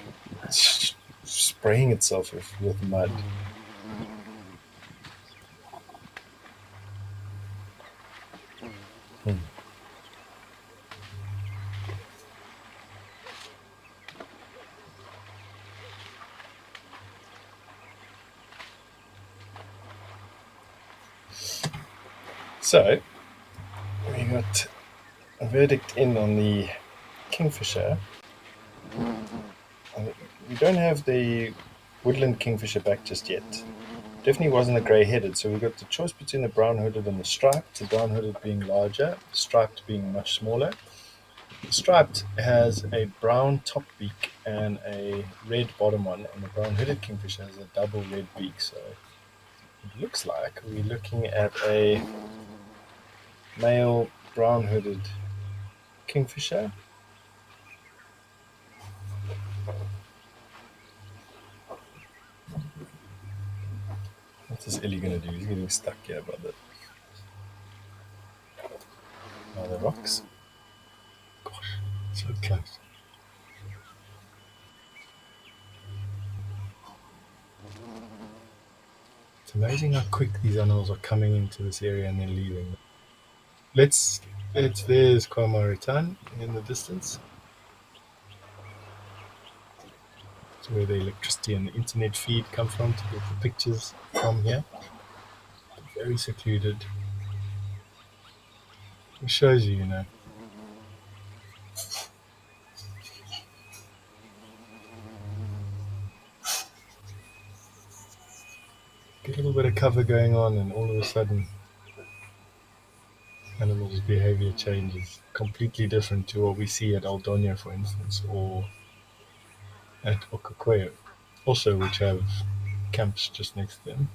spraying itself with mud. So we got a verdict in on the kingfisher. We don't have the woodland kingfisher back just yet. Definitely wasn't a grey-headed, so we got the choice between the brown-hooded and the striped. The brown-hooded being larger, the striped being much smaller. The striped has a brown top beak and a red bottom one, and the brown-hooded kingfisher has a double red beak. So it looks like we're looking at a male brown-hooded kingfisher. What's this Ellie gonna do? He's getting stuck here by the rocks. Gosh, so close. It's amazing how quick these animals are coming into this area and then leaving. There's Kwamaritan in the distance. It's where the electricity and the internet feed come from to get the pictures from here. Very secluded. It shows you, get a little bit of cover going on, and all of a sudden, animals' behavior changes. Completely different to what we see at Aldonia, for instance, or at Okakweyo, also which have camps just next to them.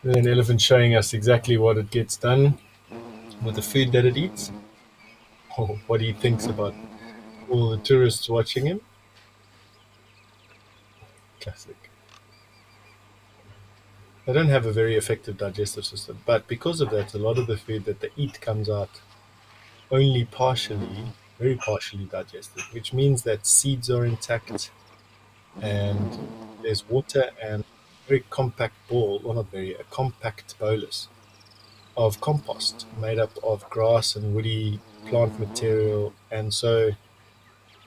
And an elephant showing us exactly what it gets done with the food that it eats, or what he thinks about all the tourists watching him. Classic. They don't have a very effective digestive system, but because of that, a lot of the food that they eat comes out only partially, very partially digested, which means that seeds are intact and there's water and a very compact ball, or not very, a compact bolus of compost made up of grass and woody plant material, and so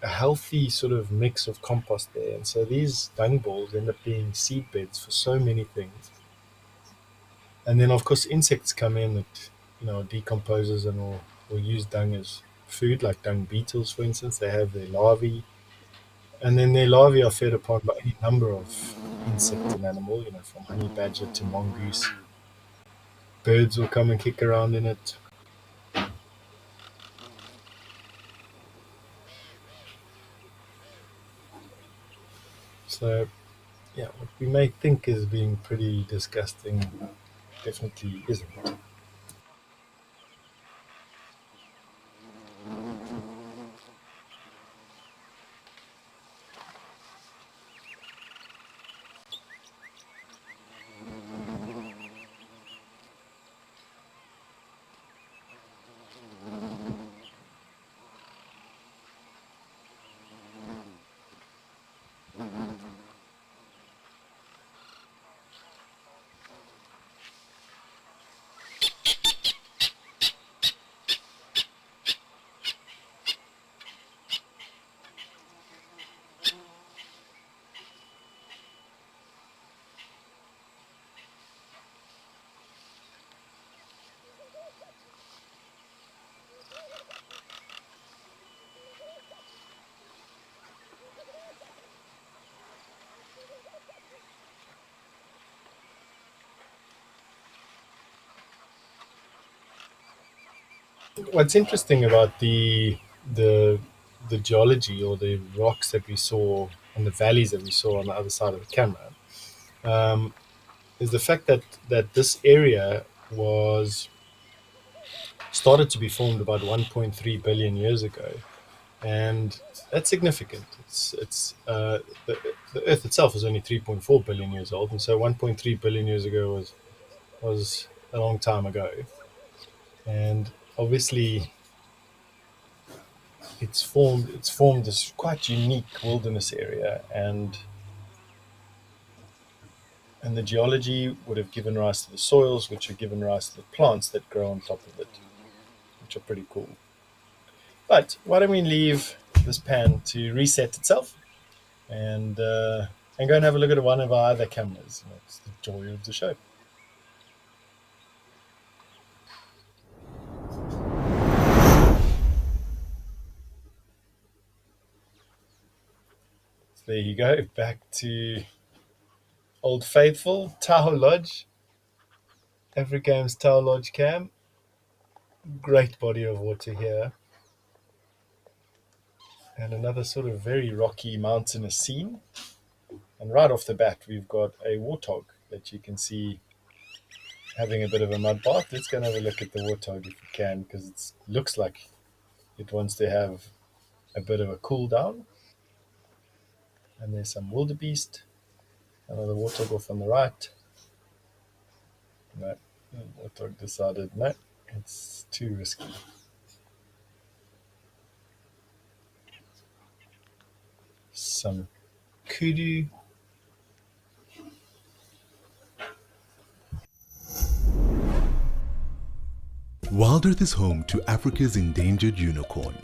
a healthy sort of mix of compost there. And so these dung balls end up being seed beds for so many things. And then of course insects come in that decomposes and will use dung as food, like dung beetles, for instance. They have their larvae, and then their larvae are fed upon by any number of insect and animal, from honey badger to mongoose. Birds will come and kick around in it. So, yeah, what we may think is being pretty disgusting definitely isn't. What's interesting about the the geology or the rocks that we saw and the valleys that we saw on the other side of the camera um, is the fact that this area was started to be formed about 1.3 billion years ago, and that's significant. The, the Earth itself is only 3.4 billion years old, and so 1.3 billion years ago was a long time ago, and obviously it's formed this quite unique wilderness area, and the geology would have given rise to the soils, which have given rise to the plants that grow on top of it, which are pretty cool. But why don't we leave this pan to reset itself and go and have a look at one of our other cameras. It's the joy of the show. So there you go, back to Old Faithful, Tahoe Lodge, Africa's Tahoe Lodge cam. Great body of water here. And another sort of very rocky mountainous scene. And right off the bat, we've got a warthog that you can see having a bit of a mud bath. Let's go and have a look at the warthog if we can, because it looks like it wants to have a bit of a cool down. And there's some wildebeest. Another warthog off on the right. No, the warthog decided no, it's too risky. Some kudu. WildEarth is home to Africa's endangered unicorn.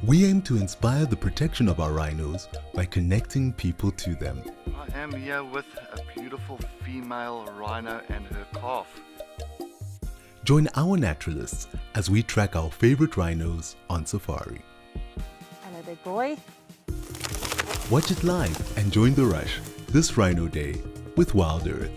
We aim to inspire the protection of our rhinos by connecting people to them. I am here with a beautiful female rhino and her calf. Join our naturalists as we track our favorite rhinos on safari. Hello, big boy. Watch it live and join the rush this Rhino Day with WildEarth.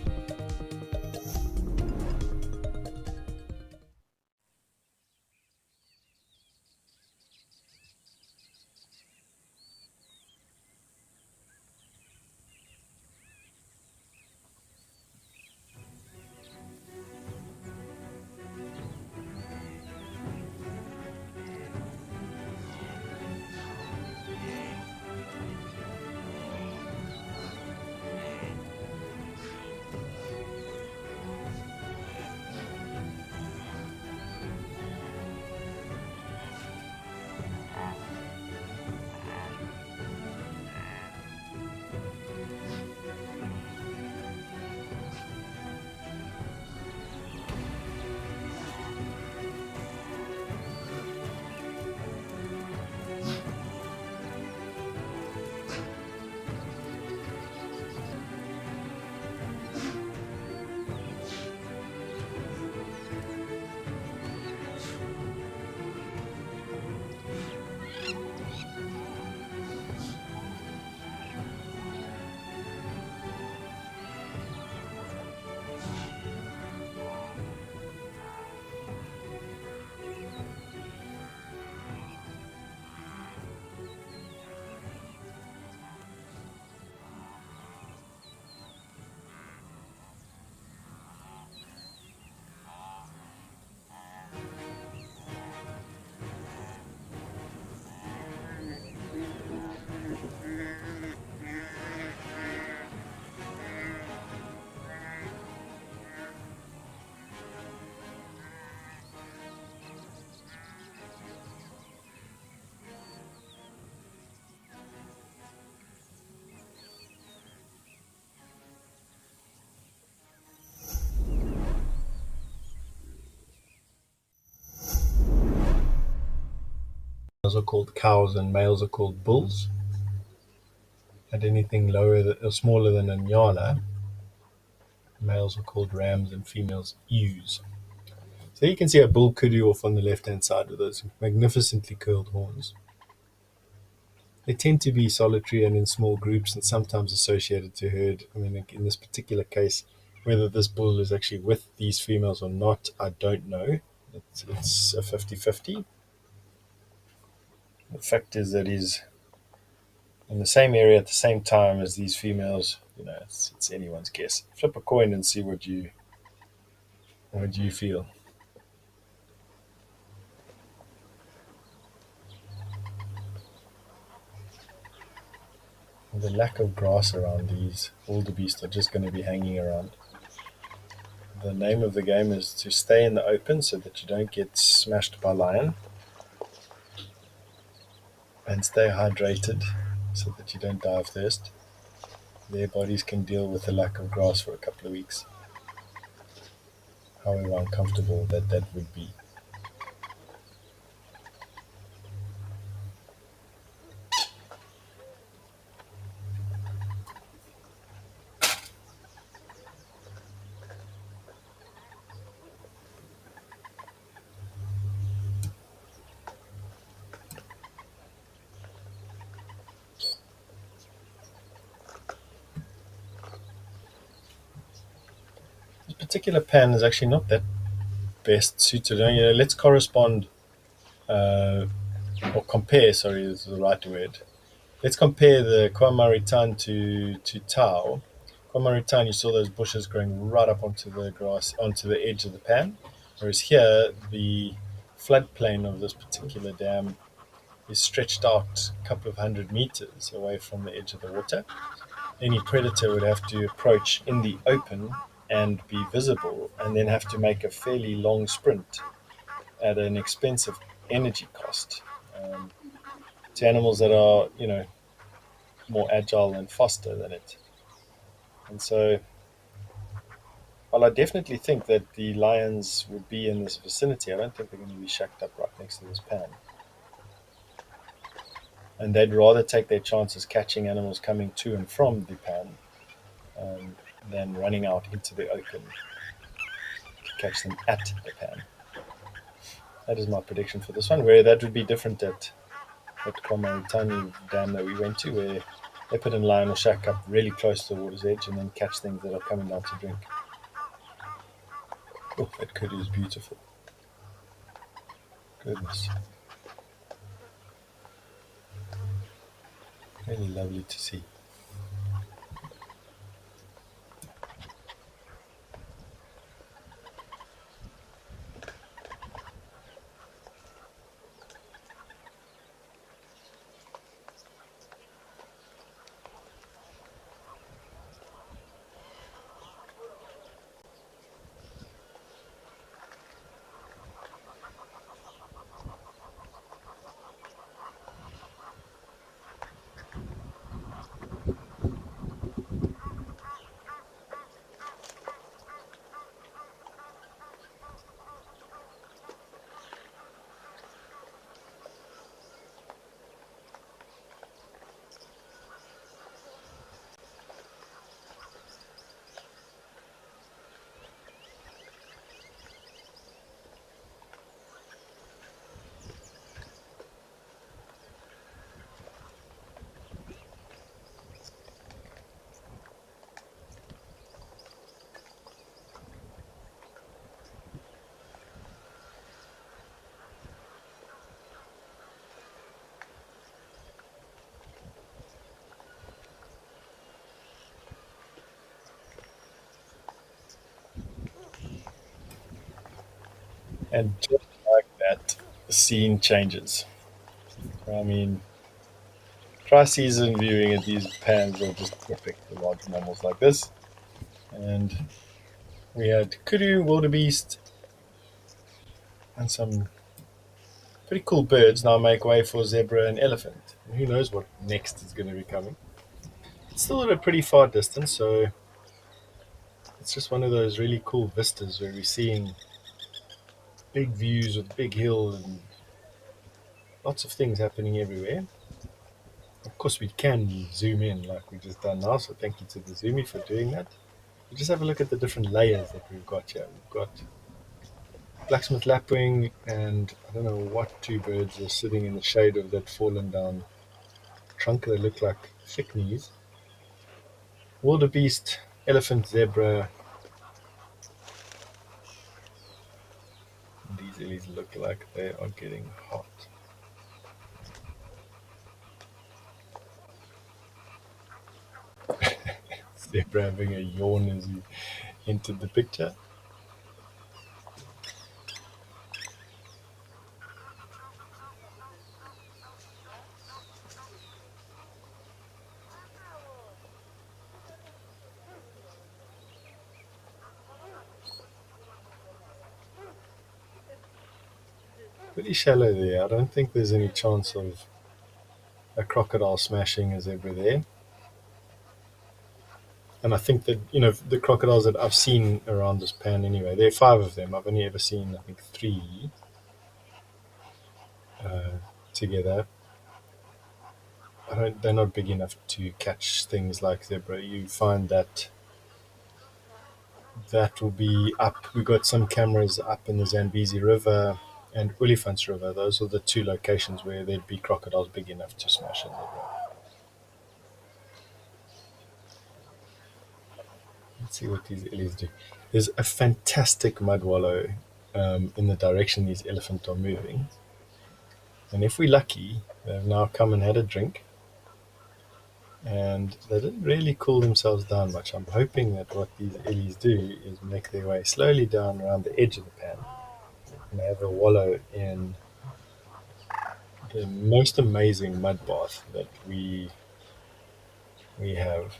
Females are called cows and males are called bulls. And anything lower or smaller than a nyala, males are called rams and females ewes. So you can see a bull kudu off on the left-hand side with those magnificently curled horns. They tend to be solitary and in small groups and sometimes associated to herd. I mean, in this particular case, whether this bull is actually with these females or not, I don't know. It's a 50-50. The fact is that he's in the same area at the same time as these females. It's anyone's guess. Flip a coin and see what you feel. The lack of grass around, these wildebeest are just going to be hanging around. The name of the game is to stay in the open so that you don't get smashed by lion, and stay hydrated so that you don't die of thirst. Their bodies can deal with the lack of grass for a couple of weeks, however uncomfortable that would be. This particular pan is actually not that best suited. Let's correspond, or compare, sorry, is the right word. Let's compare the Kwamaritan to Tau. Kwamaritan, you saw those bushes growing right up onto the grass, onto the edge of the pan. Whereas here, the floodplain of this particular dam is stretched out a couple of 100 meters away from the edge of the water. Any predator would have to approach in the open and be visible, and then have to make a fairly long sprint at an expensive energy cost, to animals that are, more agile and faster than it. And so, while I definitely think that the lions would be in this vicinity, I don't think they're going to be shacked up right next to this pan. And they'd rather take their chances catching animals coming to and from the pan, than running out into the open to catch them at the pan. That is my prediction for this one, where that would be different at Kwamaritani Dam that we went to, where they put in lion or shack up really close to the water's edge and then catch things that are coming down to drink. Oh, that kudu is beautiful. Goodness. Really lovely to see. And just like that, the scene changes. I mean, dry season viewing at these pans are just perfect for large mammals like this. And we had kudu, wildebeest, and some pretty cool birds now make way for zebra and elephant. And who knows what next is going to be coming. It's still at a pretty far distance, so it's just one of those really cool vistas where we're seeing big views with big hills and lots of things happening everywhere. Of course, we can zoom in like we just done now, so thank you to the Zoomy for doing that. We just have a look at the different layers that we've got here. We've got blacksmith lapwing, and I don't know what two birds are sitting in the shade of that fallen down trunk. They look like thick knees. Wildebeest, elephant, zebra. These these illies look like they are getting hot. Zebra having a yawn as he entered the picture. Pretty shallow there. I don't think there's any chance of a crocodile smashing a zebra there. And I think that, the crocodiles that I've seen around this pan anyway, there are 5 of them. I've only ever seen, I think, 3 together. They're not big enough to catch things like zebra. You find that will be up. We've got some cameras up in the Zambezi River and Olifants River. Those are the 2 locations where there'd be crocodiles big enough to smash a zebra. Let's see what these illies do. There's a fantastic mud wallow in the direction these elephants are moving. And if we're lucky, they've now come and had a drink. And they didn't really cool themselves down much. I'm hoping that what these illies do is make their way slowly down around the edge of the pan and have a wallow in the most amazing mud bath that we have.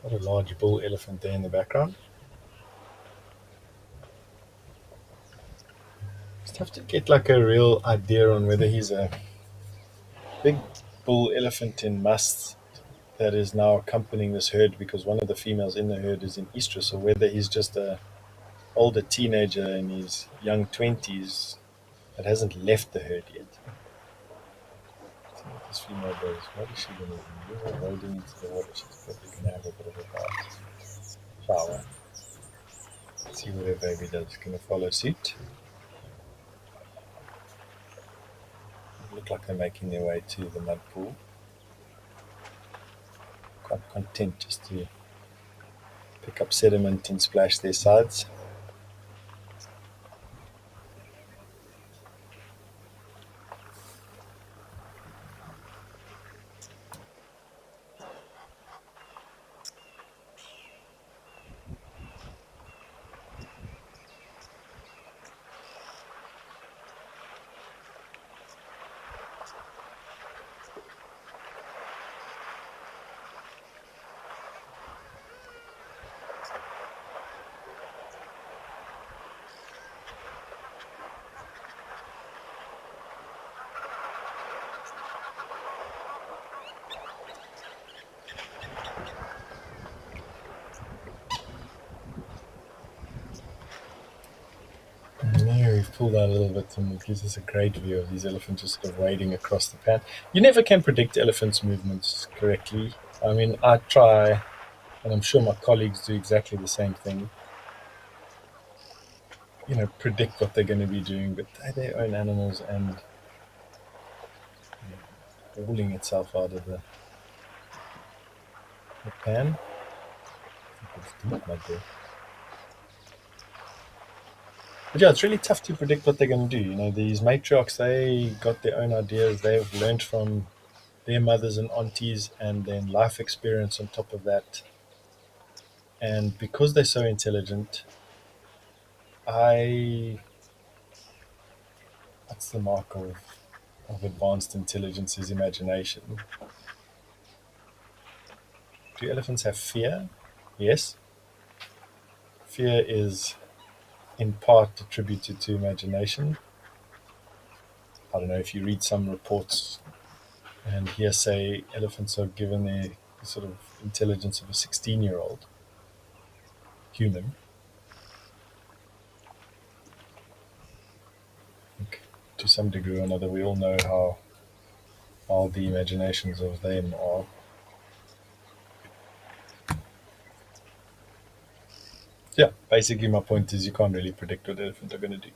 Got a large bull elephant there in the background. Just have to get like a real idea on whether he's a big bull elephant in must that is now accompanying this herd because one of the females in the herd is in estrus, or whether he's just a older teenager in his young 20s that hasn't left the herd yet. Let's see what this female does. What is she going to do? You're wading into the water. She's probably going to have a bit of a bath. Shower. Let's see what her baby does. Going to follow suit. Look like they're making their way to the mud pool. Quite content just to pick up sediment and splash their sides. There we've pulled out a little bit and it gives us a great view of these elephants just sort of wading across the pan. You never can predict elephants' movements correctly. I mean, I try, and I'm sure my colleagues do exactly the same thing. Predict what they're going to be doing, but they're their own animals and hauling itself out of the pan. I think it's deep mud there. But yeah, it's really tough to predict what they're going to do. These matriarchs, they got their own ideas. They've learned from their mothers and aunties and then life experience on top of that. And because they're so intelligent, what's the mark of advanced intelligence is imagination. Do elephants have fear? Yes. Fear is in part attributed to imagination. I don't know if you read some reports and hearsay, elephants are given the sort of intelligence of a 16-year-old human. I think to some degree or another, we all know how the imaginations of them are. Yeah, basically my point is you can't really predict what elephants are going to do.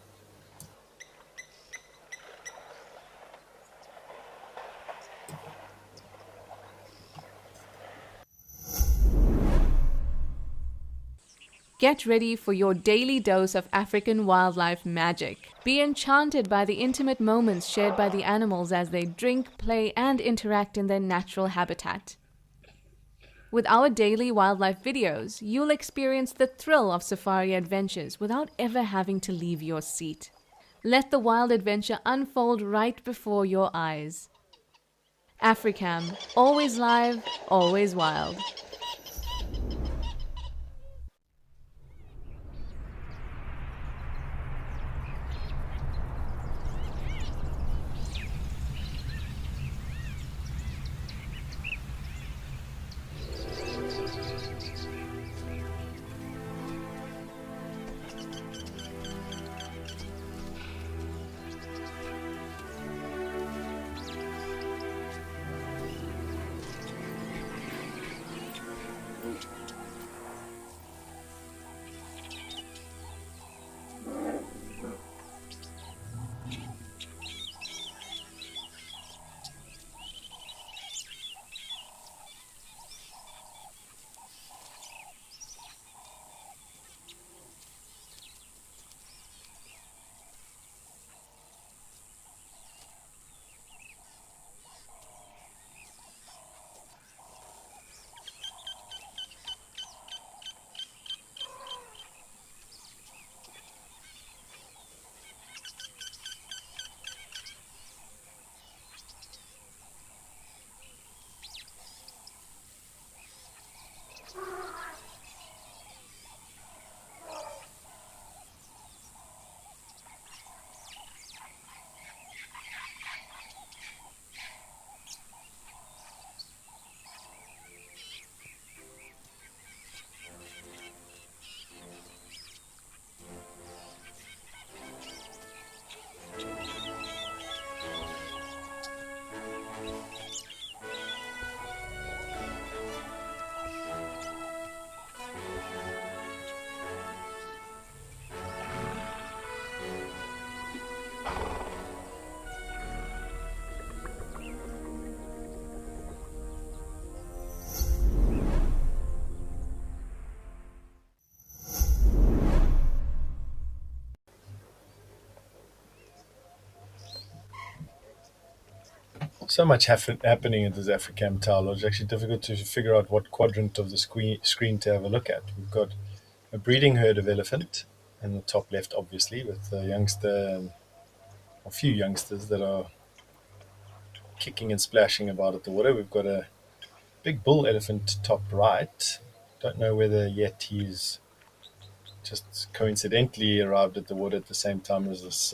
Get ready for your daily dose of African wildlife magic. Be enchanted by the intimate moments shared by the animals as they drink, play, and interact in their natural habitat. With our daily wildlife videos, you'll experience the thrill of safari adventures without ever having to leave your seat. Let the wild adventure unfold right before your eyes. Africam, always live, always wild. So much happening at this Africam Tower. It's actually difficult to figure out what quadrant of the screen to have a look at. We've got a breeding herd of elephant in the top left, obviously, with a youngster and a few youngsters that are kicking and splashing about at the water. We've got a big bull elephant top right. Don't know whether yet he's just coincidentally arrived at the water at the same time as this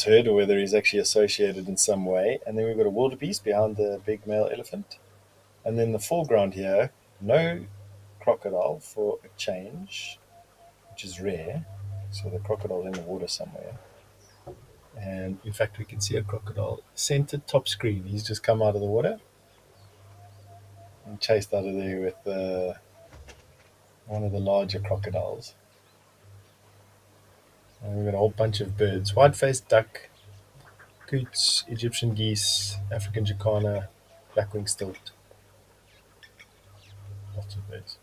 herd, or whether he's actually associated in some way. And then we've got a wildebeest behind the big male elephant. And then the foreground here, no crocodile for a change, which is rare. So the crocodile in the water somewhere. And in fact, we can see a crocodile centered top screen. He's just come out of the water and chased out of there with one of the larger crocodiles. And we've got a whole bunch of birds. White-faced duck, coots, Egyptian geese, African jacana, black-winged stilt. Lots of birds.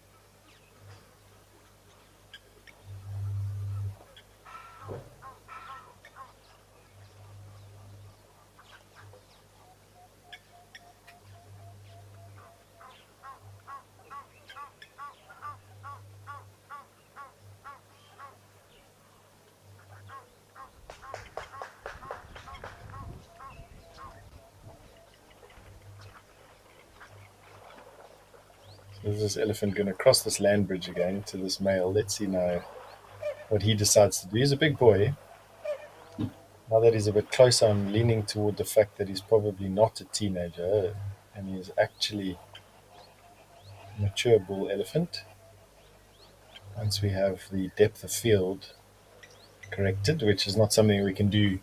There's this elephant going to cross this land bridge again to this male. Let's see now what he decides to do. He's a big boy. Now that he's a bit closer, I'm leaning toward the fact that he's probably not a teenager and he's actually a mature bull elephant. Once we have the depth of field corrected, which is not something we can do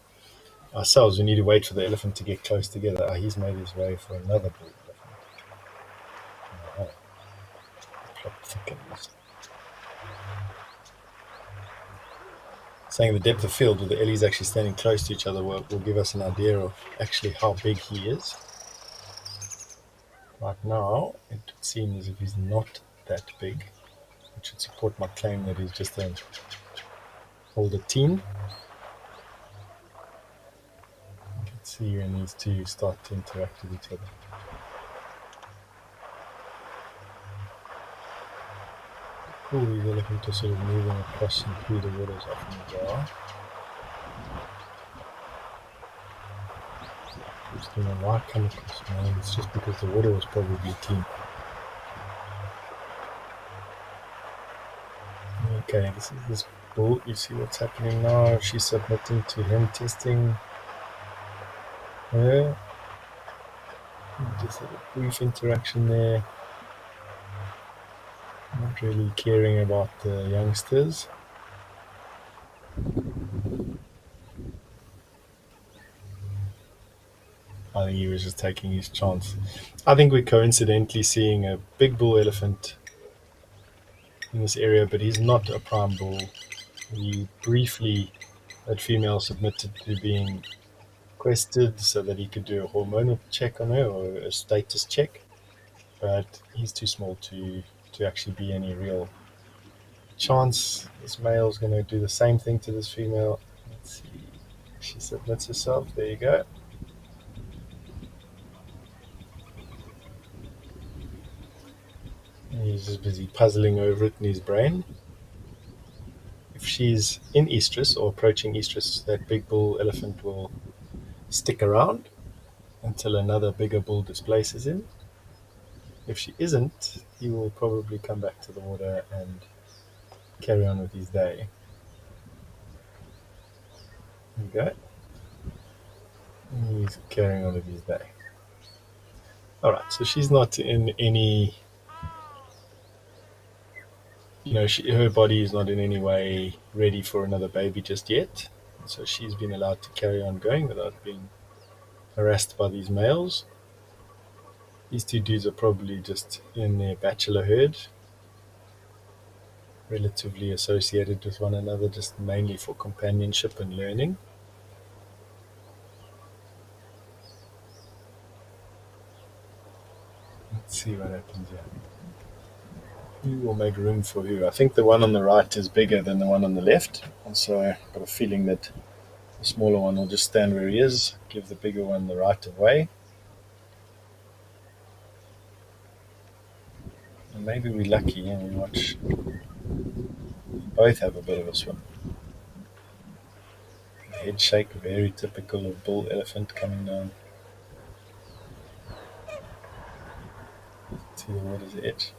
ourselves, we need to wait for the elephant to get close together. Oh, he's made his way for another bull elephant. Plot thickens. Saying the depth of field with the Ellies actually standing close to each other will give us an idea of actually how big he is. Right now, it would seem as if he's not that big. which would support my claim that he's just an older teen. You can see when these two start to interact with each other. Cool, these elephants are sort of moving across and through the water as often as they are. Just don't know why I come across, man. It's just because the water was probably clean. Okay, this is this bull. You see what's happening now? She's submitting to him testing her. Just a brief interaction there. Not really caring about the youngsters. I think he was just taking his chance. I think we're coincidentally seeing a big bull elephant in this area, but he's not a prime bull. That female submitted to being quested so that he could do a hormonal check on her or a status check, but he's too small to actually be any real chance. This male's going to do the same thing to this female. Let's see. She submits herself. There you go. And he's just busy puzzling over it in his brain. If she's in estrus or approaching estrus, that big bull elephant will stick around until another bigger bull displaces him. If she isn't, he will probably come back to the water and carry on with his day. There you go. He's carrying on with his day. Alright, so she's not in any, her body is not in any way ready for another baby just yet. So she's been allowed to carry on going without being harassed by these males. These two dudes are probably just in their bachelor herd, relatively associated with one another, just mainly for companionship and learning. Let's see what happens here. Who will make room for who? I think the one on the right is bigger than the one on the left, and so I've got a feeling that the smaller one will just stand where he is, give the bigger one the right of way. And maybe we're lucky and we watch both have a bit of a swim. The head shake, very typical of bull elephant coming down to the water's edge.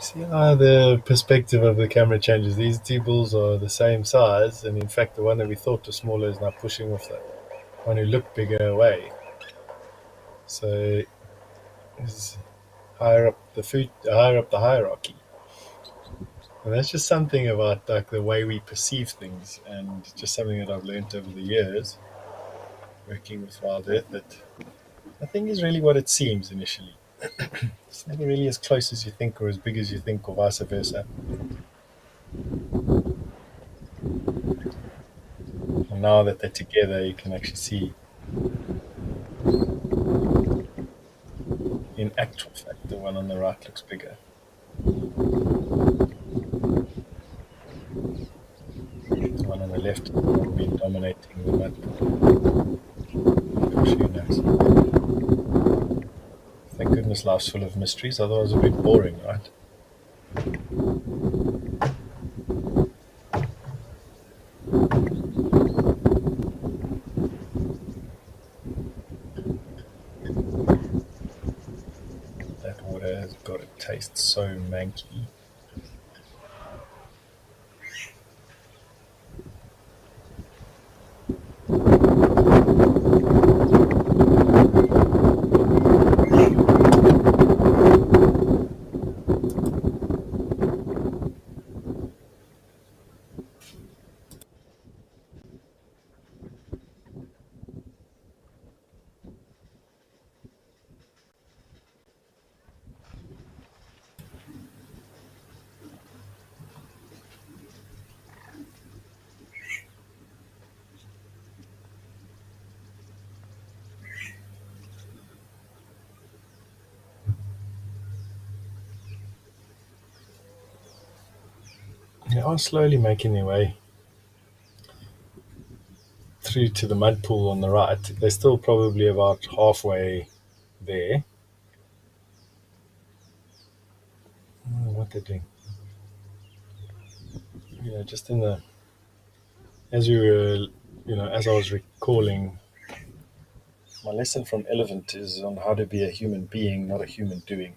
See how the perspective of the camera changes. These two bulls are the same size, and in fact the one that we thought was smaller is now pushing off the one who looked bigger away. So it's higher up the hierarchy. And that's just something about like the way we perceive things, and just something that I've learned over the years working with WildEarth, that nothing is really what it seems initially. It's never really as close as you think or as big as you think, or vice versa. And now that they're together, you can actually see in actual fact the one on the right looks bigger. The one on the left has been dominating the mud pool. Gosh, who knows? Thank goodness life's full of mysteries, otherwise it'd be boring, right? That water has got to taste so manky. They are slowly making their way through to the mud pool on the right. They're still probably about halfway there. I don't know what they're doing. Just in the as we were, as I was recalling, my lesson from Elephant is on how to be a human being, not a human doing.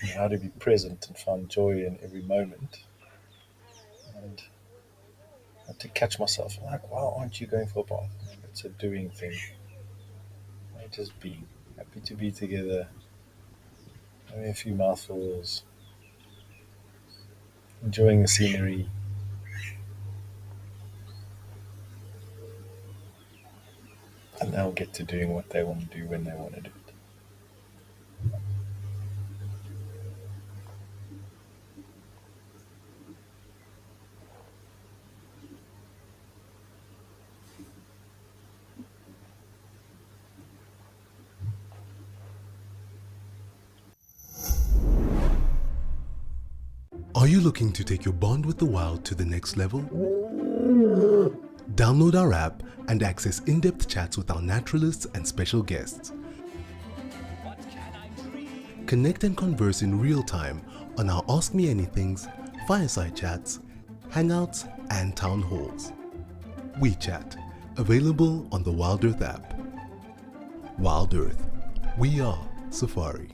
And how to be present and find joy in every moment. And I had to catch myself. I'm like, why aren't you going for a bath? It's a doing thing. I just be happy to be together, having a few mouthfuls, enjoying the scenery. And they'll get to doing what they want to do when they want to do it. Are you looking to take your bond with the wild to the next level? Download our app and access in-depth chats with our naturalists and special guests. Connect and converse in real time on our Ask Me Anythings, fireside chats, hangouts, and town halls. WeChat, available on the WildEarth app. WildEarth, we are Safari.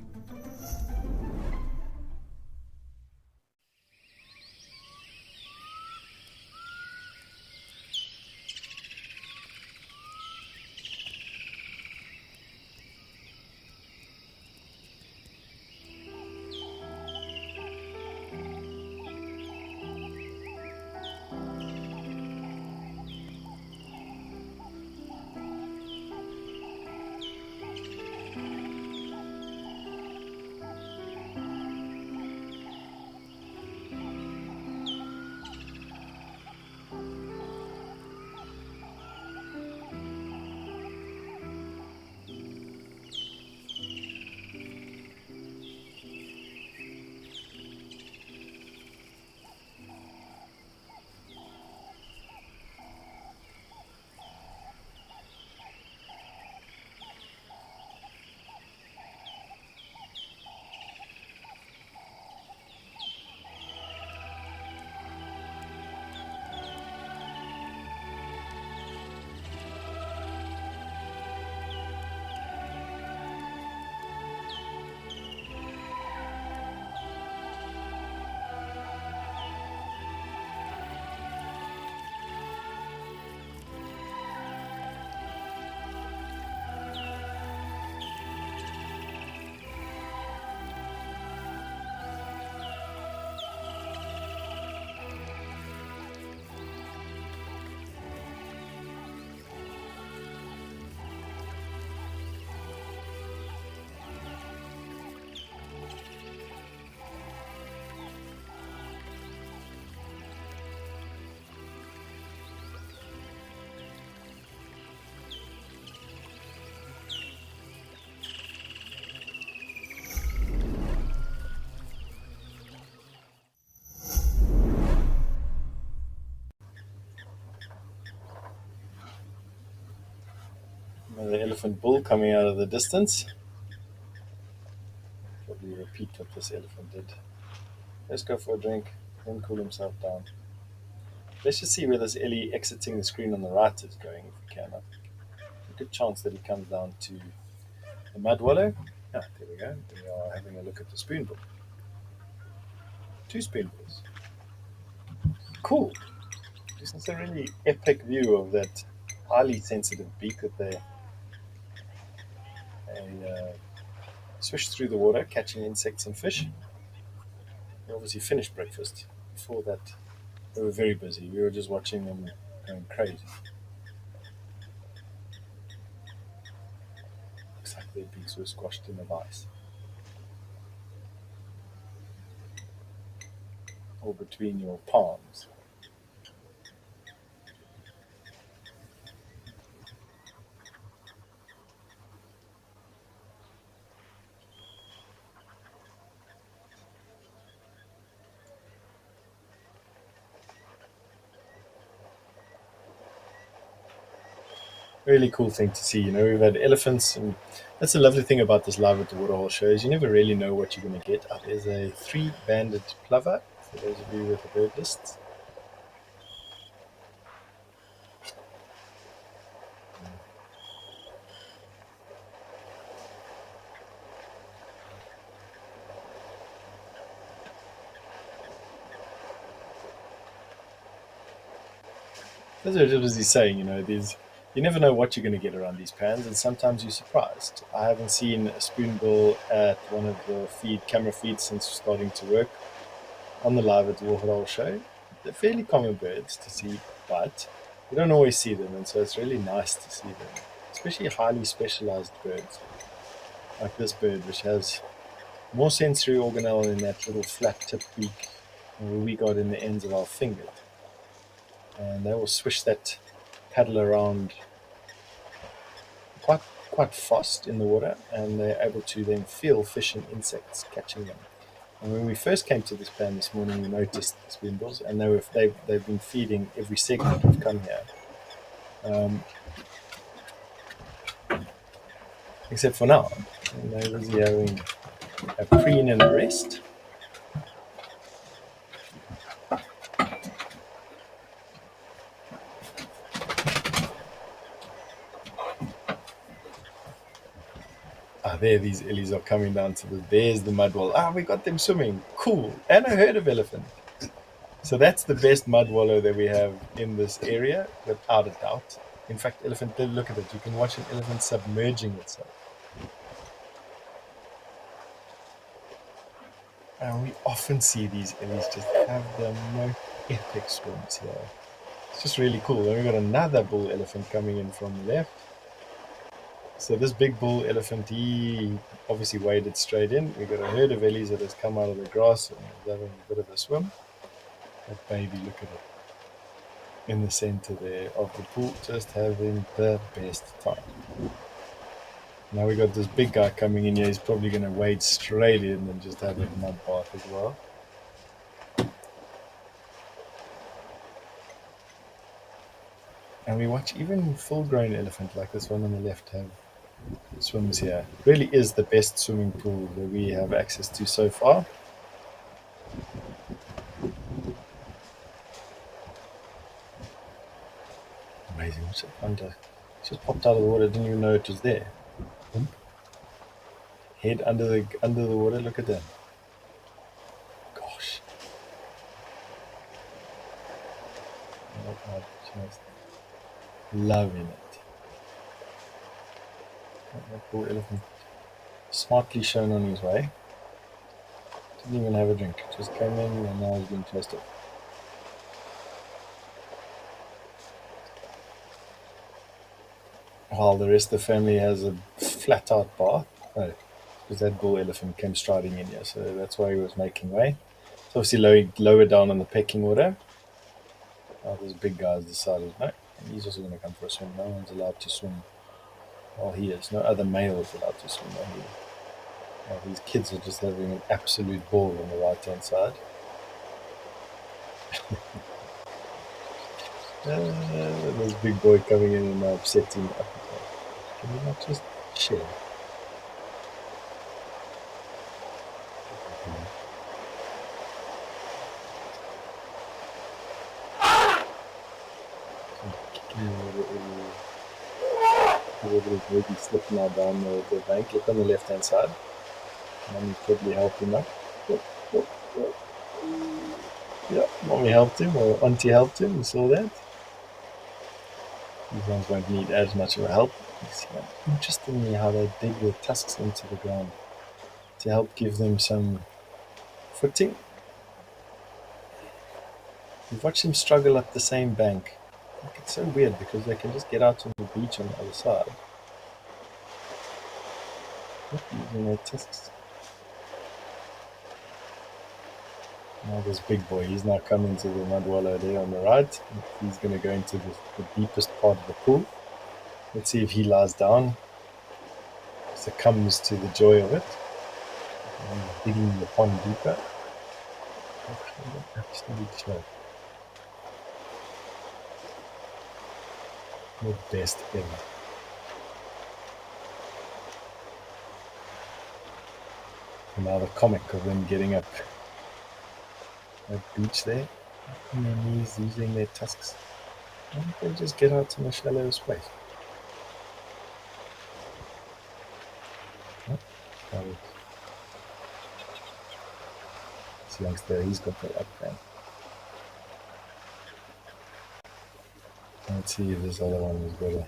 Another elephant bull coming out of the distance. Probably repeat what this elephant did. Let's go for a drink, then cool himself down. Let's just see where this Ellie exiting the screen on the right is going, if we can. A good chance that he comes down to the mud wallow. Ah, there we go. We are having a look at the spoonbill. 2 spoonbills. Cool. This is a really epic view of that highly sensitive beak that they swish through the water, catching insects and fish. They obviously finished breakfast. Before that, they were very busy. We were just watching them going crazy. Looks like their beaks were squashed in the ice. Or between your palms. really cool thing to see. We've had elephants, and that's the lovely thing about this Live at the Waterhole show is you never really know what you're going to get. There's a 3-banded plover, for those of you with the bird lists. That's what he's saying, you never know what you're going to get around these pans, and sometimes you're surprised. I haven't seen a spoonbill at one of the camera feeds since starting to work on the Live at the Waterhole show. They're fairly common birds to see, but you don't always see them, and so it's really nice to see them, especially highly specialized birds like this bird, which has more sensory organelle in that little flat-tipped beak where we got in the ends of our fingers. And they will swish that paddle around quite fast in the water, and they're able to then feel fish and insects catching them. And when we first came to this pan this morning, we noticed the spoonbills, and they've been feeding every segment we've come here, except for now. They're busy having a preen and a rest. There, these illies are coming down to there's the mud wall. We got them swimming. Cool. And a herd of elephant. So that's the best mud wallow that we have in this area, without a doubt. In fact, look at it. You can watch an elephant submerging itself. And we often see these illies just have the most epic swims here. It's just really cool. Then we've got another bull elephant coming in from the left. So this big bull elephant, he obviously waded straight in. We've got a herd of ellies that has come out of the grass and is having a bit of a swim. That baby, look at it. In the center there of the pool, just having the best time. Now we got this big guy coming in here. He's probably going to wade straight in and just have a mud bath as well. And we watch even full-grown elephant like this one on the left have swims here. Really is the best swimming pool that we have access to so far. Amazing. What's it under? It just popped out of the water. Didn't even know it was there. Head under the water. Look at that. Gosh. Just loving it. That poor elephant, smartly shown on his way. Didn't even have a drink. Just came in and now he's being toasted. While the rest of the family has a flat-out bath. Oh, because that bull elephant came striding in here, so that's why he was making way. It's obviously lower down on the pecking order. This big guy's decided, no, he's also going to come for a swim. No one's allowed to swim while he is. No other male is allowed to swim while he is. These kids are just having an absolute ball on the right-hand side. This big boy coming in and upsetting the appetite. Can you not just chill? Maybe slipping now down the bank. Look on the left hand side. Mommy probably helped him up. Yeah, mommy helped him, or auntie helped him. You saw that? These ones won't need as much of a help. It's interestingly how they dig their tusks into the ground to help give them some footing. We've watched them struggle up the same bank. It's so weird because they can just get out on the beach on the other side. Not using their tusks. Now this big boy, he's now coming to the mud wallow there on the right. He's going to go into the deepest part of the pool. Let's see if he lies down. Succumbs to the joy of it. And digging the pond deeper. Absolutely slow. The best ever. And now the comic of them getting up that beach there on their knees using their tusks. Why don't they just get out in the shallow space? Oh, this youngster, he's got the up there. Let's see if this other one is better.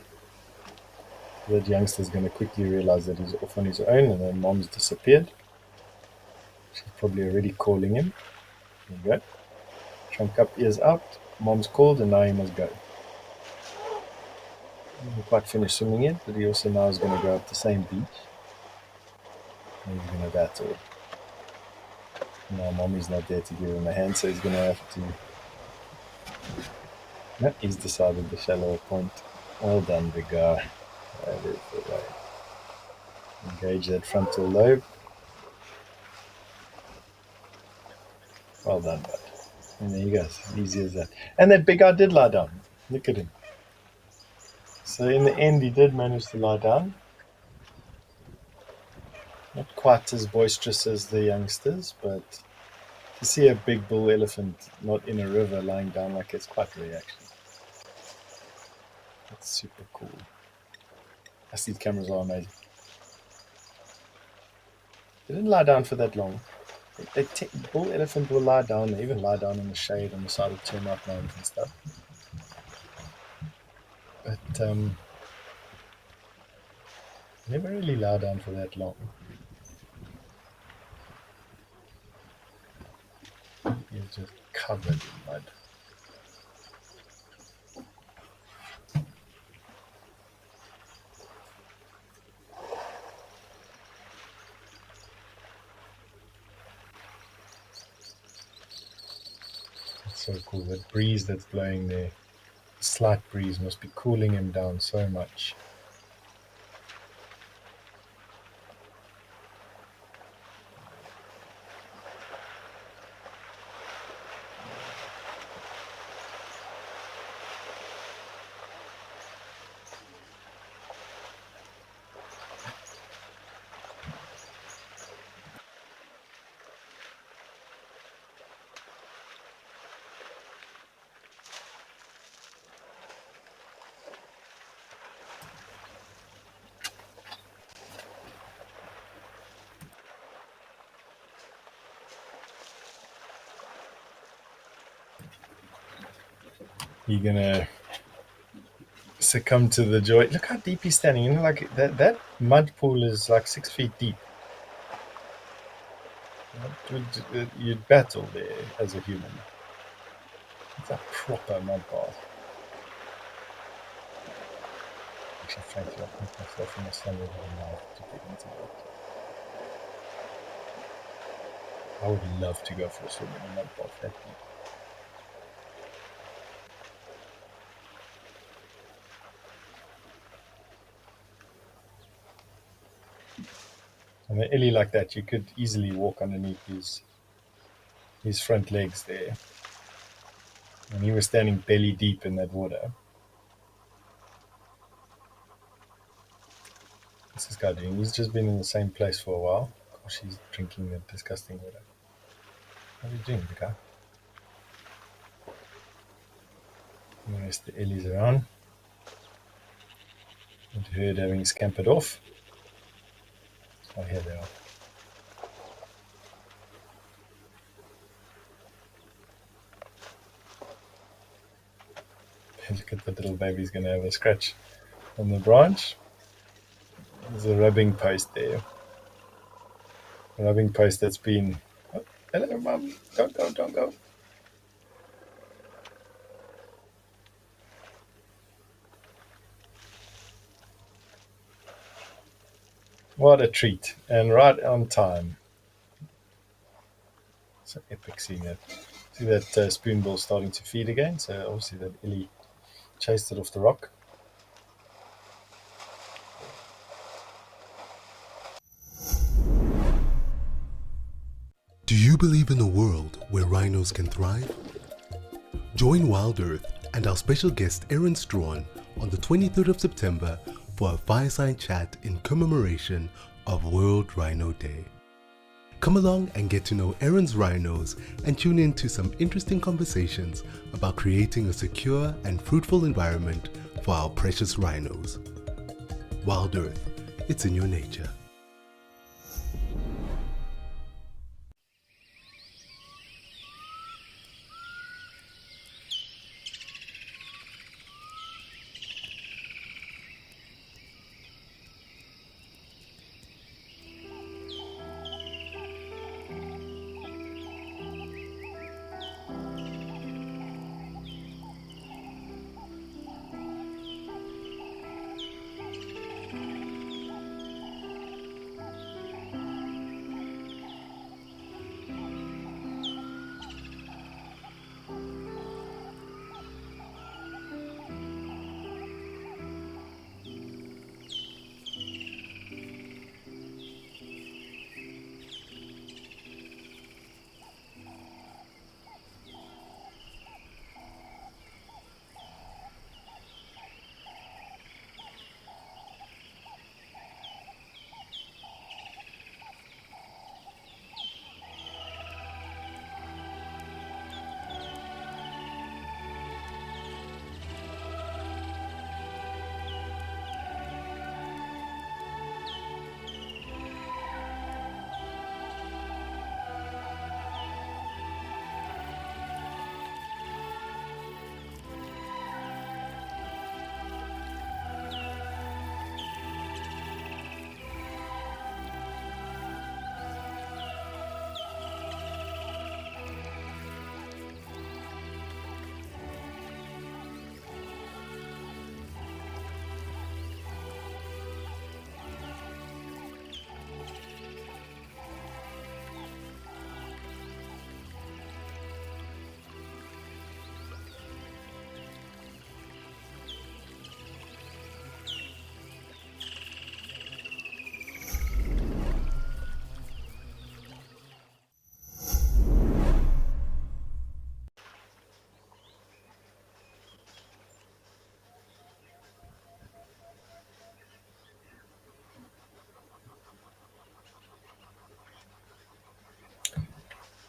That youngster's going to quickly realize that he's off on his own, and then mom's disappeared. She's probably already calling him. There you go. Trunk up, ears out. Mom's called, and now he must go. He hasn't quite finished swimming yet, but he also now is going to go up the same beach. And he's going to battle. Now mommy's not there to give him a hand, so he's going to have to... No, he's decided the shallower point. Well done, big guy. That is the way. Engage that frontal lobe. Well done, bud. And there he goes. Easy as that. And that big guy did lie down. Look at him. So in the end, he did manage to lie down. Not quite as boisterous as the youngsters, but to see a big bull elephant not in a river lying down like it's quite rare, actually. That's super cool. These cameras are amazing. They didn't lie down for that long. Bull elephant will lie down. They even lie down in the shade on the side of termite mounds and stuff. But never really lie down for that long. He's just covered in mud. So cool. That breeze that's blowing there, the slight breeze, must be cooling him down so much. You're gonna succumb to the joy. Look how deep he's standing. You know, like that mud pool is like 6 feet deep. You'd battle there as a human. It's a proper mud bath. Actually, frankly, I'll put myself in the sun with my mouth to get into that. I would love to go for a swim in a mud bath that deep. And an illy like that, you could easily walk underneath his front legs there. And he was standing belly deep in that water. What's this guy doing? He's just been in the same place for a while. Gosh, he's drinking that disgusting water. What are you doing, the guy? And the rest of the illies around. And the herd having scampered off. Oh, here they are. Look at the little baby's going to have a scratch on the branch. There's a rubbing post there. A rubbing post that's been... Oh, hello, Mum. Don't go, don't go. What a treat, and right on time. It's an epic seeing that. See that spoonbill starting to feed again, so obviously that illy chased it off the rock. Do you believe in a world where rhinos can thrive? Join WildEarth and our special guest Erin Strawn on the 23rd of September for a fireside chat in commemoration of World Rhino Day. Come along and get to know Erin's rhinos and tune in to some interesting conversations about creating a secure and fruitful environment for our precious rhinos. Wild Earth, it's in your nature.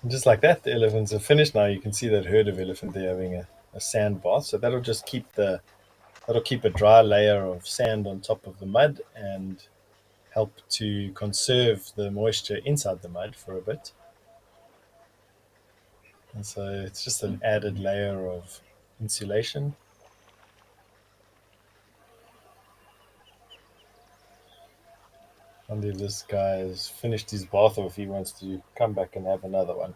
And just like that, the elephants are finished now. You can see that herd of elephant there having a sand bath. So that'll keep a dry layer of sand on top of the mud and help to conserve the moisture inside the mud for a bit. And so it's just an added layer of insulation. I wonder if this guy has finished his bath or if he wants to come back and have another one.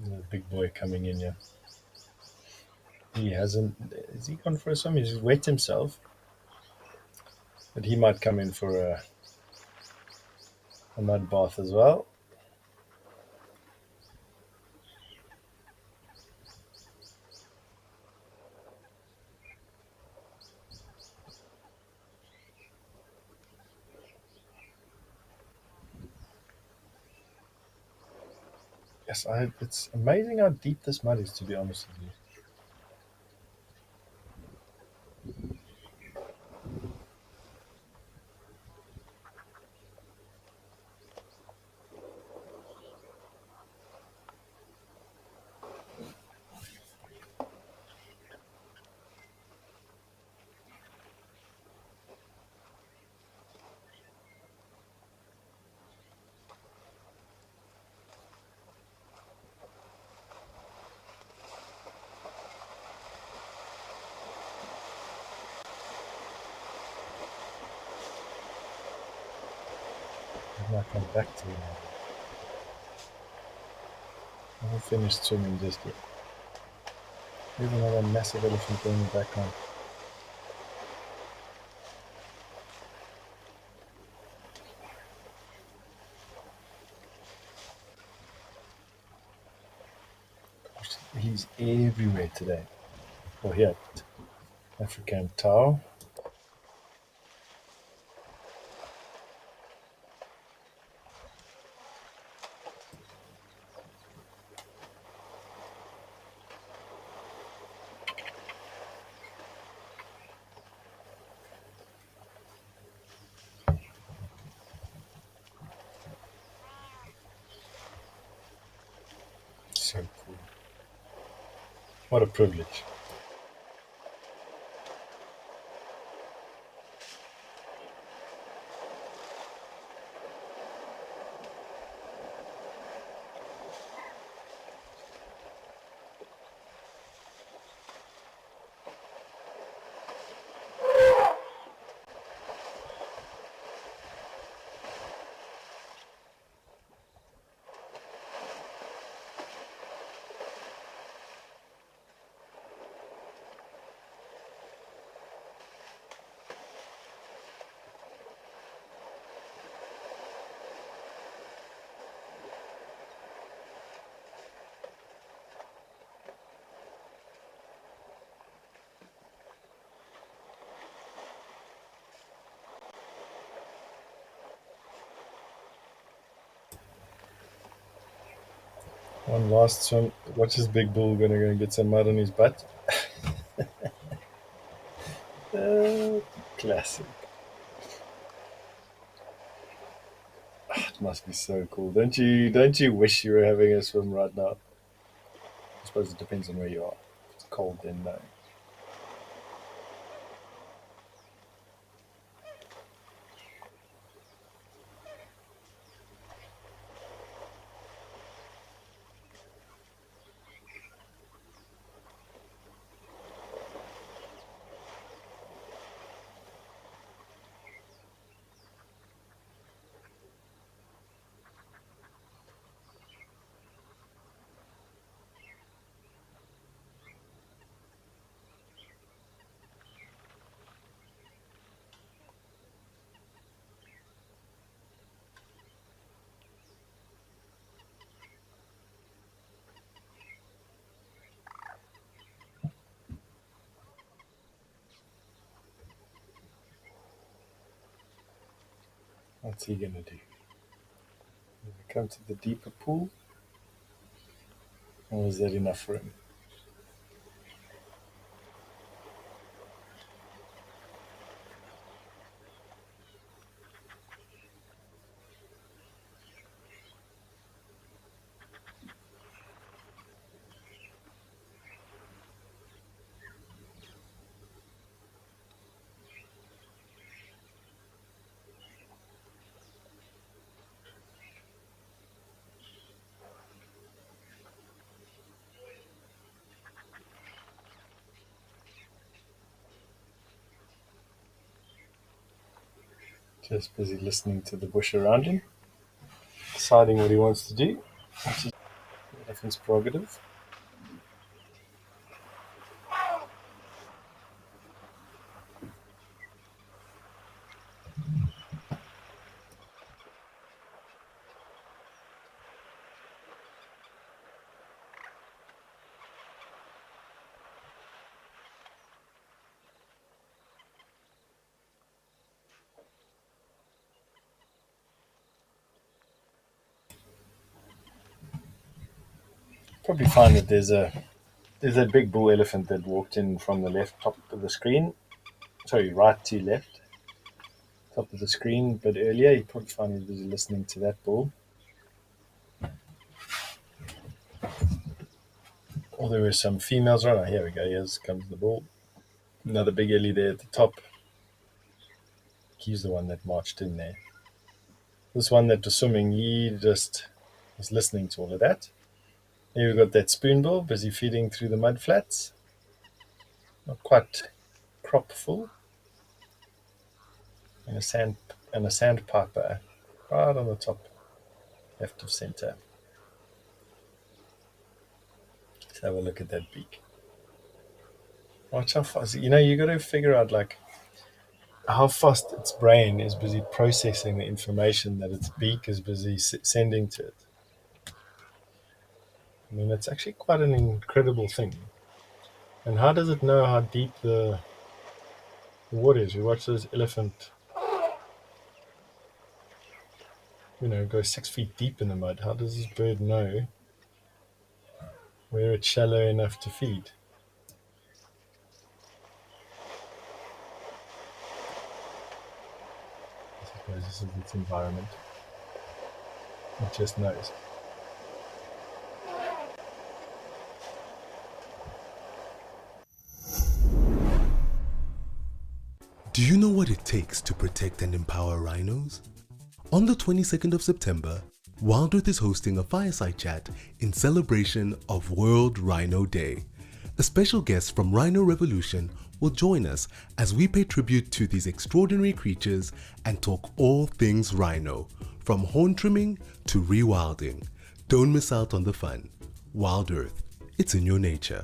The big boy coming in here. He hasn't. Is he gone for a swim? He's wet himself. But he might come in for a mud bath as well. Yes, it's amazing how deep this mud is, to be honest with you. I might come back to you now. I haven't finished swimming just yet. There's another massive elephant there in the background. Gosh, he's everywhere today. Oh, here, African Tau. So cool. What a privilege. One last swim. Watch this big bull gonna go and get some mud on his butt. Classic. It must be so cool. Don't you wish you were having a swim right now? I suppose it depends on where you are. If it's cold, then no. What's he gonna do? Come to the deeper pool? Or is that enough for him? Just busy listening to the bush around him, deciding what he wants to do, which is the elephant's prerogative. Probably find that there's a big bull elephant that walked in from the left top of the screen. Sorry, right to left top of the screen. But earlier, you probably find me busy listening to that bull. Or there were some females. Right, here we go. Here comes the bull. Another big ellie there at the top. He's the one that marched in there. This one that was swimming, he just was listening to all of that. Here we've got that spoon bull busy feeding through the mud flats. Not quite crop full. And a sandpiper right on the top left of center. Let's have a look at that beak. Watch how fast, you got to figure out like how fast its brain is busy processing the information that its beak is busy sending to it. I mean, it's actually quite an incredible thing. And how does it know how deep the water is? We watch this elephant, go 6 feet deep in the mud. How does this bird know where it's shallow enough to feed? I suppose this is its environment. It just knows. Do you know what it takes to protect and empower rhinos? On the 22nd of September, WildEarth is hosting a fireside chat in celebration of World Rhino Day. A special guest from Rhino Revolution will join us as we pay tribute to these extraordinary creatures and talk all things rhino, from horn trimming to rewilding. Don't miss out on the fun. WildEarth, it's in your nature.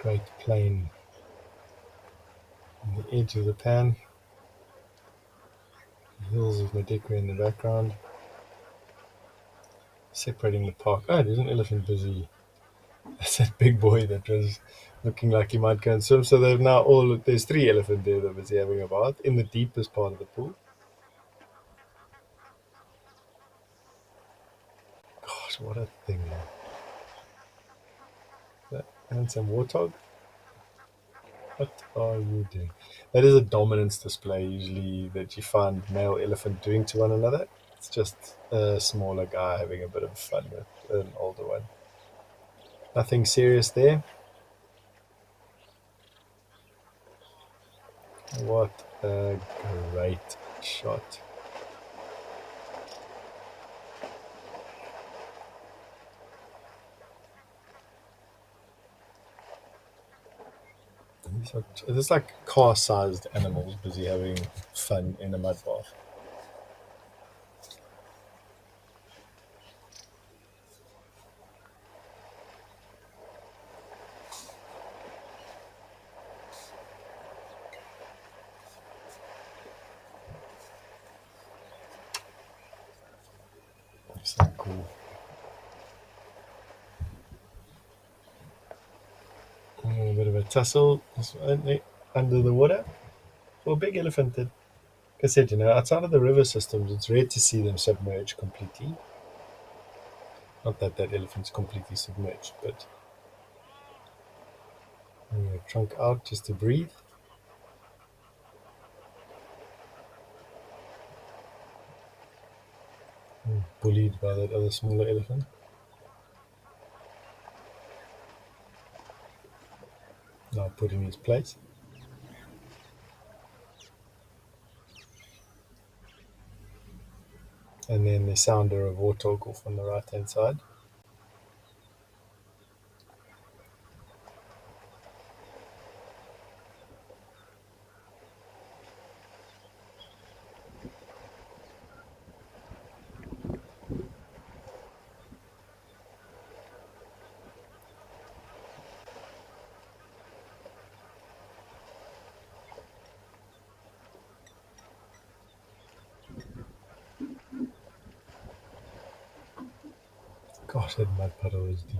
Great plain on the edge of the pan. The hills of Madikwe in the background. Separating the park. Oh, there's an elephant busy. That's that big boy that was looking like he might go and swim. So they've now there's 3 elephants there that are busy having a bath in the deepest part of the pool. Gosh, what a thing. That handsome warthog. What are you doing? That is a dominance display usually that you find male elephant doing to one another. It's just a smaller guy having a bit of fun with an older one. Nothing serious there. What a great shot. It's like car-sized animals busy having fun in a mud bath. So cool. A bit of a tussle under the water. For a big elephant, like I said, outside of the river systems, it's rare to see them submerge completely. Not that that elephant's completely submerged, but trunk out just to breathe. Bullied by that other smaller elephant. Now put in his place. And then the sounder of warthog off on the right hand side. Gosh, that mud puddle is deep.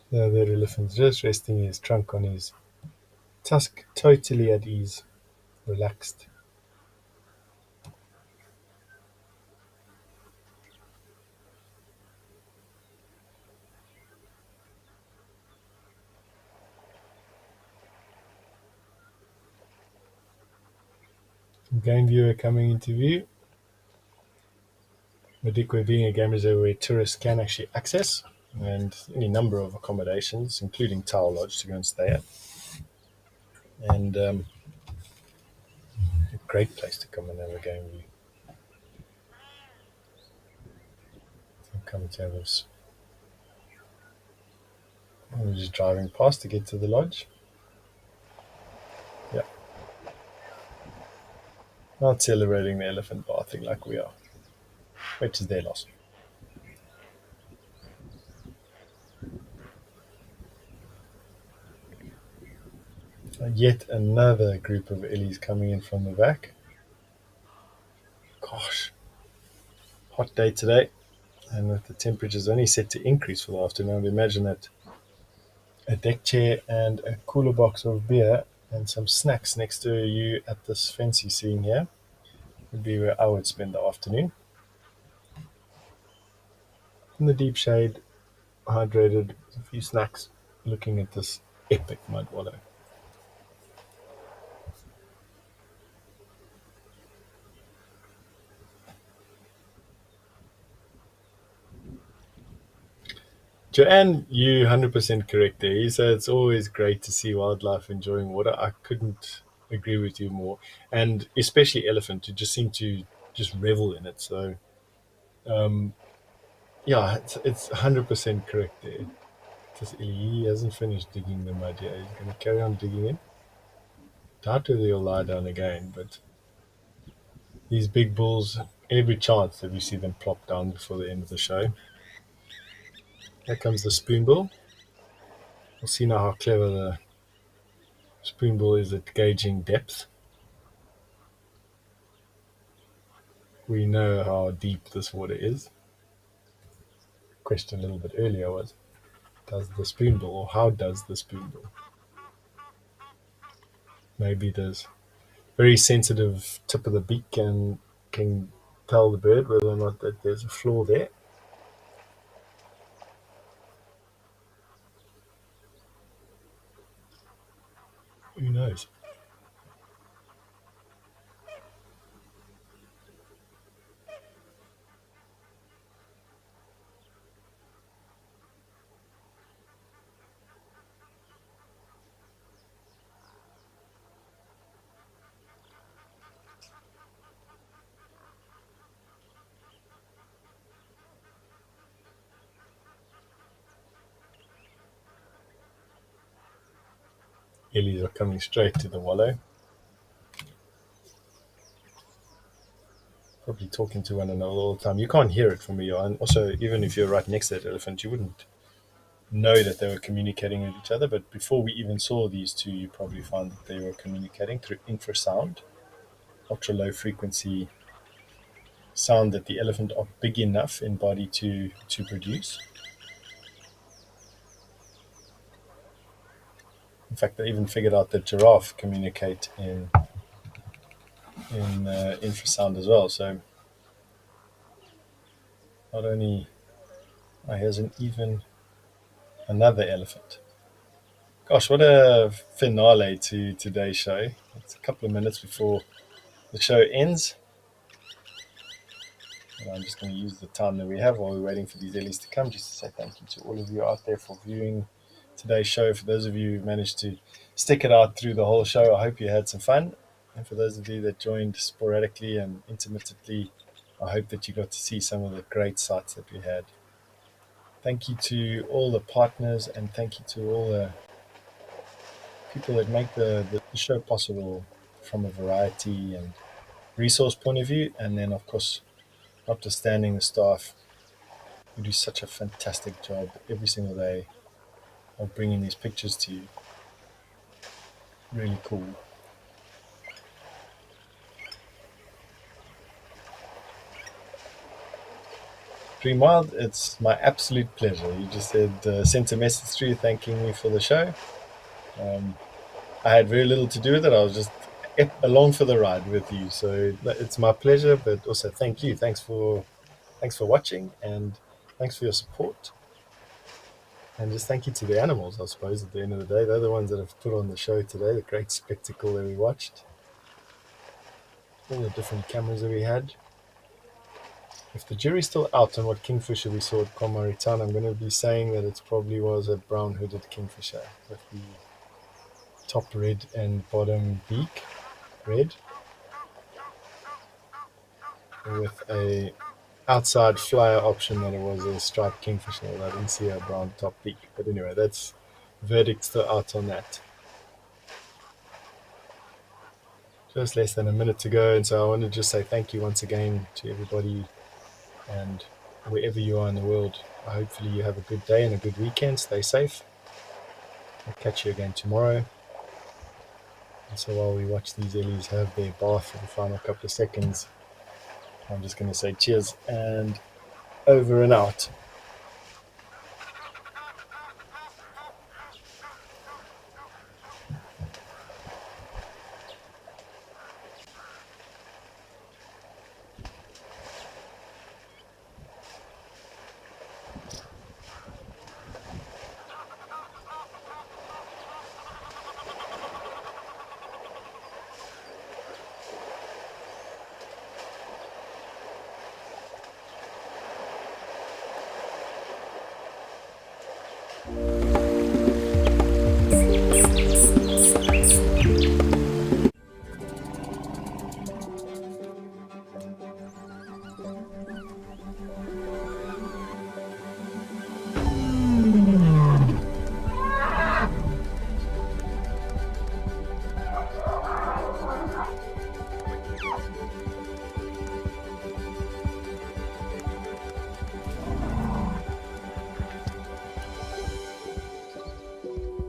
The other elephant's just resting his trunk on his tusk, totally at ease, relaxed. Game viewer coming into view. Madikwe being a game reserve where tourists can actually access, and any number of accommodations, including Tower Lodge, to go and stay at. And a great place to come and have a game view. So come to have this. We're just driving past to get to the lodge. Yeah. Not celebrating the elephant bathing like we are, which is their loss. Yet another group of Ellies coming in from the back. Gosh, hot day today, and with the temperatures only set to increase for the afternoon, I'd imagine that a deck chair and a cooler box of beer and some snacks next to you at this fancy scene here would be where I would spend the afternoon. In the deep shade, hydrated, a few snacks, looking at this epic mud wallow. Joanne, you 100% correct there. You said it's always great to see wildlife enjoying water. I couldn't agree with you more. And especially elephant, who just seem to just revel in it. So, yeah, it's 100% correct there. Just, he hasn't finished digging the mud yet. He's going to carry on digging in. Doubt whether he'll lie down again, but these big bulls, every chance that we see them plop down before the end of the show. Here comes the spoon bull. We'll see now how clever the spoon bull is at gauging depth. We know how deep this water is. Question a little bit earlier was, does the spoon bull, or how does the spoon bull? Maybe there's very sensitive tip of the beak and can tell the bird whether or not that there's a flaw there. Who knows? Ellies are coming straight to the wallow. Probably talking to one another all the time. You can't hear it from where you are. And also, even if you're right next to that elephant, you wouldn't know that they were communicating with each other. But before we even saw these two, you probably found that they were communicating through infrasound, ultra low frequency sound that the elephant are big enough in body to produce. In fact, they even figured out that giraffe communicate in infrasound as well. So not only here's even another elephant. Gosh, what a finale to today's show. It's a couple of minutes before the show ends. And I'm just going to use the time that we have while we're waiting for these Ellies to come, just to say thank you to all of you out there for viewing today's show. For those of you who managed to stick it out through the whole show, I hope you had some fun. And for those of you that joined sporadically and intermittently, I hope that you got to see some of the great sights that we had. Thank you to all the partners, and thank you to all the people that make the show possible from a variety and resource point of view. And then, of course, notwithstanding the staff who do such a fantastic job every single day of bringing these pictures to you. Really cool. Dream Wild, it's my absolute pleasure. You just sent a message through thanking me for the show. I had very little to do with it. I was just along for the ride with you. So it's my pleasure, but also thank you. Thanks for watching, and thanks for your support. And just thank you to the animals, I suppose, at the end of the day. They're the ones that have put on the show today, the great spectacle that we watched. All the different cameras that we had. If the jury's still out on what kingfisher we saw at Komaritan, I'm going to be saying that it probably was a brown-hooded kingfisher with the top red and bottom beak red, with a outside flyer option that it was a striped kingfisher. I didn't see a brown top beak, but anyway, that's verdict still out on that. Just less than a minute to go, and so I want to just say thank you once again to everybody, and wherever you are in the world, hopefully you have a good day and a good weekend. Stay safe. I'll catch you again tomorrow. And so while we watch these Ellies have their bath for the final couple of seconds, I'm just going to say cheers and over and out.